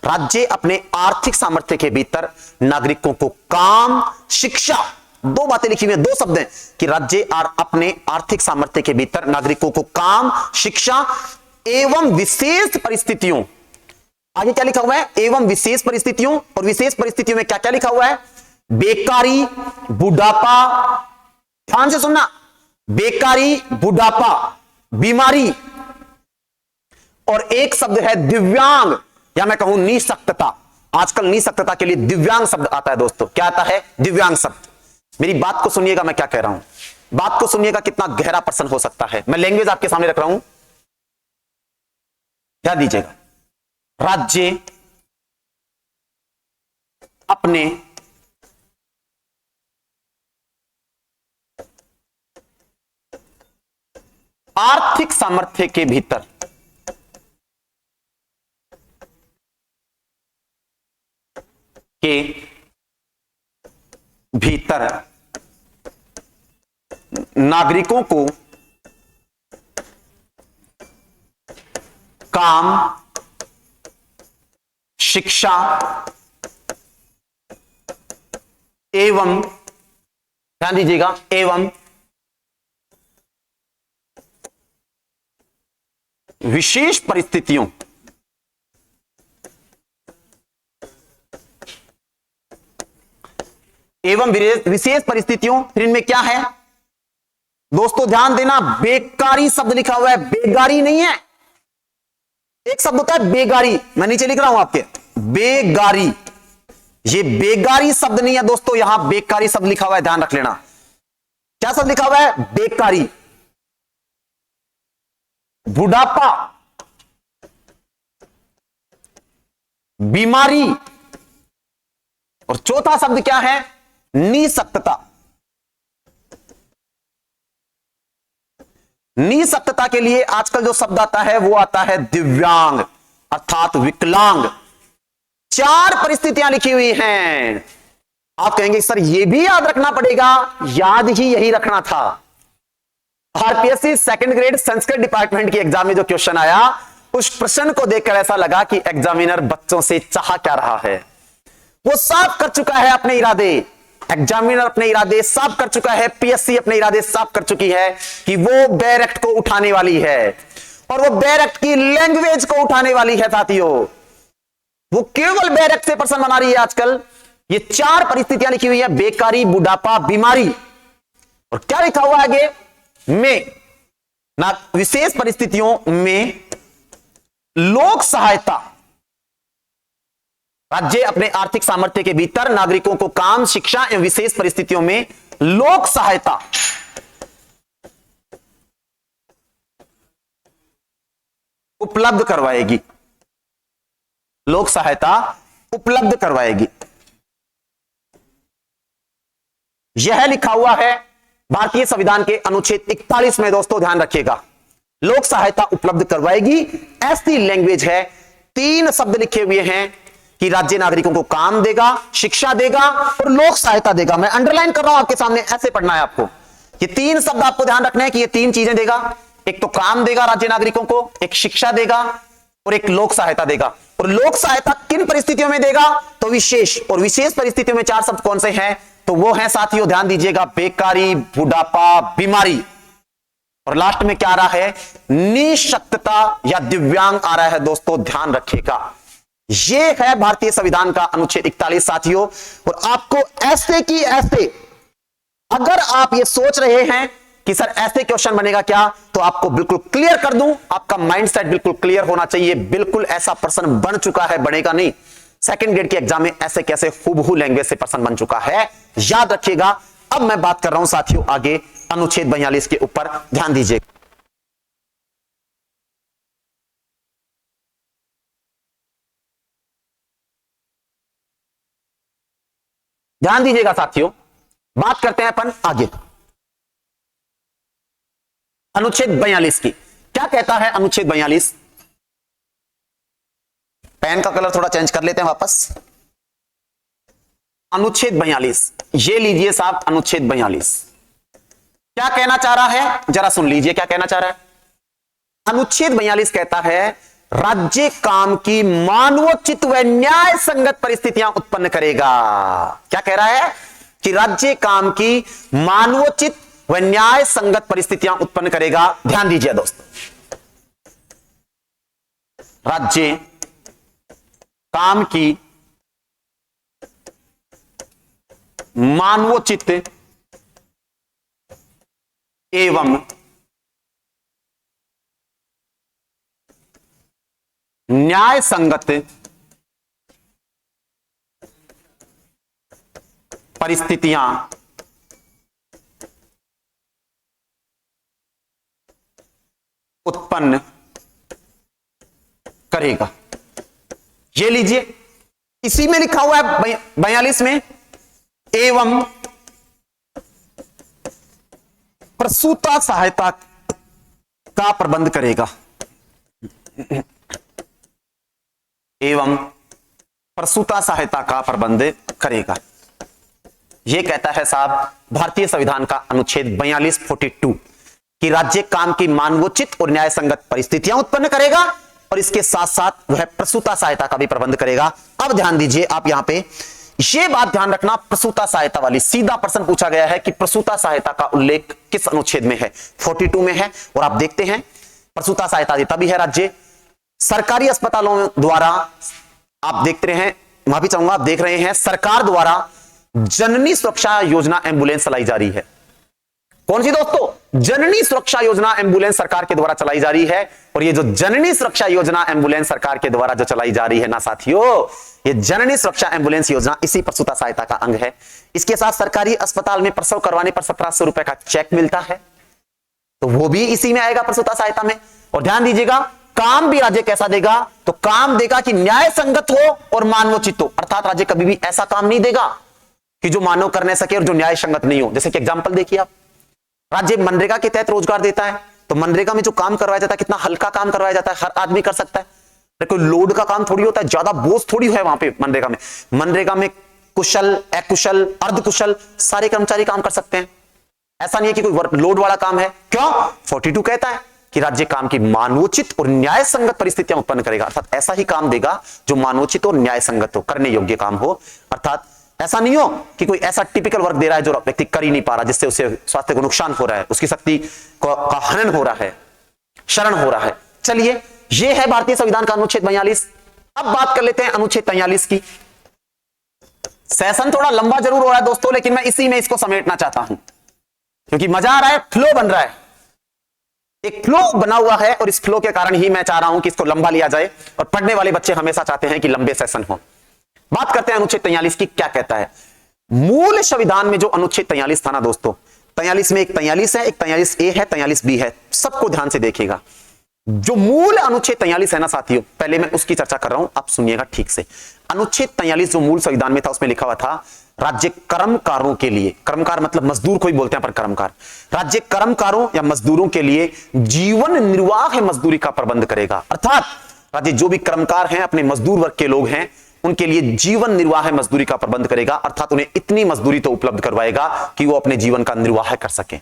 Speaker 1: राज्य अपने आर्थिक सामर्थ्य के भीतर नागरिकों को काम, शिक्षा, दो बातें लिखी हुई हैं, दो शब्द हैं कि राज्य अपने आर्थिक सामर्थ्य के भीतर नागरिकों को काम, शिक्षा एवं विशेष परिस्थितियों, आगे क्या लिखा हुआ है, एवं विशेष परिस्थितियों, और विशेष परिस्थितियों में क्या क्या लिखा हुआ है, बेकारी, बुढ़ापा, ध्यान से सुनना, बेकारी, बुढ़ापा, बीमारी, और एक शब्द है दिव्यांग, या मैं कहूं निशक्तता। आजकल निशक्तता के लिए दिव्यांग शब्द आता है दोस्तों। क्या आता है, दिव्यांग शब्द। मेरी बात को सुनिएगा, मैं क्या कह रहा हूं, बात को सुनिएगा, कितना गहरा प्रश्न हो सकता है। मैं लैंग्वेज आपके सामने रख रहा हूं, ध्यान दीजिएगा। राज्य अपने आर्थिक सामर्थ्य के भीतर नागरिकों को काम, शिक्षा एवं, ध्यान दीजिएगा, एवं विशेष परिस्थितियों विशेष परिस्थितियों, फिर इनमें क्या है दोस्तों, ध्यान देना, बेकारी शब्द लिखा हुआ है, बेगारी नहीं है। एक शब्द होता है बेगारी, मैं नीचे लिख रहा हूं आपके, बेगारी, ये बेगारी शब्द नहीं है दोस्तों, यहां बेकारी शब्द लिखा हुआ है, ध्यान रख लेना। क्या शब्द लिखा हुआ है, बेकारी, बुढ़ापा, बीमारी, और चौथा शब्द क्या है, निशक्तता। निशक्तता के लिए आजकल जो शब्द आता है वो आता है दिव्यांग, अर्थात विकलांग। चार परिस्थितियां लिखी हुई हैं। आप कहेंगे सर ये भी याद रखना पड़ेगा, याद ही यही रखना था। RPSC second grade Sanskrit department की एग्जाम में जो क्वेश्चन आया, उस प्रश्न को देखकर ऐसा लगा कि एग्जामिनर बच्चों से चाह क्या रहा है। वो साफ कर चुका है अपने इरादे, एग्जामिनर अपने इरादे साफ कर चुका है, पीएससी अपने इरादे साफ कर चुकी है कि वो बैरेक्ट को उठाने वाली है, और वो बैरेक्ट की लैंग्वेज को उठाने वाली है साथियों। वो केवल बैरेक्ट से प्रश्न बना रही है आजकल। ये चार परिस्थितियां लिखी हुई है, बेकारी, बुढ़ापा, बीमारी, और क्या लिखा हुआ है आगे में, ना विशेष परिस्थितियों में लोक सहायता, राज्य अपने आर्थिक सामर्थ्य के भीतर नागरिकों को काम, शिक्षा एवं विशेष परिस्थितियों में लोक सहायता उपलब्ध करवाएगी, लोक सहायता उपलब्ध करवाएगी। यह लिखा हुआ है भारतीय संविधान के अनुच्छेद 41 में दोस्तों, ध्यान रखिएगा। लोक सहायता उपलब्ध करवाएगी ऐसी लैंग्वेज है। 3 शब्द लिखे हुए हैं कि राज्य नागरिकों को काम देगा, शिक्षा देगा और लोक सहायता देगा। मैं अंडरलाइन कर रहा हूं आपके सामने, ऐसे पढ़ना है आपको। ये 3 शब्द आपको ध्यान रखने हैं कि ये 3 चीजें देगा। एक तो काम देगा राज्य नागरिकों को, एक शिक्षा देगा और एक लोक सहायता देगा। और लोक सहायता किन परिस्थितियों में देगा? तो विशेष, और विशेष परिस्थितियों में 4 शब्द कौन से हैं? तो वो है साथियों, ध्यान दीजिएगा, बेकारी, बुढ़ापा, बीमारी, और लास्ट में क्या आ रहा है? निशक्तता या दिव्यांग आ रहा है दोस्तों, ध्यान रखिएगा। ये है भारतीय संविधान का अनुच्छेद 41 साथियों। और आपको ऐसे की ऐसे, अगर आप ये सोच रहे हैं कि सर ऐसे क्वेश्चन बनेगा क्या, तो आपको बिल्कुल क्लियर कर दूं, आपका माइंडसेट बिल्कुल क्लियर होना चाहिए। बिल्कुल ऐसा प्रश्न बन चुका है, बनेगा नहीं। सेकंड ग्रेड के एग्जाम में ऐसे कैसे हुबहू लैंग्वेज से प्रश्न बन चुका है, याद रखिएगा। अब मैं बात कर रहा हूं साथियों आगे अनुच्छेद 42 के ऊपर, ध्यान दीजिए। ध्यान दीजिएगा साथियों, बात करते हैं अपन आगे अनुच्छेद 42 की। क्या कहता है अनुच्छेद 42? पेन का कलर थोड़ा चेंज कर लेते हैं वापस। अनुच्छेद 42, ये लीजिए साहब, अनुच्छेद 42 क्या कहना चाह रहा है, जरा सुन लीजिए क्या कहना चाह रहा है। अनुच्छेद 42 कहता है राज्य काम की मानवोचित व न्याय संगत परिस्थितियां उत्पन्न करेगा। क्या कह रहा है? कि राज्य काम की मानवोचित व न्याय संगत परिस्थितियां उत्पन्न करेगा। ध्यान दीजिए दोस्तों, राज्य काम की मानवोचित एवं न्याय संगत परिस्थितियां उत्पन्न करेगा। ये लीजिए, इसी में लिखा हुआ है 42 में, एवं प्रसूता सहायता का प्रबंध करेगा। एवं प्रसूता सहायता का प्रबंध करेगा। यह कहता है साहब भारतीय संविधान का अनुच्छेद 42 कि राज्य काम की मानवोचित और न्याय संगत परिस्थितियां उत्पन्न करेगा और इसके साथ साथ वह प्रसूता सहायता का भी प्रबंध करेगा। अब ध्यान दीजिए आप यहां पे ये बात ध्यान रखना, प्रसूता सहायता वाली सीधा प्रश्न पूछा गया है कि प्रसूता सहायता का उल्लेख किस अनुच्छेद में है? 42 में है। और आप देखते हैं प्रसूता सहायता देता भी है राज्य सरकारी अस्पतालों द्वारा। आप देखते हैं, वहां भी चाहूंगा, आप देख रहे हैं सरकार द्वारा जननी सुरक्षा योजना एम्बुलेंस चलाई जा रही है। कौन सी दोस्तों? जननी सुरक्षा योजना एम्बुलेंस सरकार के द्वारा चलाई जा रही है। और ये जो जननी सुरक्षा योजना एम्बुलेंस सरकार के द्वारा जो चलाई जा रही है ना साथियों, ये जननी सुरक्षा एम्बुलेंस योजना इसी प्रसूता सहायता का अंग है। इसके साथ सरकारी अस्पताल में प्रसव करवाने पर 1700 रुपए का चेक मिलता है, तो वो भी इसी में आएगा प्रसूता सहायता में। और ध्यान दीजिएगा, काम भी राज्य कैसा देगा? तो काम देगा कि न्याय संगत हो और मानवोचित हो। अर्थात राज्य कभी भी ऐसा काम नहीं देगा कि जो मानव कर नहीं सके और जो न्याय संगत नहीं हो। जैसे कि एग्जांपल देखिए आप, राज्य मनरेगा के तहत रोजगार देता है, तो मनरेगा में जो काम करवाया जाता है कितना हल्का काम करवाया जाता है, हर आदमी कर सकता है। कोई लोड का काम थोड़ी होता है, ज्यादा बोझ थोड़ी है वहां पे मनरेगा में। मनरेगा में कुशल, अकुशल, अर्धकुशल सारे कर्मचारी काम कर सकते हैं। ऐसा नहीं है कि कोई लोड वाला काम है। क्यों? 42 कहता है कि राज्य काम की मानवोचित और न्याय संगत परिस्थितियां उत्पन्न करेगा। अर्थात ऐसा ही काम देगा जो मानवोचित और न्याय संगत हो, करने योग्य काम हो। अर्थात ऐसा नहीं हो कि कोई ऐसा टिपिकल वर्क दे रहा है जो व्यक्ति कर ही नहीं पा रहा, जिससे उसे स्वास्थ्य को नुकसान हो रहा है, उसकी शक्ति का हनन हो रहा है, शरण हो रहा है। चलिए, यह है भारतीय संविधान का अनुच्छेद 42। अब बात कर लेते हैं अनुच्छेद 43 की। सेशन थोड़ा लंबा जरूर हो रहा है दोस्तों, लेकिन मैं इसी में इसको समेटना चाहता हूं क्योंकि मजा आ रहा है, फ्लो बन रहा है, एक फ्लो बना हुआ है। और इस फ्लो के कारण ही मैं चाह रहा हूं कि इसको लंबा लिया जाए, और पढ़ने वाले बच्चे हमेशा चाहते हैं कि लंबे सेशन हो। बात करते हैं अनुच्छेद 43 की। क्या कहता है? मूल संविधान में जो अनुच्छेद 43 था ना दोस्तों, 43 में एक 43 है, एक 43A है, 43B है। सबको ध्यान से देखिएगा। जो मूल अनुच्छेद 43 है ना साथियों, पहले मैं उसकी चर्चा कर रहा हूं, आप सुनिएगा ठीक से। अनुच्छेद 43 जो मूल संविधान में था, उसमें लिखा हुआ था राज्य कर्मकारों के लिए, कर्मकार मतलब मजदूर को ही बोलते हैं पर कर्मकार, राज्य कर्मकारों या मजदूरों के लिए जीवन निर्वाह मजदूरी का प्रबंध करेगा। अर्थात राज्य जो भी कर्मकार हैं, अपने मजदूर वर्ग के लोग हैं, उनके लिए जीवन निर्वाह मजदूरी का प्रबंध करेगा। अर्थात उन्हें इतनी मजदूरी तो उपलब्ध करवाएगा कि वो अपने जीवन का निर्वाह कर सके।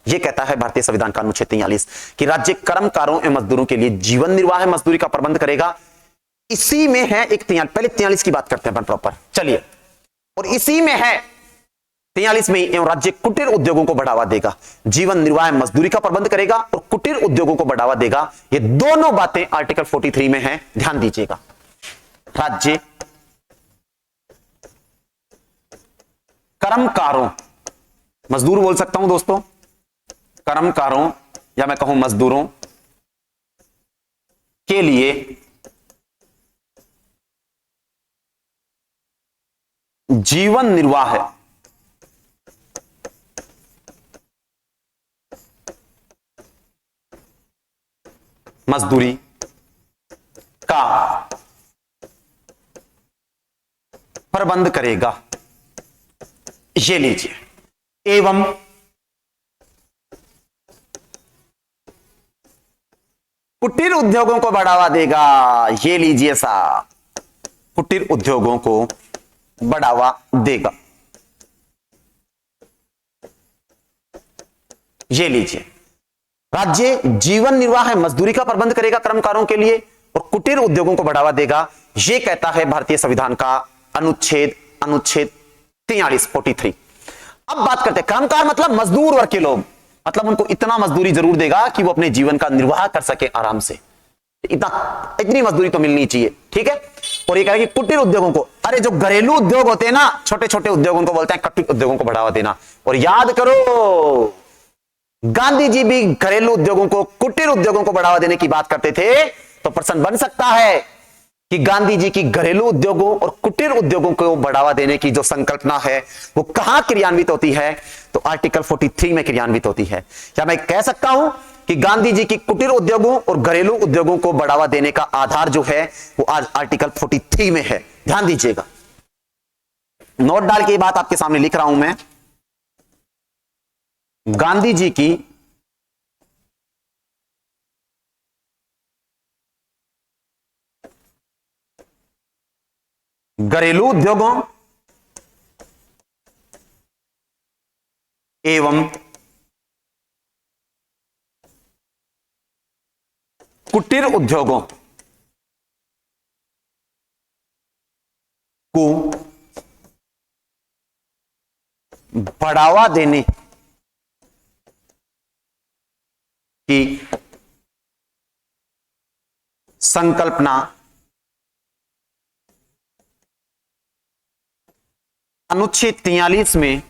Speaker 1: यह कहता है भारतीय संविधान का अनुच्छेद 43 कि राज्य कर्मकारों एवं मजदूरों के लिए जीवन निर्वाह मजदूरी का प्रबंध करेगा। इसी में है एक 43, पहले 43 की बात करते हैं प्रॉपर, चलिए। और इसी में है 43 में एवं राज्य कुटीर उद्योगों को बढ़ावा देगा, जीवन निर्वाह मजदूरी का प्रबंध करेगा और कुटीर उद्योगों को बढ़ावा देगा। ये दोनों बातें आर्टिकल 43 में है, ध्यान दीजिएगा। राज्य कर्मकारों, मजदूर बोल सकता हूं दोस्तों, कर्मकारों या मैं कहूं मजदूरों के लिए जीवन निर्वाह मजदूरी का प्रबंध करेगा। ये लीजिए। एवं कुटीर उद्योगों को बढ़ावा देगा। ये लीजिए साहब, कुटीर उद्योगों को बढ़ावा देगा। ये लीजिए, राज्य जीवन निर्वाह मजदूरी का प्रबंध करेगा कर्मकारों के लिए और कुटीर उद्योगों को बढ़ावा देगा। यह कहता है भारतीय संविधान का अनुच्छेद 43। अब बात करते हैं कर्मकार मतलब मजदूर वर्ग के लोग, मतलब उनको इतना मजदूरी जरूर देगा कि वो अपने जीवन का निर्वाह कर सके आराम से। इतनी मजदूरी तो मिलनी चाहिए, ठीक है। और ये कह कि कुटीर उद्योगों को, अरे जो घरेलू उद्योग होते हैं ना, छोटे छोटे उद्योगों को बोलते हैं कुटीर उद्योगों को बढ़ावा देना। और याद करो, गांधी जी भी घरेलू उद्योगों को, कुटीर उद्योगों को बढ़ावा देने की बात करते थे। तो प्रश्न बन सकता है कि गांधी जी की घरेलू उद्योगों और कुटीर उद्योगों को बढ़ावा देने की जो संकल्पना है वो कहां क्रियान्वित होती है? तो आर्टिकल 43 में क्रियान्वित होती है। क्या मैं कह सकता हूं कि गांधी जी की कुटीर उद्योगों और घरेलू उद्योगों को बढ़ावा देने का आधार जो है वो आज आर्टिकल 43 में है? ध्यान दीजिएगा, नोट डाल के ये बात आपके सामने लिख रहा हूं मैं। गांधी जी की घरेलू उद्योगों एवं कुटीर उद्योगों को बढ़ावा देने की संकल्पना अनुच्छेद 43 में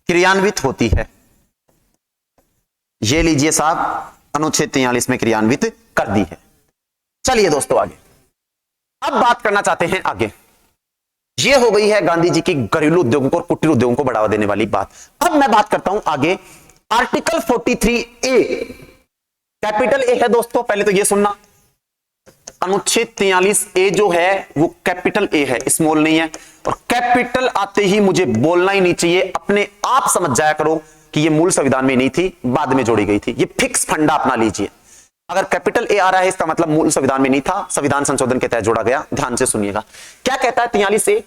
Speaker 1: क्रियान्वित होती है। ये लीजिए साहब, अनुच्छेद 43 में क्रियान्वित कर दी है। चलिए दोस्तों आगे, अब बात करना चाहते हैं आगे। ये हो गई है गांधी जी की घरेलू उद्योगों को और कुटीर उद्योगों को बढ़ावा देने वाली बात। अब मैं बात करता हूं आगे आर्टिकल 43A। कैपिटल ए है दोस्तों, पहले तो ये सुनना, अनुच्छेद 43A जो है वो कैपिटल ए है, स्मॉल नहीं है। और कैपिटल आते ही मुझे बोलना ही नहीं चाहिए, अपने आप समझ जाया करो कि ये मूल संविधान में नहीं थी, बाद में जोड़ी गई थी। ये फिक्स फंडा अपना लीजिए। अगर कैपिटल ए आ रहा है इसका मतलब मूल संविधान में नहीं था, संविधान संशोधन के तहत जोड़ा गया। ध्यान से सुनिएगा क्या कहता है 43A।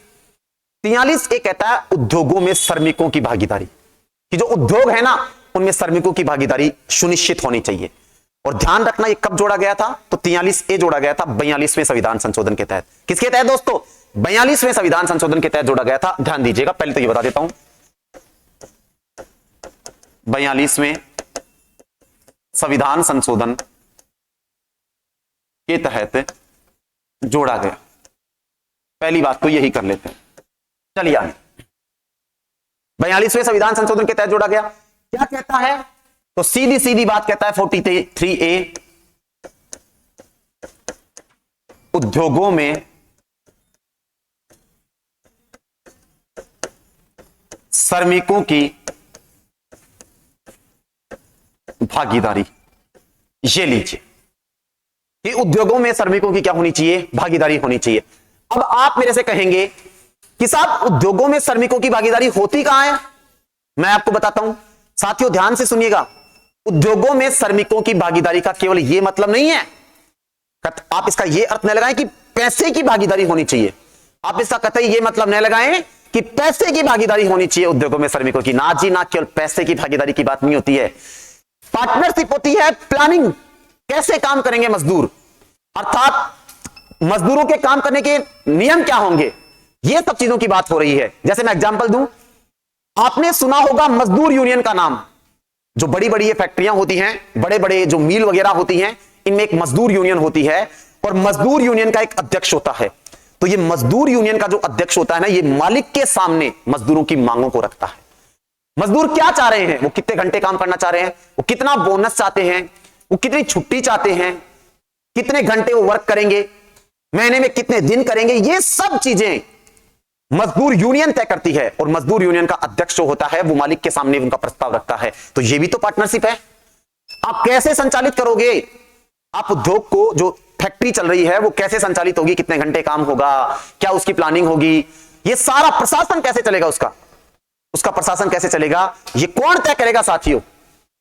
Speaker 1: 43A कहता है उद्योगों में श्रमिकों की भागीदारी, कि जो उद्योग है ना उनमें श्रमिकों की भागीदारी सुनिश्चित होनी चाहिए। और ध्यान रखना ये कब जोड़ा गया था? तो 43A जोड़ा गया था 42वें संविधान संशोधन के तहत। किसके तहत दोस्तों? 42वें संविधान संशोधन के तहत जोड़ा गया था। ध्यान दीजिएगा, पहले तो ये बता देता हूं, 42वें संविधान संशोधन के तहत जोड़ा गया। पहली बात तो यही कर लेते हैं। चलिए आगे, 42वें संविधान संशोधन के तहत जोड़ा गया। क्या कहता है? तो सीधी सीधी बात कहता है 43A, उद्योगों में श्रमिकों की भागीदारी। ये लीजिए कि उद्योगों में श्रमिकों की क्या होनी चाहिए, भागीदारी होनी चाहिए। अब आप मेरे से कहेंगे कि साहब उद्योगों में श्रमिकों की भागीदारी होती कहां है, मैं आपको बताता हूं। साथियों ध्यान से सुनिएगा, उद्योगों में श्रमिकों की भागीदारी का केवल यह मतलब नहीं है, आप इसका यह अर्थ न लगाएं कि पैसे की भागीदारी होनी चाहिए। आप इसका कतई यह मतलब न लगाएं कि पैसे की भागीदारी होनी चाहिए उद्योगों में श्रमिकों की। ना जी ना, केवल पैसे की भागीदारी की बात नहीं होती है। पार्टनरशिप होती है प्लानिंग, कैसे काम करेंगे मजदूर, अर्थात मजदूरों के काम करने के नियम क्या होंगे, ये सब चीजों की बात हो रही है। जैसे मैं एग्जांपल दूं, आपने सुना होगा मजदूर यूनियन का नाम। जो बड़ी बड़ी ये फैक्ट्रियां होती हैं, बड़े बड़े जो मिल वगैरह होती हैं, इनमें एक मजदूर यूनियन होती है और मजदूर यूनियन का एक अध्यक्ष होता है। तो ये मजदूर यूनियन का जो अध्यक्ष होता है ना, ये मालिक के सामने मजदूरों की मांगों को रखता है। मजदूर क्या चाह रहे हैं, वो कितने घंटे काम करना चाह रहे हैं, वो कितना बोनस चाहते हैं, वो कितनी छुट्टी चाहते हैं, कितने घंटे वो वर्क करेंगे, महीने में कितने दिन करेंगे, ये सब चीजें मजदूर यूनियन तय करती है। और मजदूर यूनियन का अध्यक्ष जो होता है वो मालिक के सामने उनका प्रस्ताव रखता है। तो ये भी तो पार्टनरशिप है। आप कैसे संचालित करोगे, आप उद्योग को, जो फैक्ट्री चल रही है वो कैसे संचालित होगी, कितने घंटे काम होगा, क्या उसकी प्लानिंग होगी, ये सारा प्रशासन कैसे चलेगा, उसका प्रशासन कैसे चलेगा, ये कौन तय करेगा साथियों।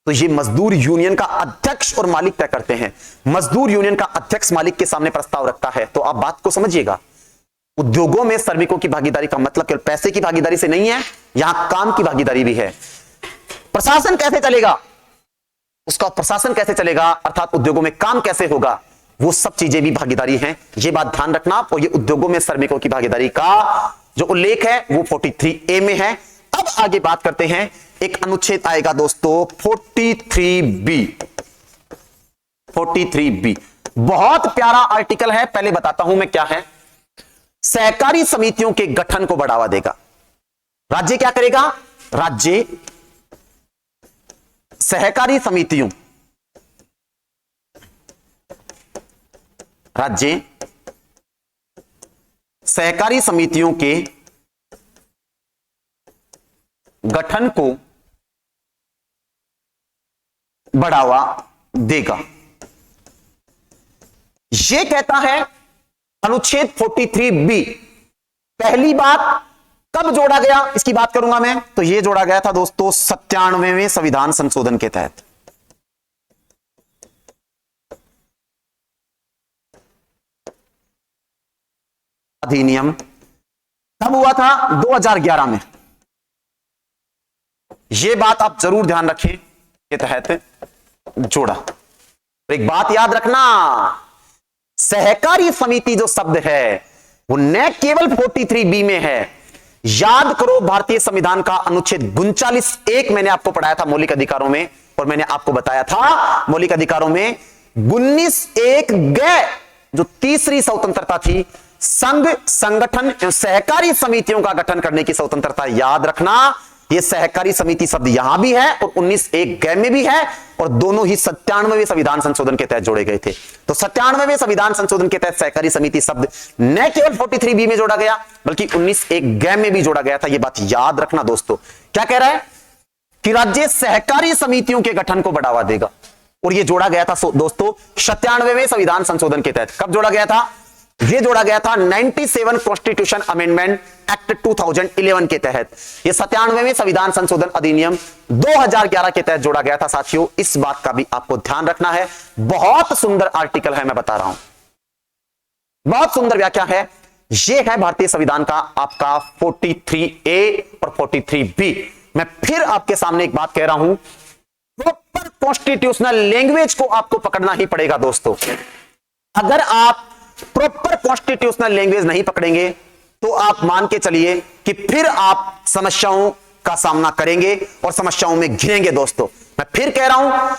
Speaker 1: तो ये मजदूर यूनियन का अध्यक्ष और मालिक तय करते हैं। मजदूर यूनियन का अध्यक्ष मालिक के सामने प्रस्ताव रखता है। तो आप बात को समझिएगा, उद्योगों में श्रमिकों की भागीदारी का मतलब केवल पैसे की भागीदारी से नहीं है, यहां काम की भागीदारी भी है। प्रशासन कैसे चलेगा, उसका प्रशासन कैसे चलेगा, अर्थात उद्योगों में काम कैसे होगा, वो सब चीजें भी भागीदारी हैं। ये बात ध्यान रखना। और ये उद्योगों में श्रमिकों की भागीदारी का जो उल्लेख है वो 43A में है। अब आगे बात करते हैं, एक अनुच्छेद आएगा दोस्तों 43B। 43B बहुत प्यारा आर्टिकल है, पहले बताता हूं मैं क्या है। सहकारी समितियों के गठन को बढ़ावा देगा। राज्य क्या करेगा, राज्य सहकारी समितियों, राज्य सहकारी समितियों के गठन को बढ़ावा देगा। यह कहता है अनुच्छेद 43B। पहली बात कब जोड़ा गया, इसकी बात करूंगा मैं। तो यह जोड़ा गया था दोस्तों 97वें संविधान संशोधन के तहत। अधिनियम कब हुआ था, 2011 में। यह बात आप जरूर ध्यान रखें, के तहत जोड़ा। तो एक बात याद रखना, सहकारी समिति जो शब्द है वो न केवल 43B में है। याद करो भारतीय संविधान का अनुच्छेद 39(1) मैंने आपको पढ़ाया था मौलिक अधिकारों में, और मैंने आपको बताया था मौलिक अधिकारों में 19(1) ग जो तीसरी स्वतंत्रता थी, संघ, संगठन एवं सहकारी समितियों का गठन करने की स्वतंत्रता। याद रखना, यह सहकारी समिति शब्द यहां भी है और 19(1) ग में भी है, और दोनों ही 97वें संविधान संशोधन के तहत जोड़े गए थे। तो 97वें संविधान संशोधन के तहत सहकारी समिति शब्द न केवल 43B में जोड़ा गया बल्कि 19(1) ग में भी जोड़ा गया था। यह बात याद रखना दोस्तों। क्या कह रहा है कि राज्य सहकारी समितियों के गठन को बढ़ावा देगा, और यह जोड़ा गया था दोस्तों 97वें संविधान संशोधन के तहत। कब जोड़ा गया था, यह जोड़ा गया था 97 कॉन्स्टिट्यूशन अमेंडमेंट एक्ट 2011 के तहत। यह 97वें संविधान संशोधन अधिनियम 2011 के तहत जोड़ा गया था साथियों। इस बात का भी आपको ध्यान रखना है। बहुत सुंदर आर्टिकल है, मैं बता रहा हूं, बहुत सुंदर व्याख्या है। यह है भारतीय संविधान का आपका 43A और 43B। मैं फिर आपके सामने एक बात कह रहा हूं, प्रॉपर कॉन्स्टिट्यूशनल लैंग्वेज को आपको पकड़ना ही पड़ेगा दोस्तों। अगर आप प्रॉपर कॉन्स्टिट्यूशनल लैंग्वेज नहीं पकड़ेंगे तो आप मान के चलिए कि फिर आप समस्याओं का सामना करेंगे और समस्याओं में घिरेंगे दोस्तों। मैं फिर कह रहा हूं,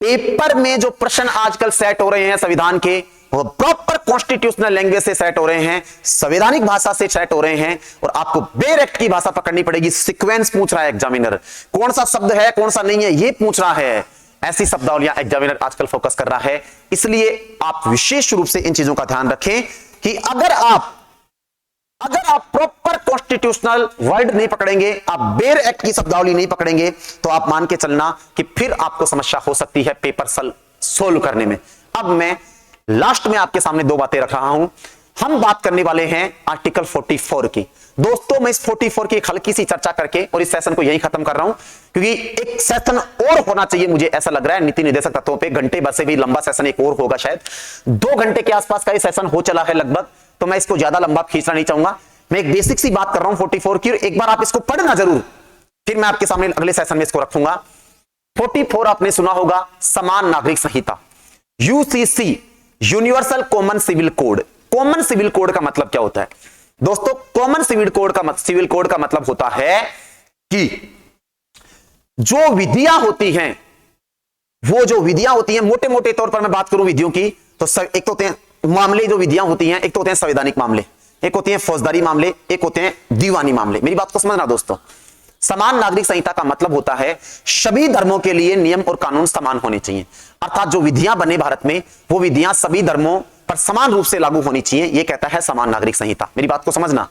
Speaker 1: पेपर में जो प्रश्न आजकल सेट हो रहे हैं संविधान के, वो प्रॉपर कॉन्स्टिट्यूशनल लैंग्वेज से सेट हो रहे हैं, संवैधानिक भाषा से सेट हो रहे हैं, और आपको बेरेक्ट की भाषा पकड़नी पड़ेगी। सीक्वेंस पूछ रहा है एग्जामिनर, कौन सा शब्द है कौन सा नहीं है ये पूछ रहा है। ऐसी शब्दावलियां एग्जामिनर आजकल फोकस कर रहा है। इसलिए आप विशेष रूप से इन चीजों का ध्यान रखें कि अगर आप अगर आप प्रॉपर कॉन्स्टिट्यूशनल वर्ड नहीं पकड़ेंगे, आप बेयर एक्ट की शब्दावली नहीं पकड़ेंगे, तो आप मान के चलना कि फिर आपको समस्या हो सकती है पेपर सोल्व करने में। अब मैं लास्ट में आपके सामने दो बातें रख रहा हूं। हम बात करने वाले हैं आर्टिकल 44 की। दोस्तों मैं इस 44 की एक हल्की सी चर्चा करके और इस सेशन को यही खत्म कर रहा हूं, क्योंकि एक सेशन और होना चाहिए, मुझे ऐसा लग रहा है नीति निर्देशक तत्वों पे। घंटे भर से भी लंबा सेशन एक और होगा, शायद 2 घंटे के आसपास का ये सेशन हो चला है लगभग, तो मैं इसको ज्यादा लंबा खींचना नहीं चाहूंगा। मैं एक बेसिक सी बात कर रहा हूं 44 की, एक बार आप इसको पढ़ना जरूर, फिर मैं आपके सामने अगले सेशन में इसको रखूंगा। 44 आपने सुना होगा, समान नागरिक संहिता, UCC, universal common civil code. Common civil code का मतलब क्या होता है दोस्तों? कॉमन सिविल कोड का मतलब होता है कि जो विधियां होती हैं, वो जो विधियां होती हैं, मोटे मोटे तौर पर मैं बात करूं विधियों की, तो एक तो होते हैं मामले, जो विधियां होती हैं, एक तो होते हैं संवैधानिक मामले, एक होते हैं फौजदारी मामले, एक होते हैं दीवानी मामले। मेरी बात को समझना दोस्तों। समान नागरिक संहिता का मतलब होता है सभी धर्मों के लिए नियम और कानून समान होने चाहिए, अर्थात जो विधियां बने भारत में, वो विधियां सभी धर्मों पर समान रूप से लागू होनी चाहिए, ये कहता है समान नागरिक संहिता। मेरी बात को समझना,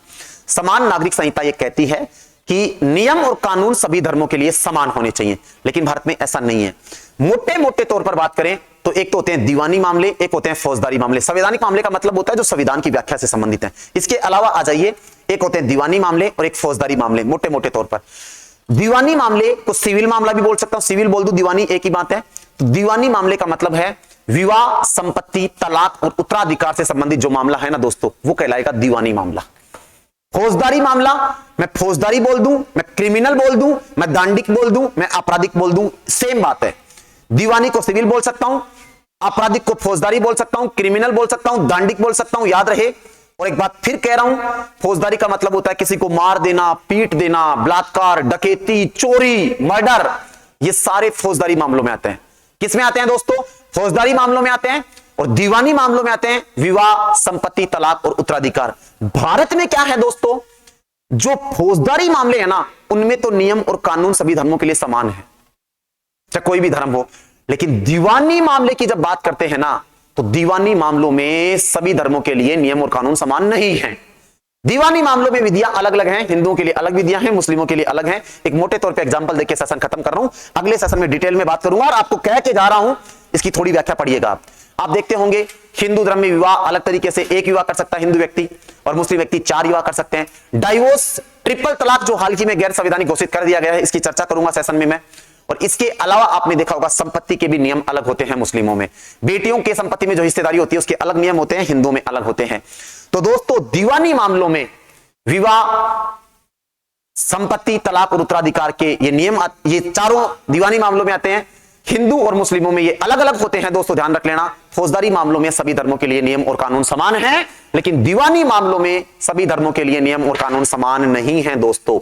Speaker 1: समान नागरिक संहिता ये कहती है कि नियम और कानून सभी धर्मों के लिए समान होने चाहिए, लेकिन भारत में ऐसा नहीं है। मोटे मोटे तौर पर बात करें तो एक तो होते हैं दीवानी मामले, एक होते हैं फौजदारी मामले। संवैधानिक मामले का मतलब होता है जो संविधान की व्याख्या से संबंधित है। इसके अलावा आ जाइए, एक होते हैं दीवानी मामले और एक फौजदारी मामले। मोटे मोटे तौर पर दीवानी मामले को सिविल मामला भी बोल सकता हूं, सिविल बोल दूं, दीवानी एक ही बात है। तो दीवानी मामले का मतलब है विवाह, संपत्ति, तलाक और उत्तराधिकार से संबंधित जो मामला है ना दोस्तों, वो कहलाएगा दीवानी मामला। फौजदारी मामला, मैं फौजदारी बोल दूं, मैं क्रिमिनल बोल दूं, मैं दांडिक बोल दूं, मैं आपराधिक बोल दूं, सेम बात है। दीवानी को सिविल बोल सकता हूं, आपराधिक को फौजदारी बोल सकता हूं, क्रिमिनल बोल सकता हूं, दांडिक बोल सकता हूं, याद रहे। और एक बात फिर कह रहा हूं, फौजदारी का मतलब होता है किसी को मार देना, पीट देना, बलात्कार, डकैती, चोरी, मर्डर, ये सारे फौजदारी मामलों में आते हैं। किस में आते हैं दोस्तों? फौजदारी मामलों में आते हैं। और दीवानी मामलों में आते हैं विवाह, संपत्ति, तलाक और उत्तराधिकार। भारत में क्या है दोस्तों, जो फौजदारी मामले हैं ना, उनमें तो नियम और कानून सभी धर्मों के लिए समान है, चाहे कोई भी धर्म हो। लेकिन दीवानी मामले की जब बात करते हैं ना, तो दीवानी मामलों में सभी धर्मों के लिए नियम और कानून समान नहीं है। दीवानी मामलों में विधियां अलग अलग हैं, हिंदुओं के लिए अलग विधियां हैं, मुस्लिमों के लिए अलग हैं। एक मोटे तौर पे एग्जांपल देके सेशन खत्म कर रहा हूं, अगले सेशन में डिटेल में बात करूंगा और आपको कह के जा रहा हूं, इसकी थोड़ी व्याख्या पढ़िएगा। आप देखते होंगे हिंदू धर्म में विवाह अलग तरीके से, एक विवाह कर सकता है हिंदू व्यक्ति, और मुस्लिम व्यक्ति 4 विवाह कर सकते हैं। डाइवोर्स, ट्रिपल तलाक जो हाल ही में गैर संवैधानिक घोषित कर दिया गया है, इसकी चर्चा करूंगा सेशन में मैं। और इसके अलावा आपने देखा होगा संपत्ति के भी नियम अलग होते हैं मुस्लिमों में, बेटियों के संपत्ति में जो हिस्सेदारी होती है उसके अलग नियम होते हैं, हिंदुओं में अलग होते हैं। तो दोस्तों दीवानी मामलों में विवाह, संपत्ति, तलाक और उत्तराधिकार के ये नियम, ये चारों दीवानी मामलों में आते हैं। हिंदू और मुस्लिमों में ये अलग अलग होते हैं दोस्तों, ध्यान रख लेना। फौजदारी मामलों में सभी धर्मों के लिए नियम और कानून समान हैं, लेकिन दीवानी मामलों में सभी धर्मों के लिए नियम और कानून समान नहीं है दोस्तों।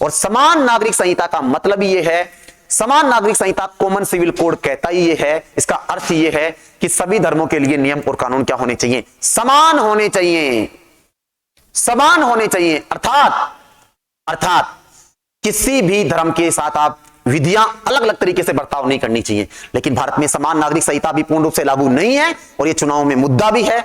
Speaker 1: और समान नागरिक संहिता का मतलब ये है, समान नागरिक संहिता कॉमन सिविल कोड कहता ही ये है, इसका अर्थ ये है कि सभी धर्मों के लिए नियम और कानून क्या होने चाहिए? समान होने चाहिए, समान होने चाहिए। अर्थात किसी भी धर्म के साथ आप विधियां अलग अलग तरीके से बर्ताव नहीं करनी चाहिए। लेकिन भारत में समान नागरिक संहिता भी पूर्ण रूप से लागू नहीं है, और यह चुनाव में मुद्दा भी है।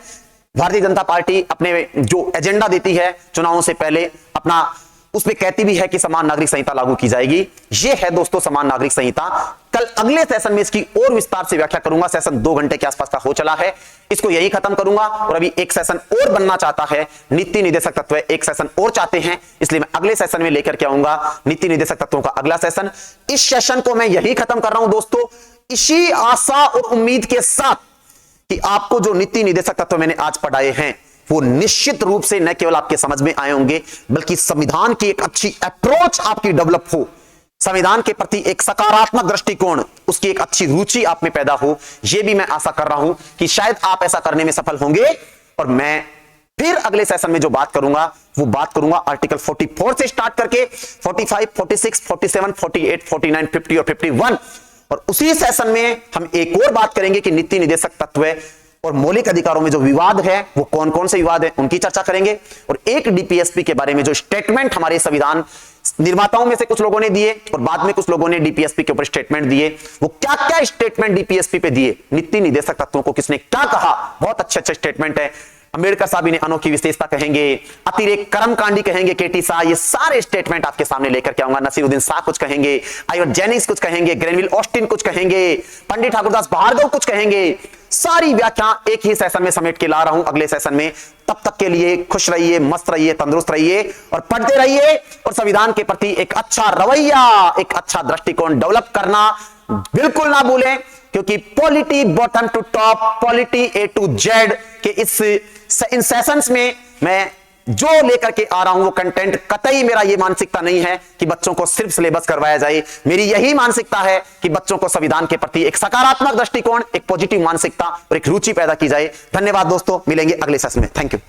Speaker 1: भारतीय जनता पार्टी अपने जो एजेंडा देती है चुनावों से पहले, अपना उसमें कहती भी है कि समान नागरिक संहिता लागू की जाएगी। यह है दोस्तों समान नागरिक संहिता। कल अगले सेशन में इसकी और विस्तार से व्याख्या करूंगा। सेशन 2 घंटे के आसपास का हो चला है, इसको यही खत्म करूंगा। और अभी एक सेशन और बनना चाहता है, नीति निर्देशक तत्व एक सेशन और चाहते हैं, इसलिए मैं अगले सेशन में लेकर के आऊंगा नीति निर्देशक तत्वों का अगला सेशन। इस सेशन को मैं यही खत्म कर रहा हूं दोस्तों, इसी आशा और उम्मीद के साथ कि आपको जो नीति निर्देशक तत्व मैंने आज पढ़ाए हैं वो निश्चित रूप से न केवल आपके समझ में आए होंगे, बल्कि संविधान की एक अच्छी अप्रोच आपकी डेवलप हो, संविधान के प्रति एक सकारात्मक दृष्टिकोण, उसकी एक अच्छी रुचि आप में पैदा हो। यह भी मैं आशा कर रहा हूं कि शायद आप ऐसा करने में सफल होंगे। और मैं फिर अगले सेशन में जो बात करूंगा वो बात करूंगा आर्टिकल 44 से स्टार्ट करके 45, 46, 47, 48, 49, 50 और 51। और उसी सेशन में हम एक और बात करेंगे कि नीति निर्देशक तत्व और मौलिक अधिकारों में जो विवाद है वो कौन कौन से विवाद है, उनकी चर्चा करेंगे। और एक डीपीएसपी के बारे में जो स्टेटमेंट हमारे संविधान निर्माताओं में से कुछ लोगों ने दिए और बाद में कुछ लोगों ने डीपीएसपी के ऊपर स्टेटमेंट दिए, वो क्या क्या स्टेटमेंट डीपीएसपी पे दिए, नीति निर्देशक तत्वों को किसने क्या कहा, बहुत अच्छे अच्छे स्टेटमेंट है। अंबेडकर साहब इन्हें अनोखी विशेषता कहेंगे, अतिरेक कर्मकांडी कहेंगे केटी शाह। ये सारे स्टेटमेंट आपके सामने लेकर के आऊंगा। नसीरुद्दीन शाह कुछ कहेंगे, आइवर जेनिंग्स कुछ कहेंगे, ग्रेनविल ऑस्टिन कुछ कहेंगे, पंडित ठाकुरदास भार्गव कुछ कहेंगे। सारी व्याख्या एक ही सेशन में समेट के ला रहा हूं अगले सेशन में। तब तक के लिए खुश रहिए, मस्त रहिए, तंदुरुस्त रहिए और पढ़ते रहिए। और संविधान के प्रति एक अच्छा रवैया, एक अच्छा दृष्टिकोण डेवलप करना बिल्कुल ना भूलें, क्योंकि polity bottom to top, polity A to Z के इन सेशंस में मैं जो लेकर के आ रहा हूं वो कंटेंट, कतई मेरा ये मानसिकता नहीं है कि बच्चों को सिर्फ सिलेबस करवाया जाए। मेरी यही मानसिकता है कि बच्चों को संविधान के प्रति एक सकारात्मक दृष्टिकोण, एक पॉजिटिव मानसिकता और एक रुचि पैदा की जाए। धन्यवाद दोस्तों, मिलेंगे अगले सेशन में। Thank you.